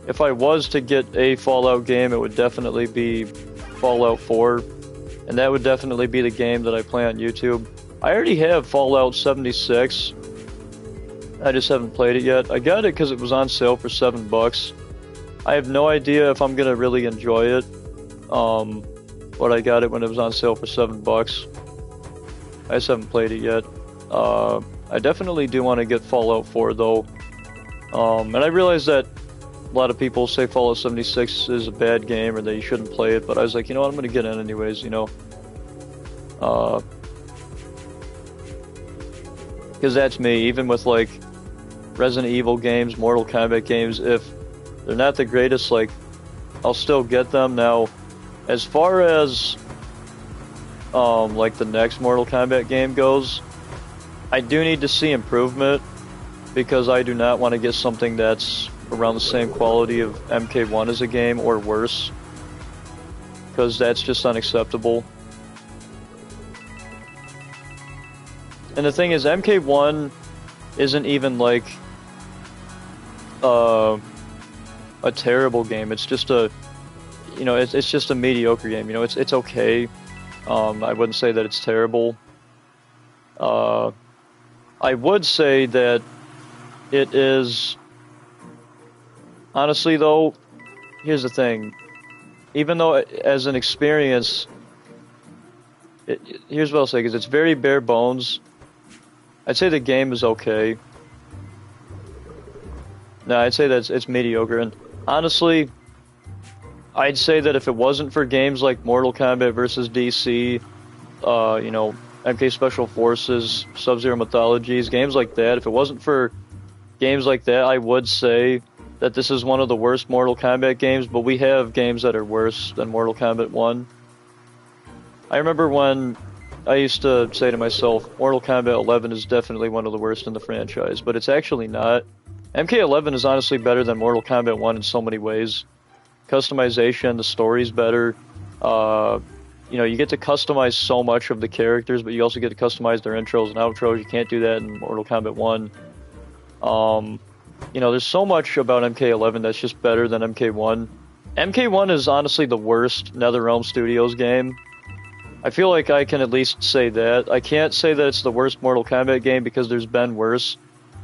if I was to get a Fallout game, it would definitely be Fallout 4. And that would definitely be the game that I play on YouTube. I already have Fallout 76. I just haven't played it yet. I got it because it was on sale for $7. I have no idea if I'm gonna really enjoy it. But I got it when it was on sale for $7. I just haven't played it yet. I definitely do want to get Fallout 4 though. And I realize that a lot of people say Fallout 76 is a bad game or that you shouldn't play it, but I was like, you know what, I'm gonna get in anyways, because that's me. Even with like Resident Evil games, Mortal Kombat games, if they're not the greatest, like, I'll still get them. Now, as far as like the next Mortal Kombat game goes, I do need to see improvement, because I do not want to get something that's around the same quality of MK1 as a game or worse, because that's just unacceptable. And the thing is, MK1 isn't even like a terrible game. It's just it's just a mediocre game. It's okay. I wouldn't say that it's terrible. I would say that it is, honestly though, here's the thing. Even though as an experience Here's what I'll say, because it's very bare bones. I'd say the game is okay. No, I'd say that it's mediocre, and honestly, I'd say that if it wasn't for games like Mortal Kombat versus DC, you know, MK Special Forces, Sub-Zero Mythologies, games like that, if it wasn't for games like that, I would say that this is one of the worst Mortal Kombat games, but we have games that are worse than Mortal Kombat 1. I remember when I used to say to myself, Mortal Kombat 11 is definitely one of the worst in the franchise, but it's actually not. MK11 is honestly better than Mortal Kombat 1 in so many ways. Customization, the story's better. You know, you get to customize so much of the characters, but you also get to customize their intros and outros. You can't do that in Mortal Kombat 1. You know, there's so much about MK11 that's just better than MK1. MK1 is honestly the worst NetherRealm Studios game. I feel like I can at least say that. I can't say that it's the worst Mortal Kombat game because there's been worse,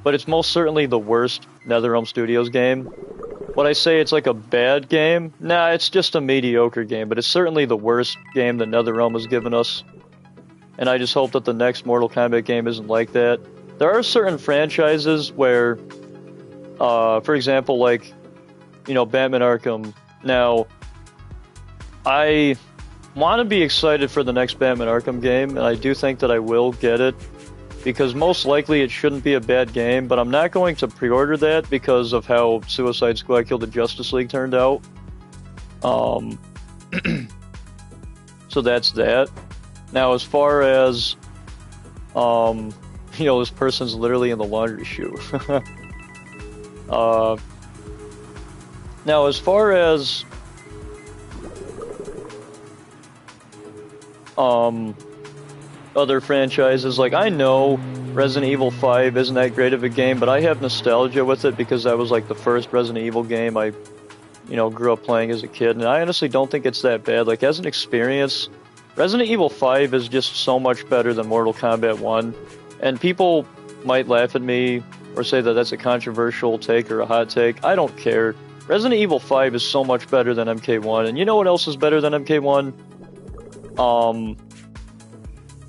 but it's most certainly the worst NetherRealm Studios game. Would I say it's like a bad game? Nah, it's just a mediocre game, but it's certainly the worst game that NetherRealm has given us. And I just hope that the next Mortal Kombat game isn't like that. There are certain franchises where, for example, like, you know, Batman Arkham. Now, I want to be excited for the next Batman Arkham game, and I do think that I will get it, because most likely it shouldn't be a bad game, but I'm not going to pre-order that because of how Suicide Squad Killed the Justice League turned out. So that's that. Now, as far as, you know, this person's literally in the laundry chute. Now, as far as other franchises, like, I know Resident Evil 5 isn't that great of a game, but I have nostalgia with it because that was like the first Resident Evil game I, you know, grew up playing as a kid, and I honestly don't think it's that bad. Like, as an experience, Resident Evil 5 is just so much better than Mortal Kombat 1, and people might laugh at me or say that that's a controversial take or a hot take. I don't care. Resident Evil 5 is so much better than MK1, and you know what else is better than MK1?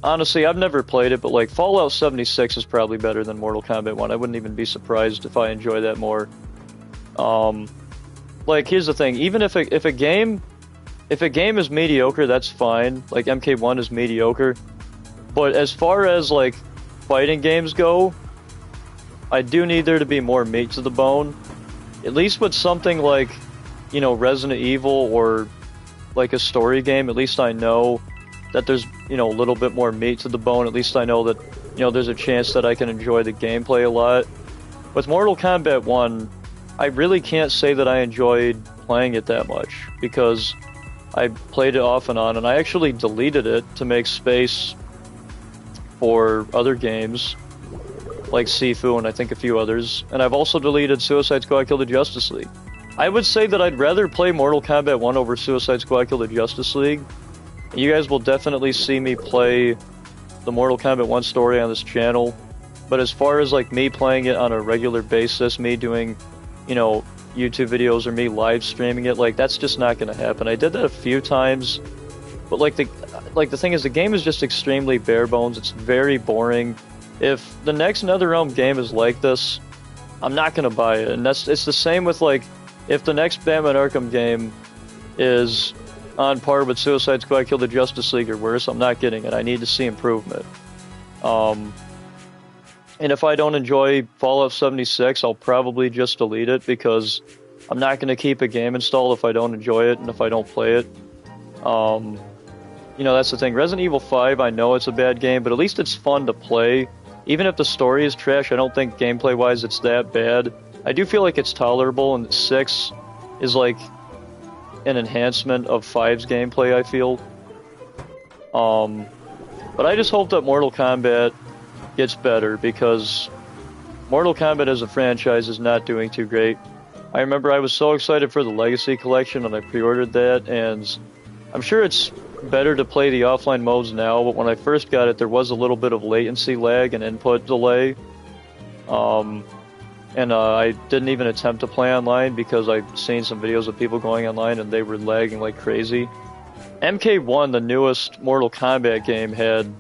Honestly, I've never played it, but like Fallout 76 is probably better than Mortal Kombat 1. I wouldn't even be surprised if I enjoy that more. Like, here's the thing: even if a game is mediocre, that's fine. Like, MK1 is mediocre, but as far as like fighting games go, I do need there to be more meat to the bone. At least with something like, you know, Resident Evil or like a story game, at least I know that there's, you know, a little bit more meat to the bone. At least I know that, you know, there's a chance that I can enjoy the gameplay a lot. With Mortal Kombat 1, I really can't say that I enjoyed playing it that much, because I played it off and on, and I actually deleted it to make space for other games, like Sifu and I think a few others, and I've also deleted Suicide Squad Kill the Justice League. I would say that I'd rather play Mortal Kombat 1 over Suicide Squad Kill the Justice League. You guys will definitely see me play the Mortal Kombat 1 story on this channel, but as far as like me playing it on a regular basis, me doing, you know, YouTube videos or me live streaming it, like, that's just not going to happen. I did that a few times, but like the thing is, the game is just extremely bare bones. It's very boring. If the next NetherRealm game is like this, I'm not going to buy it. And it's the same with, like, if the next Batman Arkham game is on par with Suicide Squad Kill the Justice League or worse, I'm not getting it. I need to see improvement. And if I don't enjoy Fallout 76, I'll probably just delete it, because I'm not going to keep a game installed if I don't enjoy it and if I don't play it. You know, that's the thing. Resident Evil 5, I know it's a bad game, but at least it's fun to play. Even if the story is trash, I don't think gameplay-wise it's that bad. I do feel like it's tolerable, and 6 is like an enhancement of 5's gameplay, I feel. But I just hope that Mortal Kombat gets better, because Mortal Kombat as a franchise is not doing too great. I remember I was so excited for the Legacy Collection, and I pre-ordered that, and I'm sure it's better to play the offline modes now, but when I first got it, there was a little bit of latency lag and input delay. And I didn't even attempt to play online because I've seen some videos of people going online and they were lagging like crazy. MK1, the newest Mortal Kombat game, had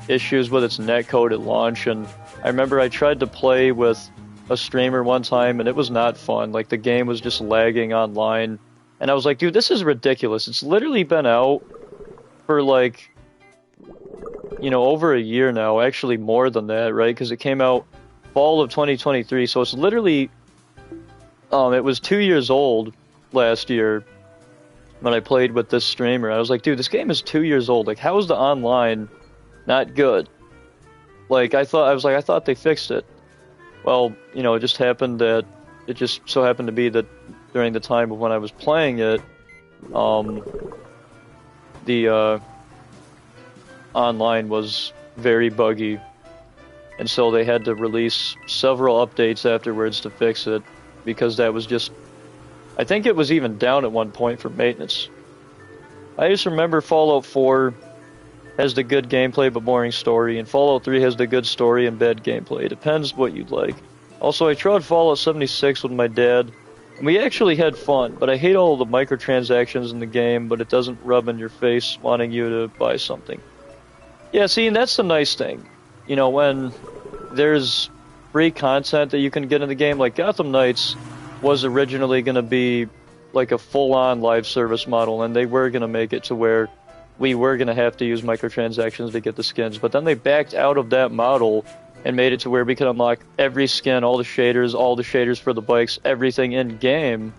issues with its netcode at launch, and I remember I tried to play with a streamer one time, and it was not fun. Like, the game was just lagging online, and I was like, dude, this is ridiculous. It's literally been out for, like, you know, over a year now, actually more than that, right? Because it came out fall of 2023, so it's literally, it was 2 years old last year when I played with this streamer. I was like, dude, this game is 2 years old. Like, how is the online not good? Like, I thought they fixed it. Well, you know, it just so happened to be that during the time of when I was playing it, the online was very buggy, and so they had to release several updates afterwards to fix it, because that was just, I think it was even down at one point for maintenance. I just remember Fallout 4 has the good gameplay but boring story, and Fallout 3 has the good story and bad gameplay. It depends what you'd like. Also, I tried Fallout 76 with my dad, and we actually had fun, but I hate all the microtransactions in the game, but it doesn't rub in your face wanting you to buy something. Yeah, see, and that's the nice thing. You know, when there's free content that you can get in the game, like Gotham Knights was originally going to be like a full-on live service model, and they were going to make it to where we were going to have to use microtransactions to get the skins, but then they backed out of that model and made it to where we could unlock every skin, all the shaders for the bikes, everything in-game,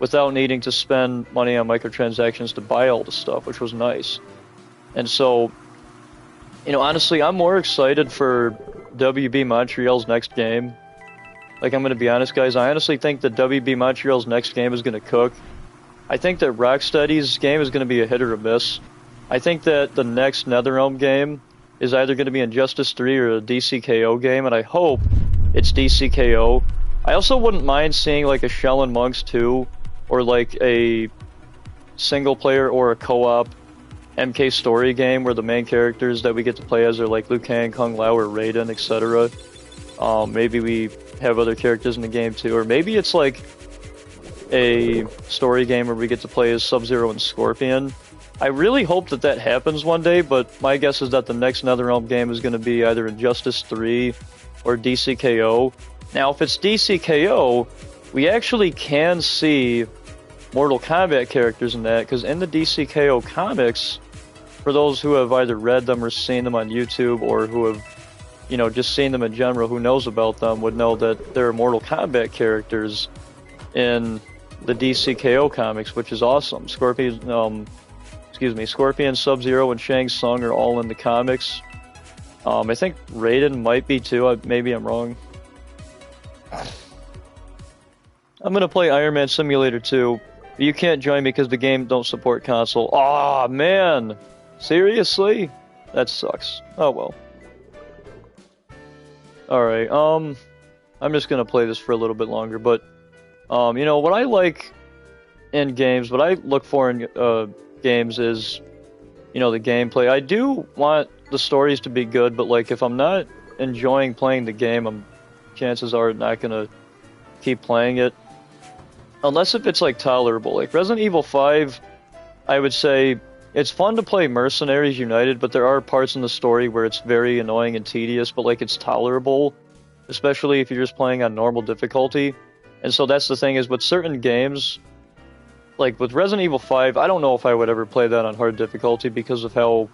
without needing to spend money on microtransactions to buy all the stuff, which was nice. And so, you know, honestly, I'm more excited for WB Montreal's next game. Like, I'm going to be honest, guys, I honestly think that WB Montreal's next game is going to cook. I think that Rocksteady's game is going to be a hit or a miss. I think that the next NetherRealm game is either going to be Injustice 3 or a DCKO game, and I hope it's DCKO. I also wouldn't mind seeing like a Shell and Monks 2, or like a single player or a co-op MK story game where the main characters that we get to play as are like Liu Kang, Kung Lao, or Raiden, etc. Maybe we have other characters in the game too, or maybe it's like a story game where we get to play as Sub-Zero and Scorpion. I really hope that that happens one day, but my guess is that the next NetherRealm game is going to be either Injustice 3 or DCKO. Now, if it's DCKO, we actually can see Mortal Kombat characters in that, because in the DCKO comics, for those who have either read them or seen them on YouTube, or who have, you know, just seen them in general, who knows about them, would know that there are Mortal Kombat characters in the DCKO comics, which is awesome. Scorpion, Sub-Zero, and Shang Tsung are all in the comics. I think Raiden might be too. Maybe I'm wrong. I'm gonna play Iron Man Simulator 2. But you can't join me because the game don't support console. Aw, man! Seriously? That sucks. Oh well. Alright, I'm just gonna play this for a little bit longer, but, you know, what I like in games, what I look for in, games is, you know, the gameplay. I do want the stories to be good, but like if I'm not enjoying playing the game, chances are not gonna keep playing it, unless if it's like tolerable. Like Resident Evil 5, I would say it's fun to play Mercenaries United, but there are parts in the story where it's very annoying and tedious, but like it's tolerable, especially if you're just playing on normal difficulty. And so that's the thing, is with certain games, like with Resident Evil 5, I don't know if I would ever play that on hard difficulty because of how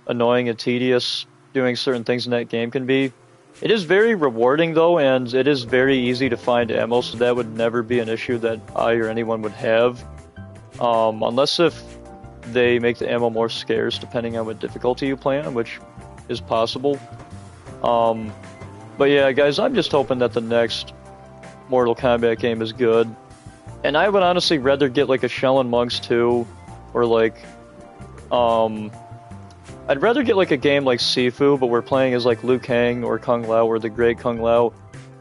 annoying and tedious doing certain things in that game can be. It is very rewarding though, and it is very easy to find ammo, so that would never be an issue that I or anyone would have. Unless if they make the ammo more scarce depending on what difficulty you play on, which is possible. But yeah, guys, I'm just hoping that the next Mortal Kombat game is good. And I would honestly rather get like a Shell and Monks 2, or like, I'd rather get like a game like Sifu, but we're playing as like Liu Kang or Kung Lao or the Great Kung Lao.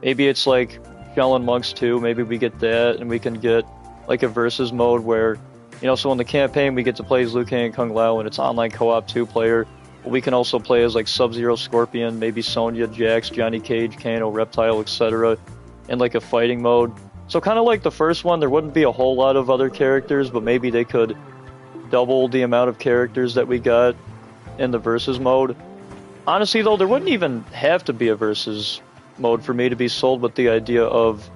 Maybe it's like Shell and Monks 2, maybe we get that, and we can get like a versus mode where, you know, so in the campaign we get to play as Liu Kang and Kung Lao, and it's online co-op 2-player. But we can also play as like Sub-Zero, Scorpion, maybe Sonya, Jax, Johnny Cage, Kano, Reptile, etc. in like a fighting mode. So kind of like the first one, there wouldn't be a whole lot of other characters, but maybe they could double the amount of characters that we got in the versus mode. Honestly, though, there wouldn't even have to be a versus mode for me to be sold with the idea of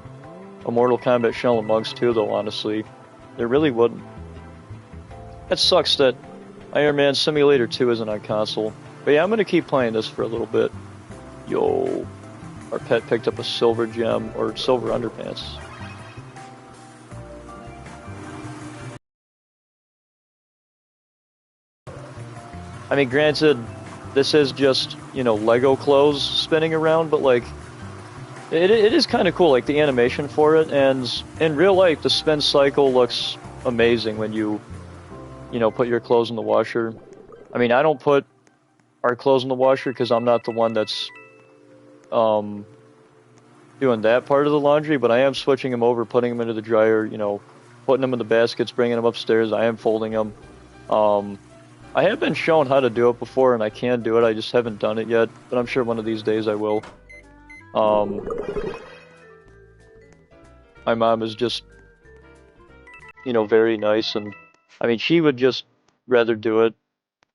a Mortal Kombat Shaolin Monks 2, though, honestly. There really wouldn't. That sucks that Iron Man Simulator 2 isn't on console. But yeah, I'm gonna keep playing this for a little bit. Yo, our pet picked up a silver gem, or silver underpants. I mean, granted, this is just, you know, Lego clothes spinning around, but like, it is kind of cool, like the animation for it, and in real life, the spin cycle looks amazing when you know, put your clothes in the washer. I mean, I don't put our clothes in the washer because I'm not the one that's doing that part of the laundry, but I am switching them over, putting them into the dryer, you know, putting them in the baskets, bringing them upstairs. I am folding them. I have been shown how to do it before, and I can do it. I just haven't done it yet, but I'm sure one of these days I will. My mom is just, you know, very nice, and I mean, she would just rather do it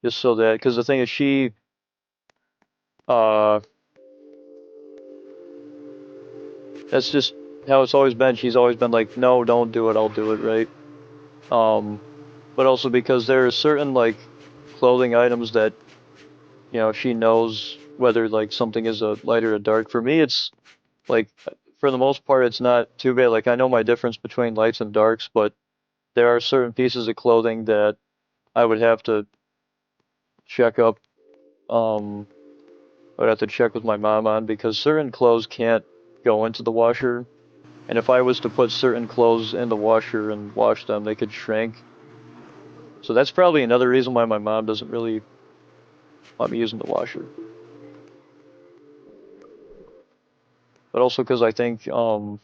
just so that, because the thing is, she, that's just how it's always been. She's always been like, no, don't do it, I'll do it, right? But also because there are certain, like, clothing items that, you know, she knows whether, like, something is a light or a dark. For me, it's, like, for the most part, it's not too bad. Like, I know my difference between lights and darks, but there are certain pieces of clothing that I would have to check up, I would have to check with my mom on, because certain clothes can't go into the washer, and if I was to put certain clothes in the washer and wash them, they could shrink. So that's probably another reason why my mom doesn't really want me using the washer. But also because I think, but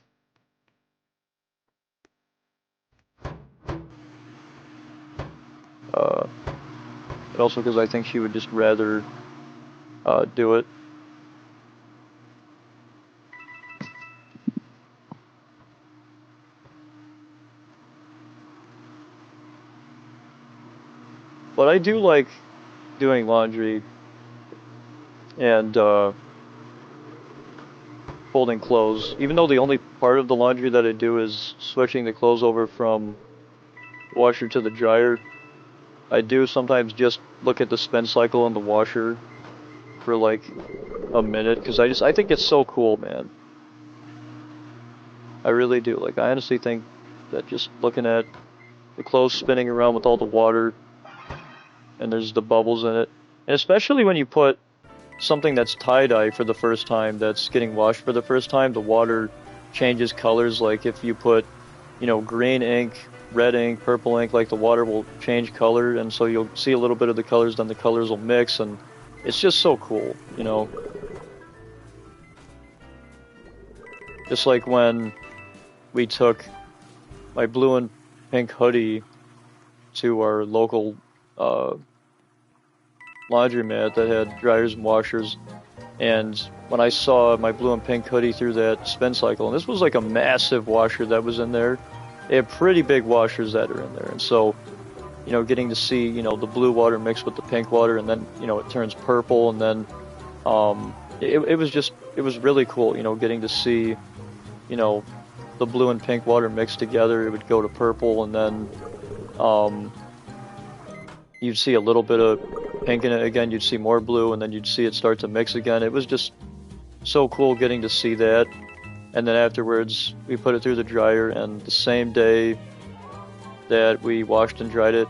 also because I think she would just rather do it. But I do like doing laundry and folding clothes, even though the only part of the laundry that I do is switching the clothes over from washer to the dryer. I do sometimes just look at the spin cycle in the washer for like a minute, because I think it's so cool, man. I really do. Like, I honestly think that just looking at the clothes spinning around with all the water, and there's the bubbles in it, and especially when you put something that's tie-dye for the first time, that's getting washed for the first time, the water changes colors. Like if you put, you know, green ink, red ink, purple ink, like the water will change color, and so you'll see a little bit of the colors, then the colors will mix, and it's just so cool, you know. Just like when we took my blue and pink hoodie to our local laundromat that had dryers and washers, and when I saw my blue and pink hoodie through that spin cycle, and this was like a massive washer that was in there, they have pretty big washers that are in there, and so, you know, getting to see, you know, the blue water mixed with the pink water, and then, you know, it turns purple, and then it was really cool, you know, getting to see, you know, the blue and pink water mixed together. It would go to purple, and then you'd see a little bit of pink in it again, you'd see more blue, and then you'd see it start to mix again. It was just so cool getting to see that. And then afterwards, we put it through the dryer, and the same day that we washed and dried it,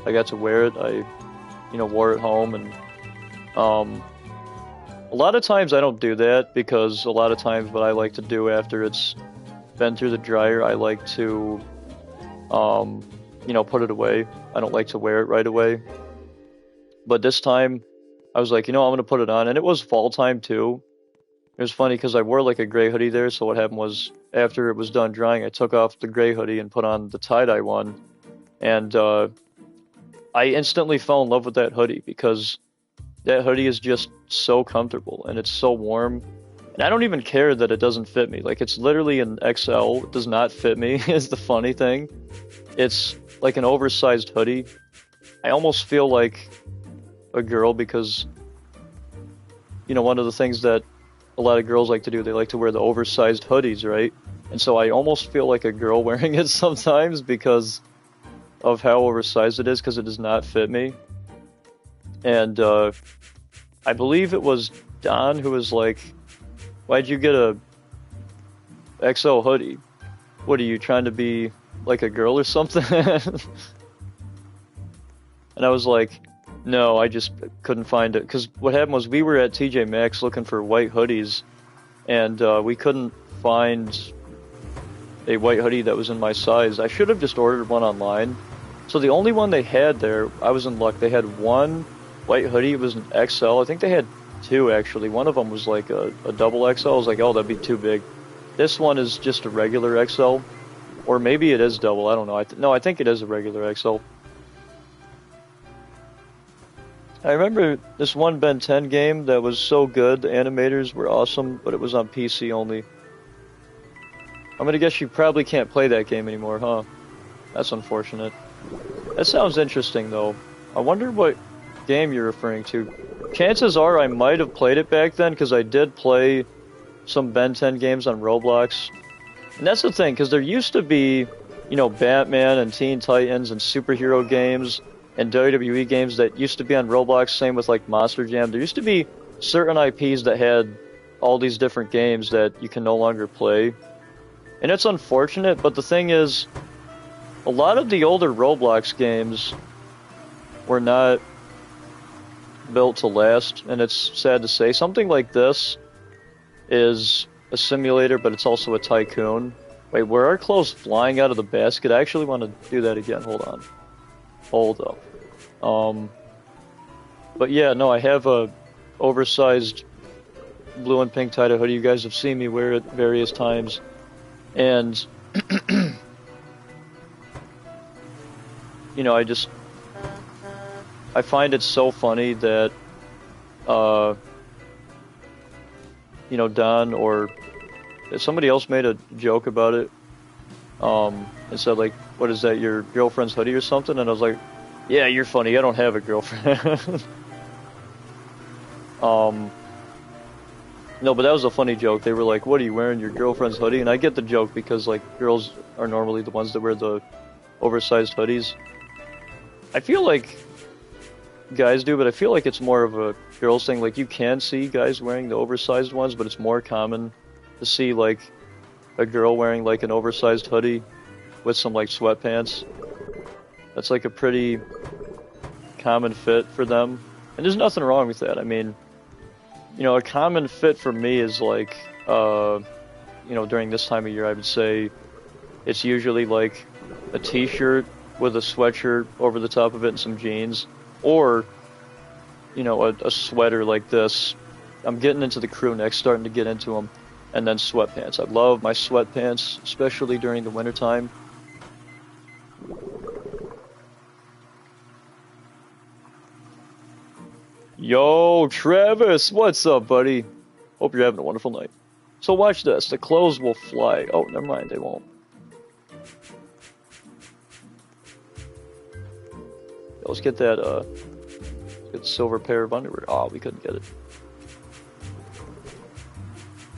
I got to wear it. I, you know, wore it home, and a lot of times I don't do that, because a lot of times what I like to do after it's been through the dryer, I like to, you know, put it away. I don't like to wear it right away. But this time, I was like, you know, I'm going to put it on. And it was fall time, too. It was funny because I wore like a gray hoodie there. So what happened was, after it was done drying, I took off the gray hoodie and put on the tie-dye one. And I instantly fell in love with that hoodie, because that hoodie is just so comfortable and it's so warm. And I don't even care that it doesn't fit me. Like, it's literally an XL. It does not fit me, is the funny thing. It's like an oversized hoodie. I almost feel like a girl because, you know, one of the things that a lot of girls like to do, they like to wear the oversized hoodies, right? And so I almost feel like a girl wearing it sometimes because of how oversized it is, because it does not fit me. And I believe it was Don who was like, why'd you get a XL hoodie? What, are you trying to be like a girl or something? And I was like, no, I just couldn't find it. Because what happened was we were at TJ Maxx looking for white hoodies, and we couldn't find a white hoodie that was in my size. I should have just ordered one online. So the only one they had there, I was in luck. They had one white hoodie. It was an XL. I think they had two, actually. One of them was like a double XL. I was like, oh, that'd be too big. This one is just a regular XL. Or maybe it is double. I don't know. No, I think it is a regular XL. I remember this one Ben 10 game that was so good. The animators were awesome, but it was on PC only. I'm gonna guess you probably can't play that game anymore, huh? That's unfortunate. That sounds interesting, though. I wonder what game you're referring to. Chances are I might have played it back then, because I did play some Ben 10 games on Roblox. And that's the thing, because there used to be, you know, Batman and Teen Titans and superhero games and WWE games that used to be on Roblox, same with like Monster Jam. There used to be certain IPs that had all these different games that you can no longer play. And it's unfortunate, but the thing is, a lot of the older Roblox games were not built to last, and it's sad to say. Something like this is a simulator, but it's also a tycoon. Wait, were our clothes flying out of the basket? I actually want to do that again. Hold on. Hold up. But yeah, no, I have a oversized blue and pink tie-dye hoodie. You guys have seen me wear it various times. And, you know, I find it so funny that, you know, Don or somebody else made a joke about it, and said, like, what is that, your girlfriend's hoodie or something? And I was like, yeah, you're funny, I don't have a girlfriend. No, but that was a funny joke. They were like, what are you wearing, your girlfriend's hoodie? And I get the joke because, like, girls are normally the ones that wear the oversized hoodies. I feel like guys do, but I feel like it's more of a girls thing. Like, you can see guys wearing the oversized ones, but it's more common to see, like, a girl wearing, like, an oversized hoodie with some, like, sweatpants. That's, like, a pretty common fit for them. And there's nothing wrong with that. I mean, you know, a common fit for me is, like, you know, during this time of year, I would say it's usually, like, a t-shirt with a sweatshirt over the top of it and some jeans. Or, you know, a sweater like this. I'm getting into the crew neck, starting to get into them. And then sweatpants. I love my sweatpants, especially during the wintertime. Yo, Travis, what's up, buddy? Hope you're having a wonderful night. So watch this. The clothes will fly. Oh, never mind, they won't. Let's get that, get the silver pair of underwear. Oh, we couldn't get it.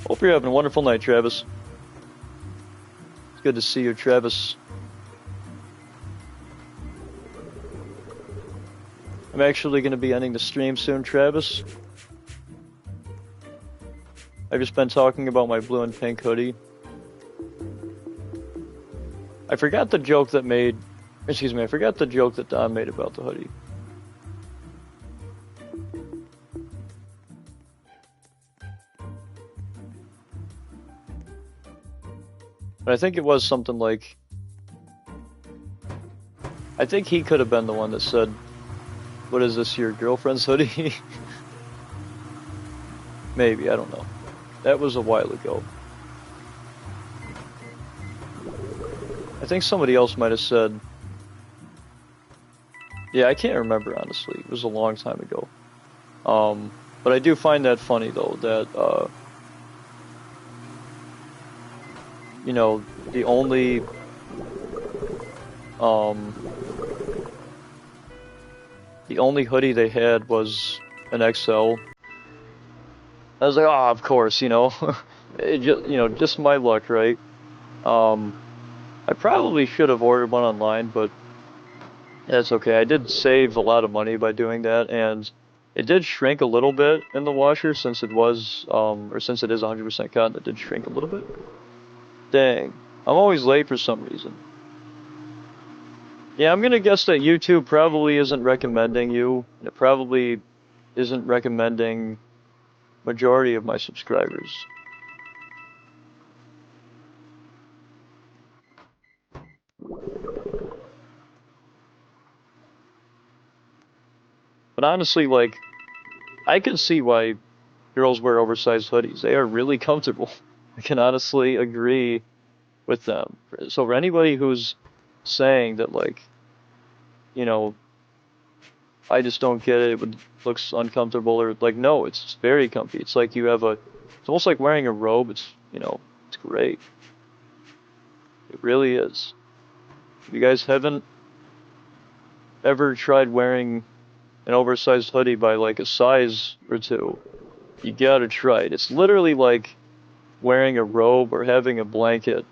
Hope you're having a wonderful night, Travis. It's good to see you, Travis. I'm actually going to be ending the stream soon, Travis. I've just been talking about my blue and pink hoodie. I forgot the joke that I forgot the joke that Don made about the hoodie. But I think it was something like, I think he could have been the one that said, what is this, your girlfriend's hoodie? Maybe, I don't know. That was a while ago. I think somebody else might have said, yeah, I can't remember, honestly. It was a long time ago. But I do find that funny, though, that, you know, the only, the only hoodie they had was an XL. I was like, oh, of course, you know, just my luck, right? Um, I probably should have ordered one online, but that's okay. I did save a lot of money by doing that, and it did shrink a little bit in the washer since it was, or since it is 100% cotton, it did shrink a little bit. Dang. I'm always late for some reason. Yeah, I'm gonna guess that YouTube probably isn't recommending you. It probably isn't recommending majority of my subscribers. But honestly, like, I can see why girls wear oversized hoodies. They are really comfortable. I can honestly agree with them. So for anybody who's saying that, like, you know, I just don't get it, it looks uncomfortable, or like, no, it's very comfy. It's like you have it's almost like wearing a robe. It's great. It really is. If you guys haven't ever tried wearing an oversized hoodie by like a size or two, you gotta try it. It's literally like wearing a robe or having a blanket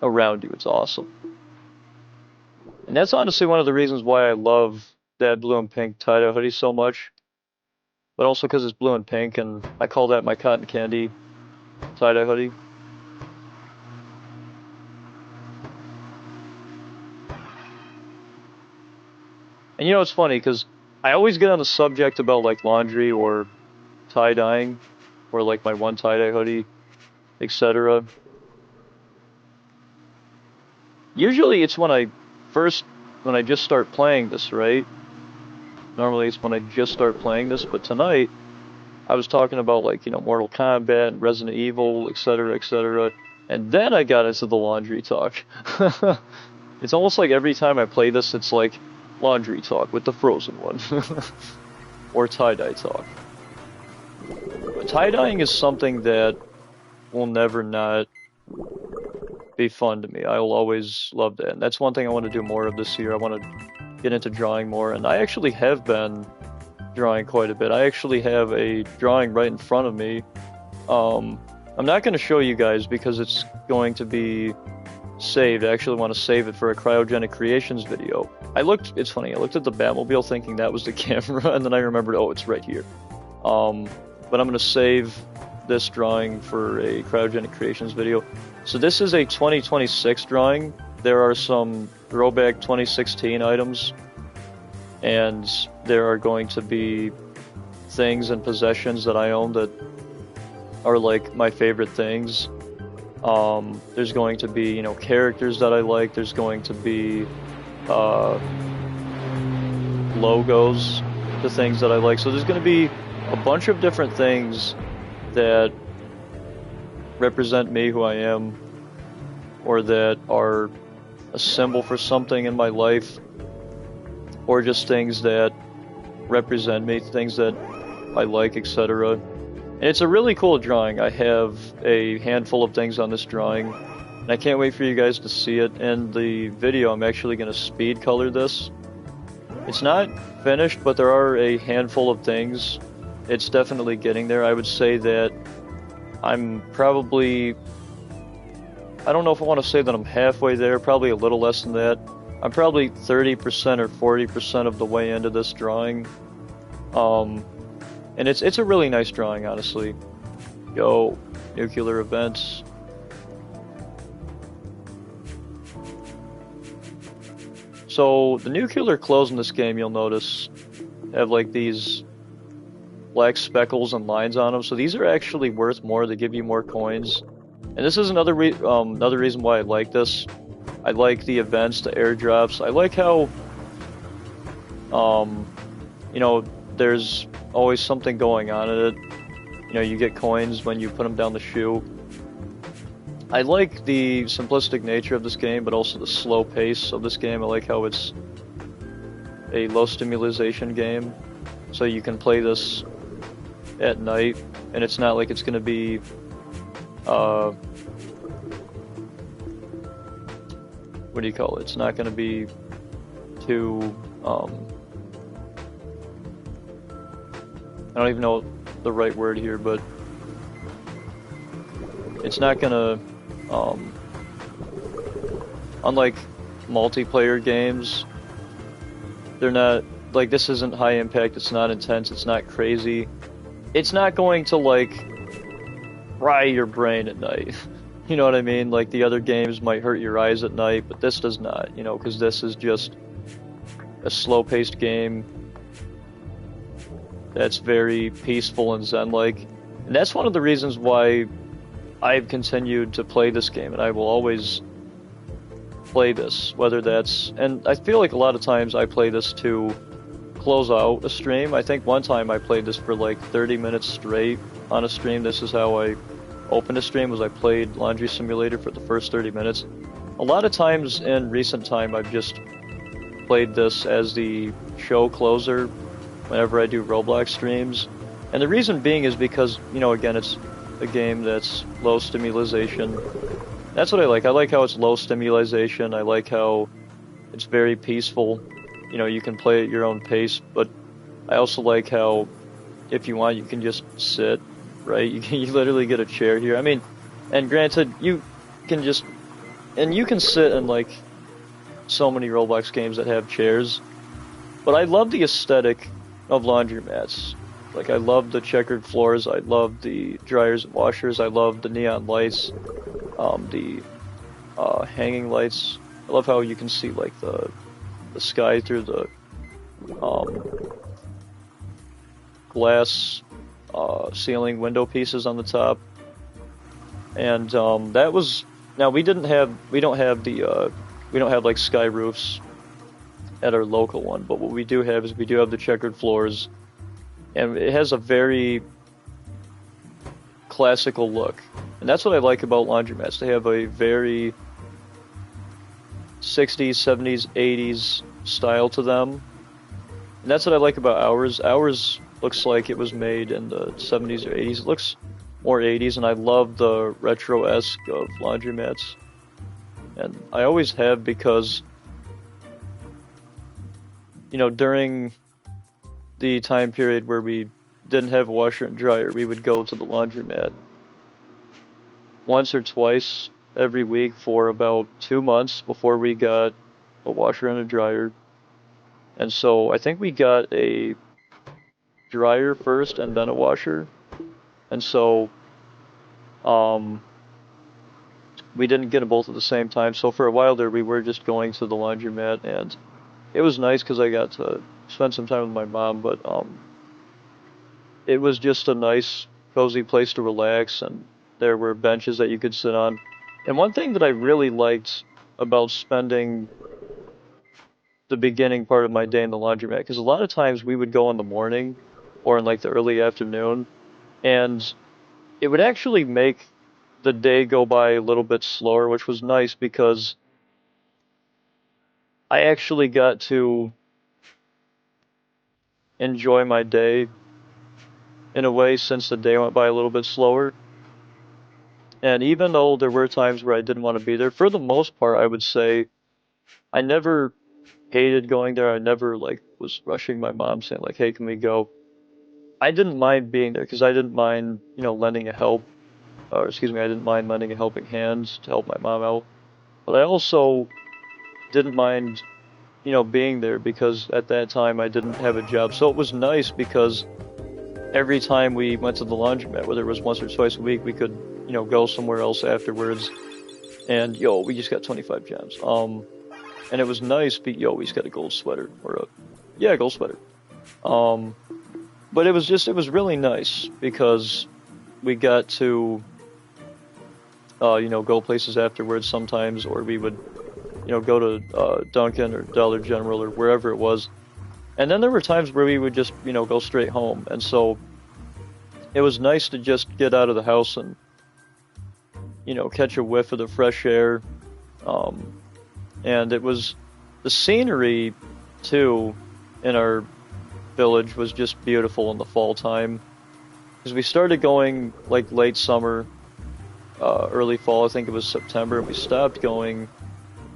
around you. It's awesome. And that's honestly one of the reasons why I love that blue and pink tie-dye hoodie so much. But also because it's blue and pink, and I call that my cotton candy tie-dye hoodie. And you know, it's funny because I always get on the subject about like laundry or tie-dyeing, or like my one tie-dye hoodie, etc. Usually it's when I just start playing this, right? Normally it's when I just start playing this, but tonight I was talking about like, Mortal Kombat, Resident Evil, etc., etc. And then I got into the laundry talk. It's almost like every time I play this, it's like laundry talk with the frozen one. Or tie-dye talk. But tie-dyeing is something that will never not be fun to me. I will always love that. And that's one thing I want to do more of this year. I want to get into drawing more, and I actually have been drawing quite a bit. I actually have a drawing right in front of me. I'm not going to show you guys because it's going to be saved. I actually want to save it for a cryogenic creations video. It's funny, I looked at the Batmobile thinking that was the camera, and then I remembered, oh, it's right here. But I'm going to save this drawing for a cryogenic creations video. So this is a 2026 drawing. There are some throwback 2016 items, and there are going to be things and possessions that I own that are like my favorite things. There's going to be, characters that I like. There's going to be logos to things that I like. So there's going to be a bunch of different things that represent me, who I am, or that are a symbol for something in my life, or just things that represent me, things that I like, etc. And it's a really cool drawing. I have a handful of things on this drawing, and I can't wait for you guys to see it. In the video, I'm actually going to speed color this. It's not finished, but there are a handful of things. It's definitely getting there. I would say that I'm probably, I don't know if I want to say that I'm halfway there, probably a little less than that. I'm probably 30% or 40% of the way into this drawing. And it's a really nice drawing, honestly. Yo, nuclear events. So the nuclear clothes in this game, you'll notice, have like these black speckles and lines on them. So these are actually worth more. They give you more coins. And this is another reason why I like this. I like the events, the airdrops. I like how, there's always something going on in it. You get coins when you put them down the shoe. I like the simplistic nature of this game, but also the slow pace of this game. I like how it's a low stimulation game, so you can play this at night, and it's not like it's going to be what do you call it? It's not going to be too I don't even know the right word here, but it's not gonna, unlike multiplayer games, they're not, like, this isn't high impact, it's not intense, it's not crazy. It's not going to, like, fry your brain at night. You know what I mean? Like, the other games might hurt your eyes at night, but this does not, you know, because this is just a slow-paced game that's very peaceful and zen-like. And that's one of the reasons why I've continued to play this game, and I will always play this, whether that's... And I feel like a lot of times I play this to close out a stream. I think one time I played this for like 30 minutes straight on a stream. This is how I opened a stream, was I played Laundry Simulator for the first 30 minutes. A lot of times in recent time I've just played this as the show closer whenever I do Roblox streams. And the reason being is because, you know, again, it's a game that's low stimulation. That's what I like. I like how it's low stimulation. I like how it's very peaceful. You know, you can play at your own pace, but I also like how, if you want, you can just sit, right? You literally get a chair here. I mean, and granted, you can just, and you can sit in, like, so many Roblox games that have chairs, but I love the aesthetic of laundromats. Like, I love the checkered floors, I love the dryers and washers, I love the neon lights, the hanging lights. I love how you can see, like, the sky through the glass ceiling window pieces on the top. And that was, now we don't have like sky roofs at our local one, but what we do have is we do have the checkered floors, and it has a very classical look. And that's what I like about laundromats. They have a very 60s, 70s, 80s style to them. And that's what I like about ours. Ours looks like it was made in the 70s or 80s. It looks more 80s, and I love the retro-esque of laundromats. And I always have, because, you know, during the time period where we didn't have a washer and dryer, we would go to the laundromat once or twice every week for about 2 months before we got a washer and a dryer. And so I think we got a dryer first and then a washer. And so we didn't get them both at the same time. So for a while there we were just going to the laundromat, and it was nice because I got to spend some time with my mom, but it was just a nice cozy place to relax, and there were benches that you could sit on. And one thing that I really liked about spending the beginning part of my day in the laundromat, because a lot of times we would go in the morning or in like the early afternoon, and it would actually make the day go by a little bit slower, which was nice because I actually got to enjoy my day in a way, since the day went by a little bit slower. And even though there were times where I didn't want to be there, for the most part, I would say I never hated going there. I never, like, was rushing my mom saying, like, hey, can we go? I didn't mind being there because I didn't mind, you know, lending a help, or excuse me, I didn't mind lending a helping hand to help my mom out. But I also didn't mind, you know, being there because at that time I didn't have a job. So it was nice because every time we went to the laundromat, whether it was once or twice a week, we could, you know, go somewhere else afterwards. And yo, we just got 25 gems. And it was nice. Yo, we just got a gold sweater, or a gold sweater. But it was really nice because we got to, you know, go places afterwards sometimes, or we would, you know, go to Dunkin' or Dollar General or wherever it was. And then there were times where we would just, you know, go straight home. And so it was nice to just get out of the house and, you know, catch a whiff of the fresh air. And it was, the scenery too in our village was just beautiful in the fall time. Because we started going like late summer, early fall, I think it was September, and we stopped going,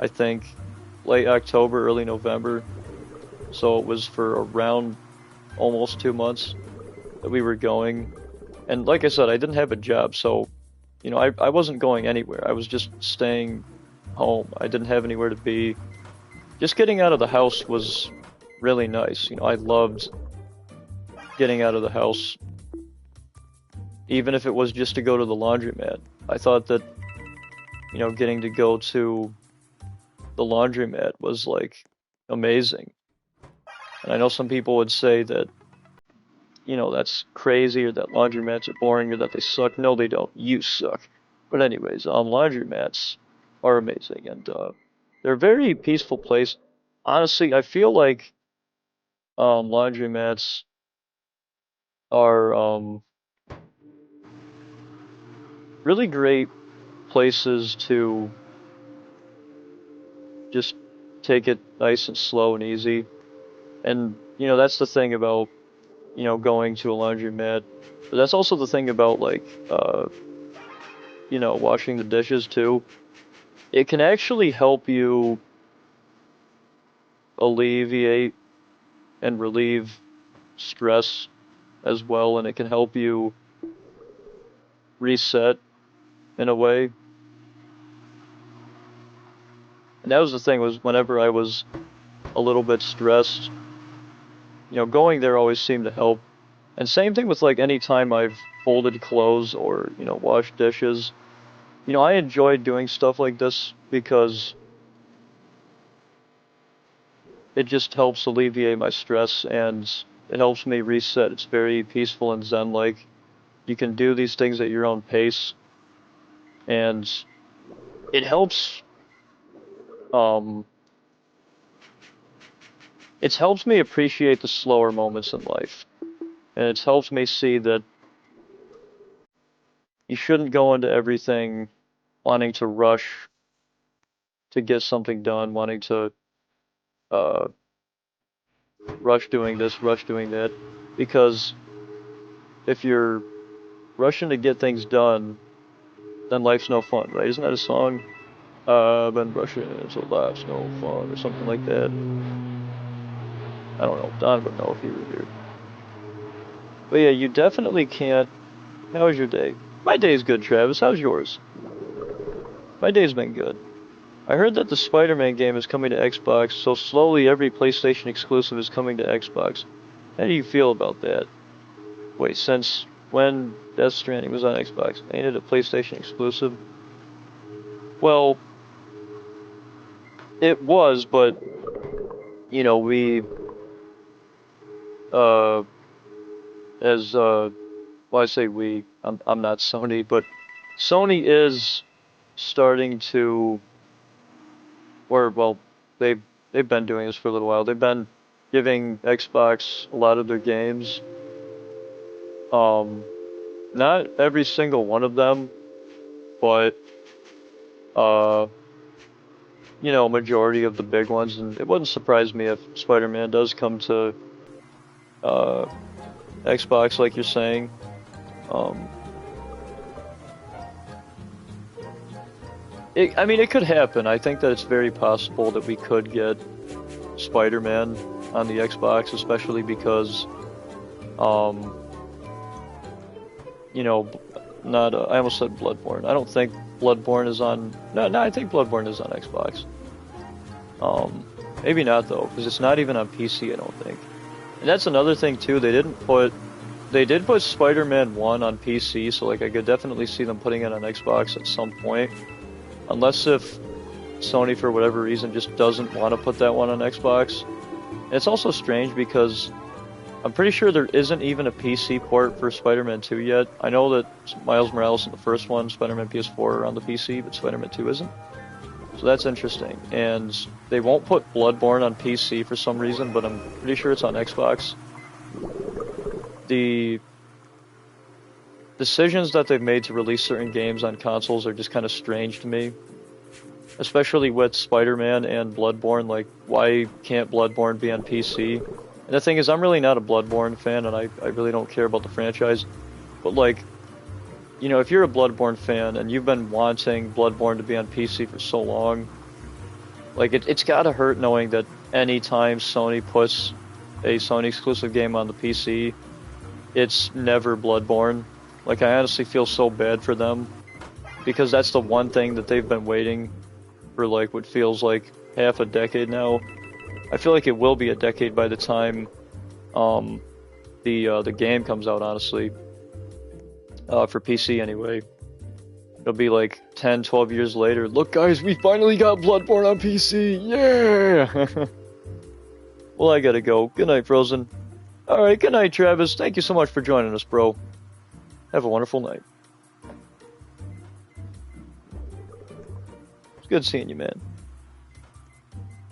I think, late October, early November. So it was for around almost 2 months. that we were going. And like I said, I didn't have a job, so, you know, I wasn't going anywhere. I was just staying home. I didn't have anywhere to be. Just getting out of the house was really nice. You know, I loved getting out of the house, even if it was just to go to the laundromat. I thought that, you know, getting to go to the laundromat was like amazing. And I know some people would say that, you know, that's crazy, or that laundromats are boring, or that they suck. No, they don't. You suck. But anyways, laundromats are amazing, and they're a very peaceful place. Honestly, I feel like laundromats are really great places to just take it nice and slow and easy. And, you know, that's the thing about, you know, going to a laundromat. But that's also the thing about, like, you know, washing the dishes too. It can actually help you alleviate and relieve stress as well, and it can help you reset in a way. And that was the thing, was whenever I was a little bit stressed, you know, going there always seemed to help. And same thing with, like, any time I've folded clothes or, you know, washed dishes. You know, I enjoy doing stuff like this because it just helps alleviate my stress, and it helps me reset. It's very peaceful and zen-like. You can do these things at your own pace, and it helps, um, it helps me appreciate the slower moments in life. And it helps me see that you shouldn't go into everything wanting to rush to get something done, wanting to uh, rush doing this, rush doing that. Because if you're rushing to get things done, then life's no fun, right? Isn't that a song? Been rushing, so life's no fun, or something like that. I don't know. Don would know if he were here. But yeah, you definitely can't. How was your day? My day's good, Travis. How's yours? My day's been good. I heard that the Spider-Man game is coming to Xbox, so slowly every PlayStation exclusive is coming to Xbox. How do you feel about that? Wait, since when Death Stranding was on Xbox? Ain't it a PlayStation exclusive? Well, it was, but, you know, we, uh, as, well, I say we, I'm not Sony, but Sony is starting to, or, well, they've, they've been doing this for a little while. They've been giving Xbox a lot of their games. Not every single one of them, but, uh, you know, majority of the big ones. And it wouldn't surprise me if Spider-Man does come to, uh, Xbox, like you're saying. Um, I mean, it could happen. I think that it's very possible that we could get Spider-Man on the Xbox, especially because, um, you know, not, I almost said Bloodborne. I don't think Bloodborne is on, no, I think Bloodborne is on Xbox. Maybe not though, because it's not even on PC, I don't think. And that's another thing too, they did put Spider-Man 1 on PC, so like I could definitely see them putting it on Xbox at some point. Unless if Sony, for whatever reason, just doesn't want to put that one on Xbox. And it's also strange because I'm pretty sure there isn't even a PC port for Spider-Man 2 yet. I know that Miles Morales in the first one, Spider-Man PS4 are on the PC, but Spider-Man 2 isn't. So that's interesting. And they won't put Bloodborne on PC for some reason, but I'm pretty sure it's on Xbox. The decisions that they've made to release certain games on consoles are just kind of strange to me. Especially with Spider-Man and Bloodborne, like, why can't Bloodborne be on PC? And the thing is, I'm really not a Bloodborne fan, and I really don't care about the franchise. But, like, you know, if you're a Bloodborne fan, and you've been wanting Bloodborne to be on PC for so long, like, it's gotta hurt knowing that anytime Sony puts a Sony exclusive game on the PC, it's never Bloodborne. Like, I honestly feel so bad for them, because that's the one thing that they've been waiting for, like, what feels like half a decade now. I feel like it will be a decade by the time the game comes out, honestly. For PC anyway. It'll be like 10, 12 years later. Look, guys, we finally got Bloodborne on PC! Yeah! Well, I gotta go. Good night, Frozen. Alright, good night, Travis. Thank you so much for joining us, bro. Have a wonderful night. It's good seeing you, man.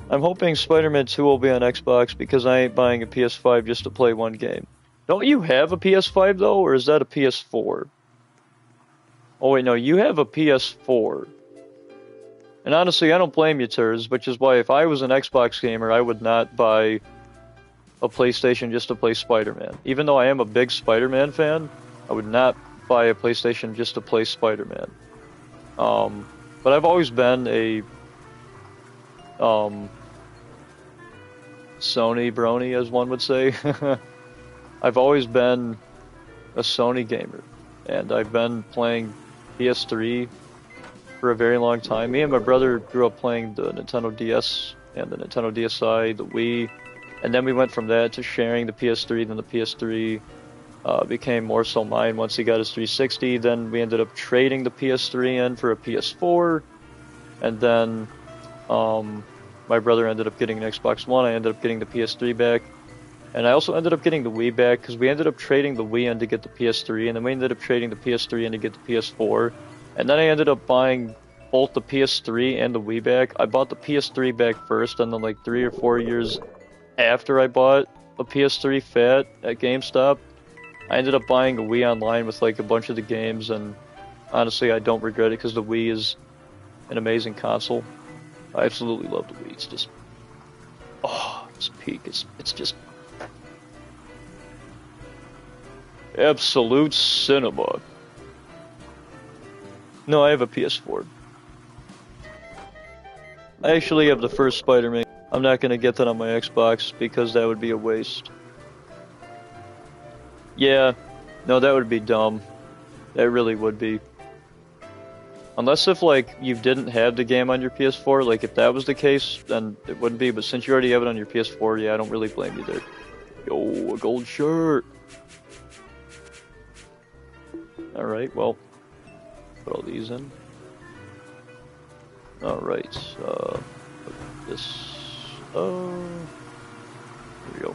I'm hoping Spider-Man 2 will be on Xbox because I ain't buying a PS5 just to play one game. Don't you have a PS5 though, or is that a PS4? Oh wait, no, you have a PS4. And honestly, I don't blame you, Turs, which is why if I was an Xbox gamer, I would not buy a PlayStation just to play Spider-Man. Even though I am a big Spider-Man fan, I would not buy a PlayStation just to play Spider-Man. But I've always been a Sony brony, as one would say. I've always been a Sony gamer, and I've been playing PS3 for a very long time. Me and my brother grew up playing the Nintendo DS and the Nintendo DSi, the Wii, and then we went from that to sharing the PS3. Then the PS3 became more so mine once he got his 360. Then we ended up trading the PS3 in for a PS4, and then my brother ended up getting an Xbox One. I ended up getting the PS3 back. And I also ended up getting the Wii back because we ended up trading the Wii in to get the PS3, and then we ended up trading the PS3 in to get the PS4. And then I ended up buying both the PS3 and the Wii back. I bought the PS3 back first, and then like 3 or 4 years after I bought a PS3 Fat at GameStop, I ended up buying a Wii online with like a bunch of the games, and honestly I don't regret it because the Wii is an amazing console. I absolutely love the Wii. It's just, oh, it's peak. It's just absolute cinema. No, I have a PS4. I actually have the first Spider-Man. I'm not gonna get that on my Xbox because that would be a waste. Yeah, no, that would be dumb. That really would be. Unless if, like, you didn't have the game on your PS4, like, if that was the case, then it wouldn't be, but since you already have it on your PS4, yeah, I don't really blame you there. Yo, a gold shirt! Alright, well, put all these in. Alright, put this, here we go.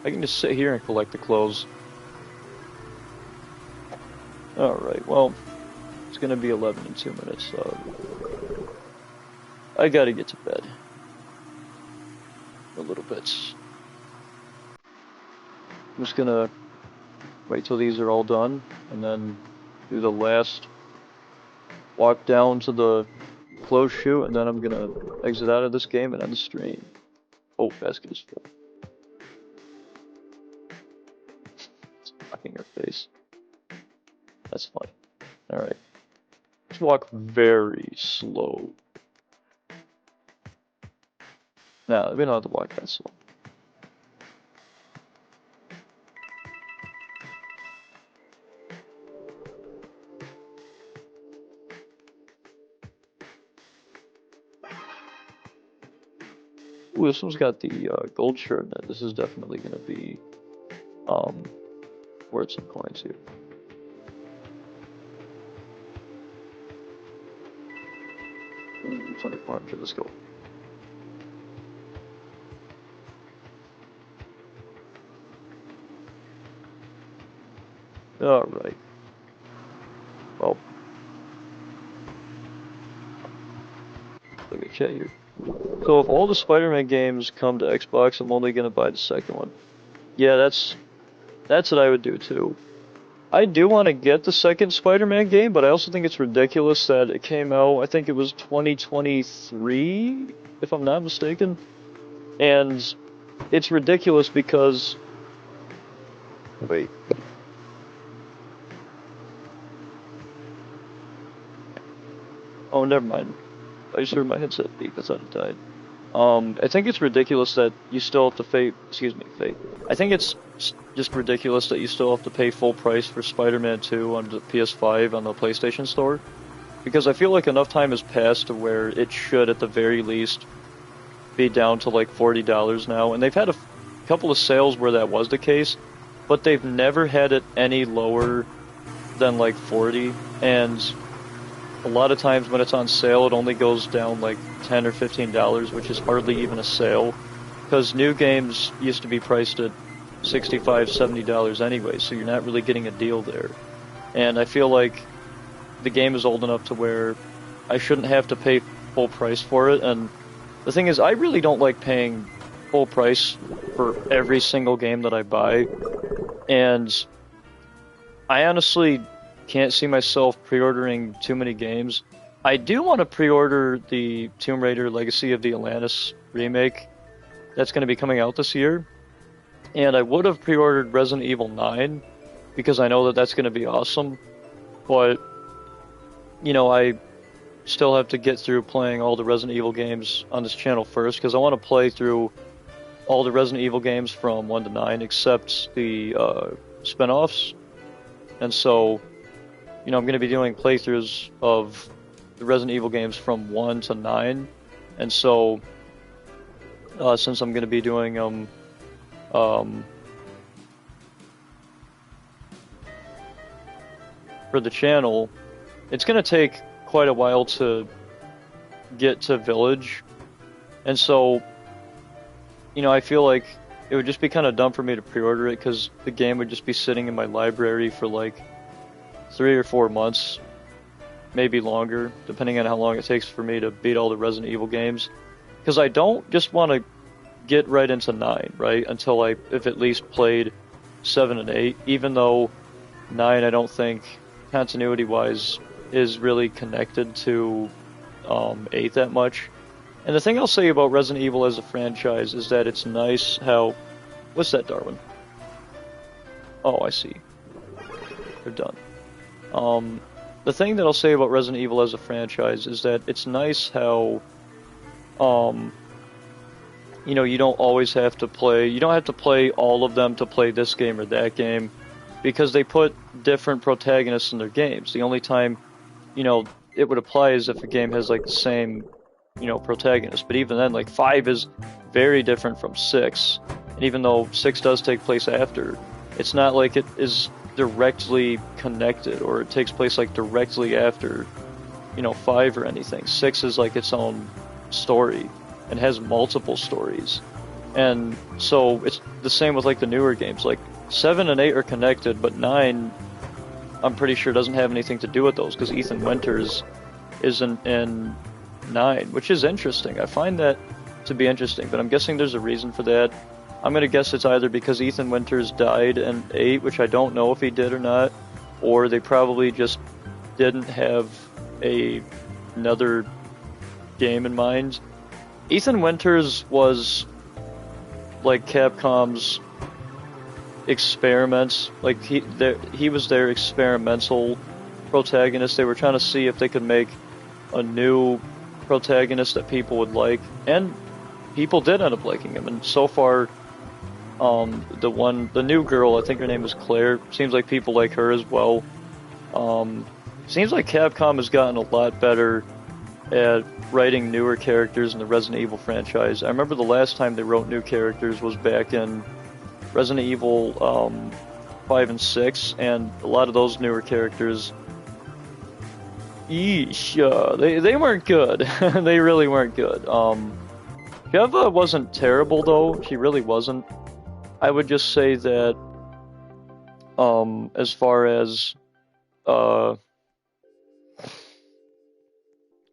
I can just sit here and collect the clothes. Alright, well, it's gonna be 11 in 2 minutes, so I gotta get to bed. A little bit. I'm just gonna wait till these are all done, and then do the last walk down to the clothes chute, and then I'm gonna exit out of this game and end the stream. Oh, basket is full. Her face. That's funny. Alright. Just walk very slow. No, we don't have to walk that slow. Ooh, this one's got the gold shirt in it. This is definitely gonna be worth some coins here. Plenty of farm, let's go. Alright. Well. Look at chat here. So if all the Spider-Man games come to Xbox, I'm only gonna buy the second one. Yeah, that's what I would do too. I do want to get the second Spider-Man game, but I also think it's ridiculous that it came out, I think it was 2023, if I'm not mistaken. And it's ridiculous because... Wait. Oh, never mind. I just heard my headset beep. I thought it died. I think it's ridiculous that you still have to pay. Excuse me, Fate. I think it's just ridiculous that you still have to pay full price for Spider-Man 2 on the PS5 on the PlayStation Store, because I feel like enough time has passed to where it should, at the very least, be down to like $40 now. And they've had a couple of sales where that was the case, but they've never had it any lower than like 40. And a lot of times when it's on sale, it only goes down like $10 or $15, which is hardly even a sale, because new games used to be priced at $65, $70 anyway, so you're not really getting a deal there. And I feel like the game is old enough to where I shouldn't have to pay full price for it. And the thing is, I really don't like paying full price for every single game that I buy, and I honestly can't see myself pre-ordering too many games. I do want to pre-order the Tomb Raider Legacy of the Atlantis remake that's going to be coming out this year, and I would have pre-ordered Resident Evil 9 because I know that that's going to be awesome, but you know, I still have to get through playing all the Resident Evil games on this channel first, because I want to play through all the Resident Evil games from 1 to 9 except the spin-offs. And so, you know, I'm going to be doing playthroughs of the Resident Evil games from 1 to 9. And so, since I'm going to be doing for the channel, it's going to take quite a while to get to Village. And so, you know, I feel like it would just be kind of dumb for me to pre-order it, because the game would just be sitting in my library for like 3 or 4 months, maybe longer, depending on how long it takes for me to beat all the Resident Evil games. Because I don't just want to get right into 9, right, until I've at least played 7 and 8, even though 9, I don't think, continuity-wise, is really connected to 8 that much. And the thing I'll say about Resident Evil as a franchise is that it's nice how... What's that, Darwin? Oh, I see. They're done. The thing that I'll say about Resident Evil as a franchise is that it's nice how, you know, you don't always have to play... You don't have to play all of them to play this game or that game, because they put different protagonists in their games. The only time, you know, it would apply is if a game has like the same, you know, protagonist. But even then, like 5 is very different from 6. And even though 6 does take place after, it's not like it is directly connected, or it takes place like directly after, you know, 5 or anything. 6 is like its own story and has multiple stories. And so it's the same with like the newer games. Like 7 and 8 are connected, but 9, I'm pretty sure, doesn't have anything to do with those, because Ethan Winters isn't in 9, which is interesting. I find that to be interesting, but I'm guessing there's a reason for that. I'm going to guess it's either because Ethan Winters died in 8, which I don't know if he did or not, or they probably just didn't have another game in mind. Ethan Winters was like Capcom's experiments. Like he was their experimental protagonist. They were trying to see if they could make a new protagonist that people would like, and people did end up liking him. And so far, the new girl, I think her name is Claire, seems like people like her as well. Seems like Capcom has gotten a lot better at writing newer characters in the Resident Evil franchise. I remember the last time they wrote new characters was back in Resident Evil 5 and 6, and a lot of those newer characters, they weren't good. They really weren't good. Sheva wasn't terrible, though. She really wasn't. I would just say that as far as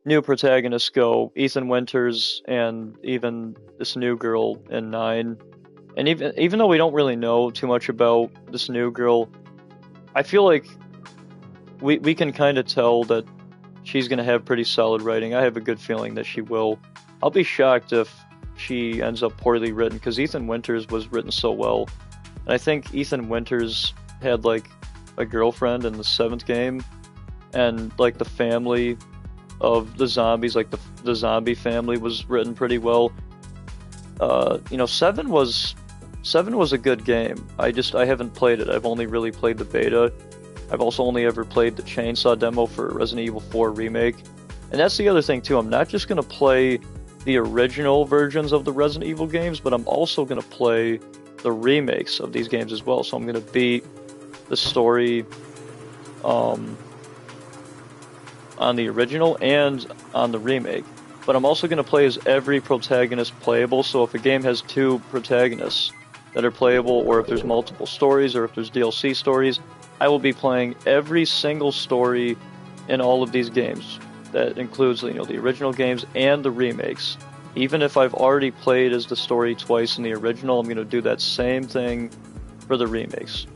new protagonists go, Ethan Winters and even this new girl in 9, and even though we don't really know too much about this new girl, I feel like we can kind of tell that she's going to have pretty solid writing. I have a good feeling that she will. I'll be shocked if she ends up poorly written, because Ethan Winters was written so well. And I think Ethan Winters had like a girlfriend in the 7th game, and like the family of the zombies, like the zombie family was written pretty well. You know, seven was a good game. I haven't played it. I've only really played the beta. I've also only ever played the Chainsaw demo for Resident Evil 4 Remake. And that's the other thing too. I'm not just gonna play the original versions of the Resident Evil games, but I'm also gonna play the remakes of these games as well. So I'm gonna beat the story on the original and on the remake. But I'm also gonna play as every protagonist playable. So if a game has 2 protagonists that are playable, or if there's multiple stories, or if there's DLC stories, I will be playing every single story in all of these games. That includes, you know, the original games and the remakes. Even if I've already played as the story twice in the original, I'm going to do that same thing for the remakes.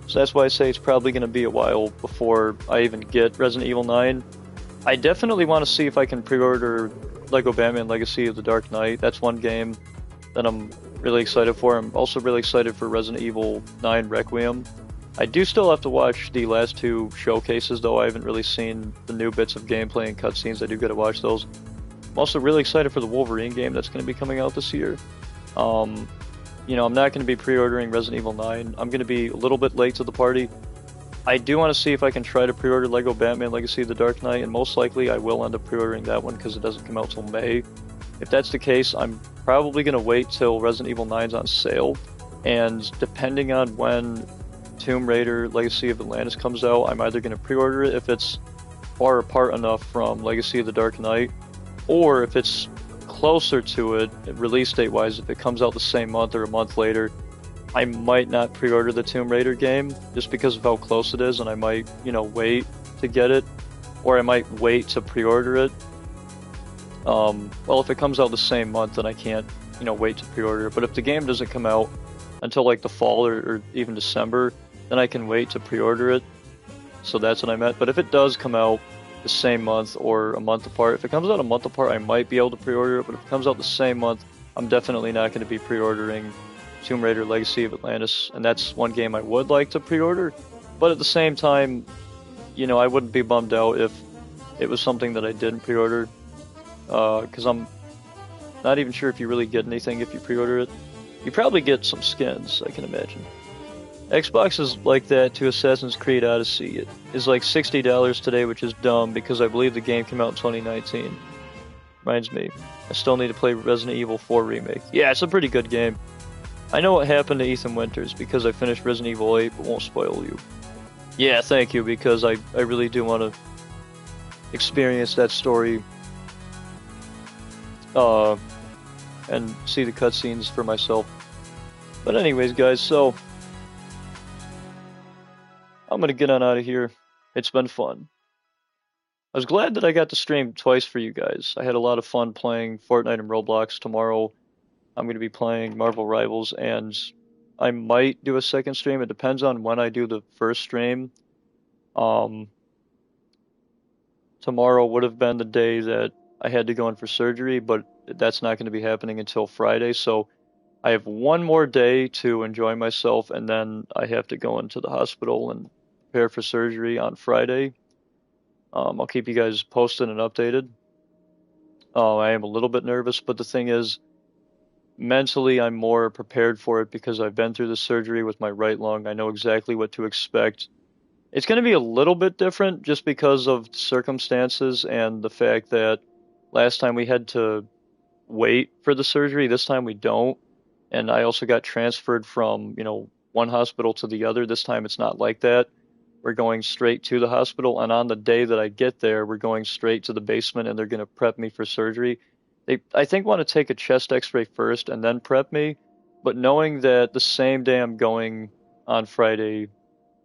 So that's why I say it's probably going to be a while before I even get Resident Evil 9. I definitely want to see if I can pre-order Lego Batman Legacy of the Dark Knight. That's one game that I'm really excited for. I'm also really excited for Resident Evil 9 Requiem. I do still have to watch the last 2 showcases, though. I haven't really seen the new bits of gameplay and cutscenes. I do got to watch those. I'm also really excited for the Wolverine game that's going to be coming out this year. You know, I'm not going to be pre-ordering Resident Evil 9. I'm going to be a little bit late to the party. I do want to see if I can try to pre-order Lego Batman Legacy of the Dark Knight, and most likely I will end up pre-ordering that one because it doesn't come out till May. If that's the case, I'm probably going to wait till Resident Evil 9's on sale, and depending on when Tomb Raider Legacy of Atlantis comes out, I'm either going to pre-order it if it's far apart enough from Legacy of the Dark Knight, or if it's closer to it, release date wise, if it comes out the same month or a month later, I might not pre-order the Tomb Raider game just because of how close it is, and I might, you know, wait to get it, or I might wait to pre-order it. Well, if it comes out the same month, then I can't, you know, wait to pre-order it. But if the game doesn't come out until like the fall or even December, then I can wait to pre-order it. So that's what I meant. But if it does come out the same month or a month apart, if it comes out a month apart, I might be able to pre-order it. But if it comes out the same month, I'm definitely not going to be pre-ordering Tomb Raider Legacy of Atlantis. And that's one game I would like to pre-order. But at the same time, you know, I wouldn't be bummed out if it was something that I didn't pre-order. Because I'm not even sure if you really get anything if you pre-order it. You probably get some skins, I can imagine. Xbox is like that to Assassin's Creed Odyssey. It is like $60 today, which is dumb because I believe the game came out in 2019. Reminds me, I still need to play Resident Evil 4 Remake. Yeah, it's a pretty good game. I know what happened to Ethan Winters because I finished Resident Evil 8, but won't spoil you. Yeah, thank you, because I really do want to experience that story and see the cutscenes for myself. But anyways, guys, so I'm gonna get on out of here. It's been fun. I was glad that I got to stream twice for you guys. I had a lot of fun playing Fortnite and Roblox. Tomorrow I'm going to be playing Marvel Rivals, and I might do a second stream. It depends on when I do the first stream. Tomorrow would have been the day that I had to go in for surgery, but that's not going to be happening until Friday. So I have one more day to enjoy myself, and then I have to go into the hospital and prepare for surgery on Friday. I'll keep you guys posted and updated. I am a little bit nervous, but the thing is, mentally I'm more prepared for it because I've been through the surgery with my right lung. I know exactly what to expect. It's going to be a little bit different just because of circumstances and the fact that last time we had to wait for the surgery, this time we don't. And I also got transferred from, you know, one hospital to the other. This time it's not like that. We're going straight to the hospital, and on the day that I get there, we're going straight to the basement, and they're going to prep me for surgery. They, I think, want to take a chest x-ray first and then prep me, but knowing that the same day I'm going on Friday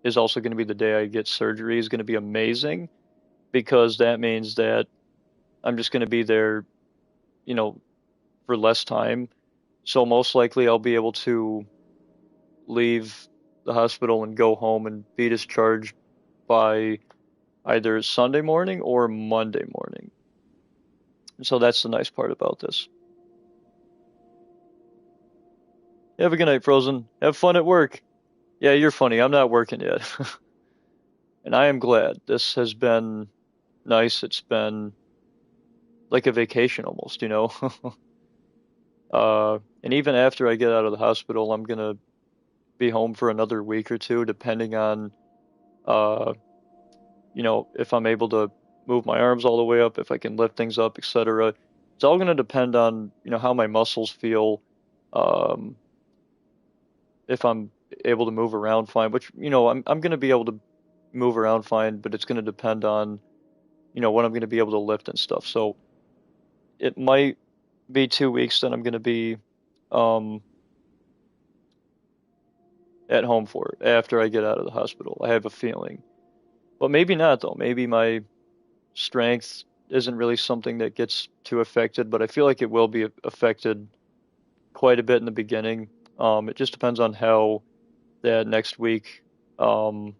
is also going to be the day I get surgery is going to be amazing, because that means that I'm just going to be there, you know, for less time. So most likely I'll be able to leave the hospital and go home and be discharged by either Sunday morning or Monday morning. So that's the nice part about this. Have a good night, Frozen. Have fun at work. Yeah, you're funny. I'm not working yet. And I am glad. This has been nice. It's been like a vacation almost, you know. And even after I get out of the hospital, I'm gonna be home for another week or two, depending on, uh, if I'm able to move my arms all the way up, if I can lift things up, etc. It's all gonna depend on, how my muscles feel, um, if I'm able to move around fine, which, I'm gonna be able to move around fine, but it's gonna depend on, what I'm gonna be able to lift and stuff. So it might be 2 weeks that I'm gonna be, um, at home for after I get out of the hospital. I have a feeling. But maybe not though. Maybe my strength isn't really something that gets too affected, but I feel like it will be affected quite a bit in the beginning. It just depends on how that next week, um,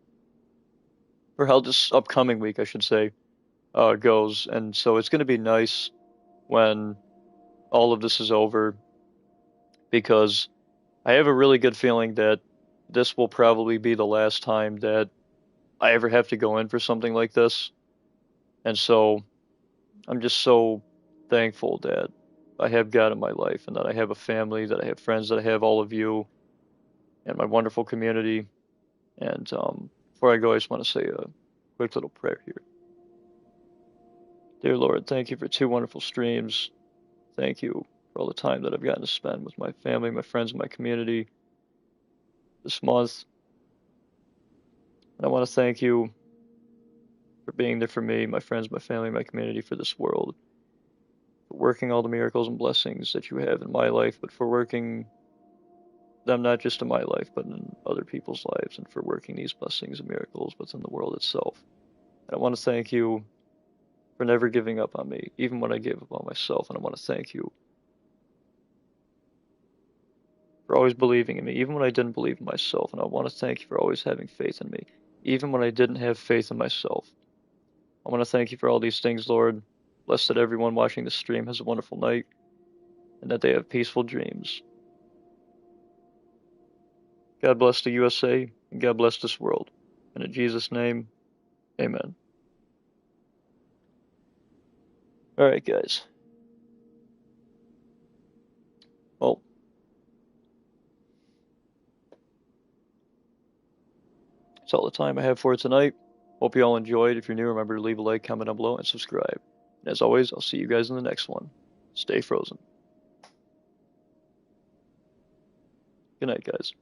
or how this upcoming week, I should say, goes. And so it's going to be nice when all of this is over because I have a really good feeling that this will probably be the last time that I ever have to go in for something like this. And so I'm just so thankful that I have God in my life and that I have a family, that I have friends, that I have all of you and my wonderful community. And before I go, I just want to say a quick little prayer here. Dear Lord, thank you for 2 wonderful streams. Thank you for all the time that I've gotten to spend with my family, my friends, and my community this month. And I want to thank you for being there for me, my friends, my family, my community, for this world, for working all the miracles and blessings that you have in my life, but for working them not just in my life, but in other people's lives, and for working these blessings and miracles within the world itself. And I want to thank you for never giving up on me, even when I gave up on myself. And I want to thank you for always believing in me, even when I didn't believe in myself. And I want to thank you for always having faith in me, even when I didn't have faith in myself. I want to thank you for all these things, Lord. Bless that everyone watching this stream has a wonderful night, and that they have peaceful dreams. God bless the USA, and God bless this world. And in Jesus' name, amen. All right, guys. Well, that's all the time I have for tonight. Hope you all enjoyed. If you're new, remember to leave a like, comment down below, and subscribe. And as always, I'll see you guys in the next one. Stay frozen. Good night, guys.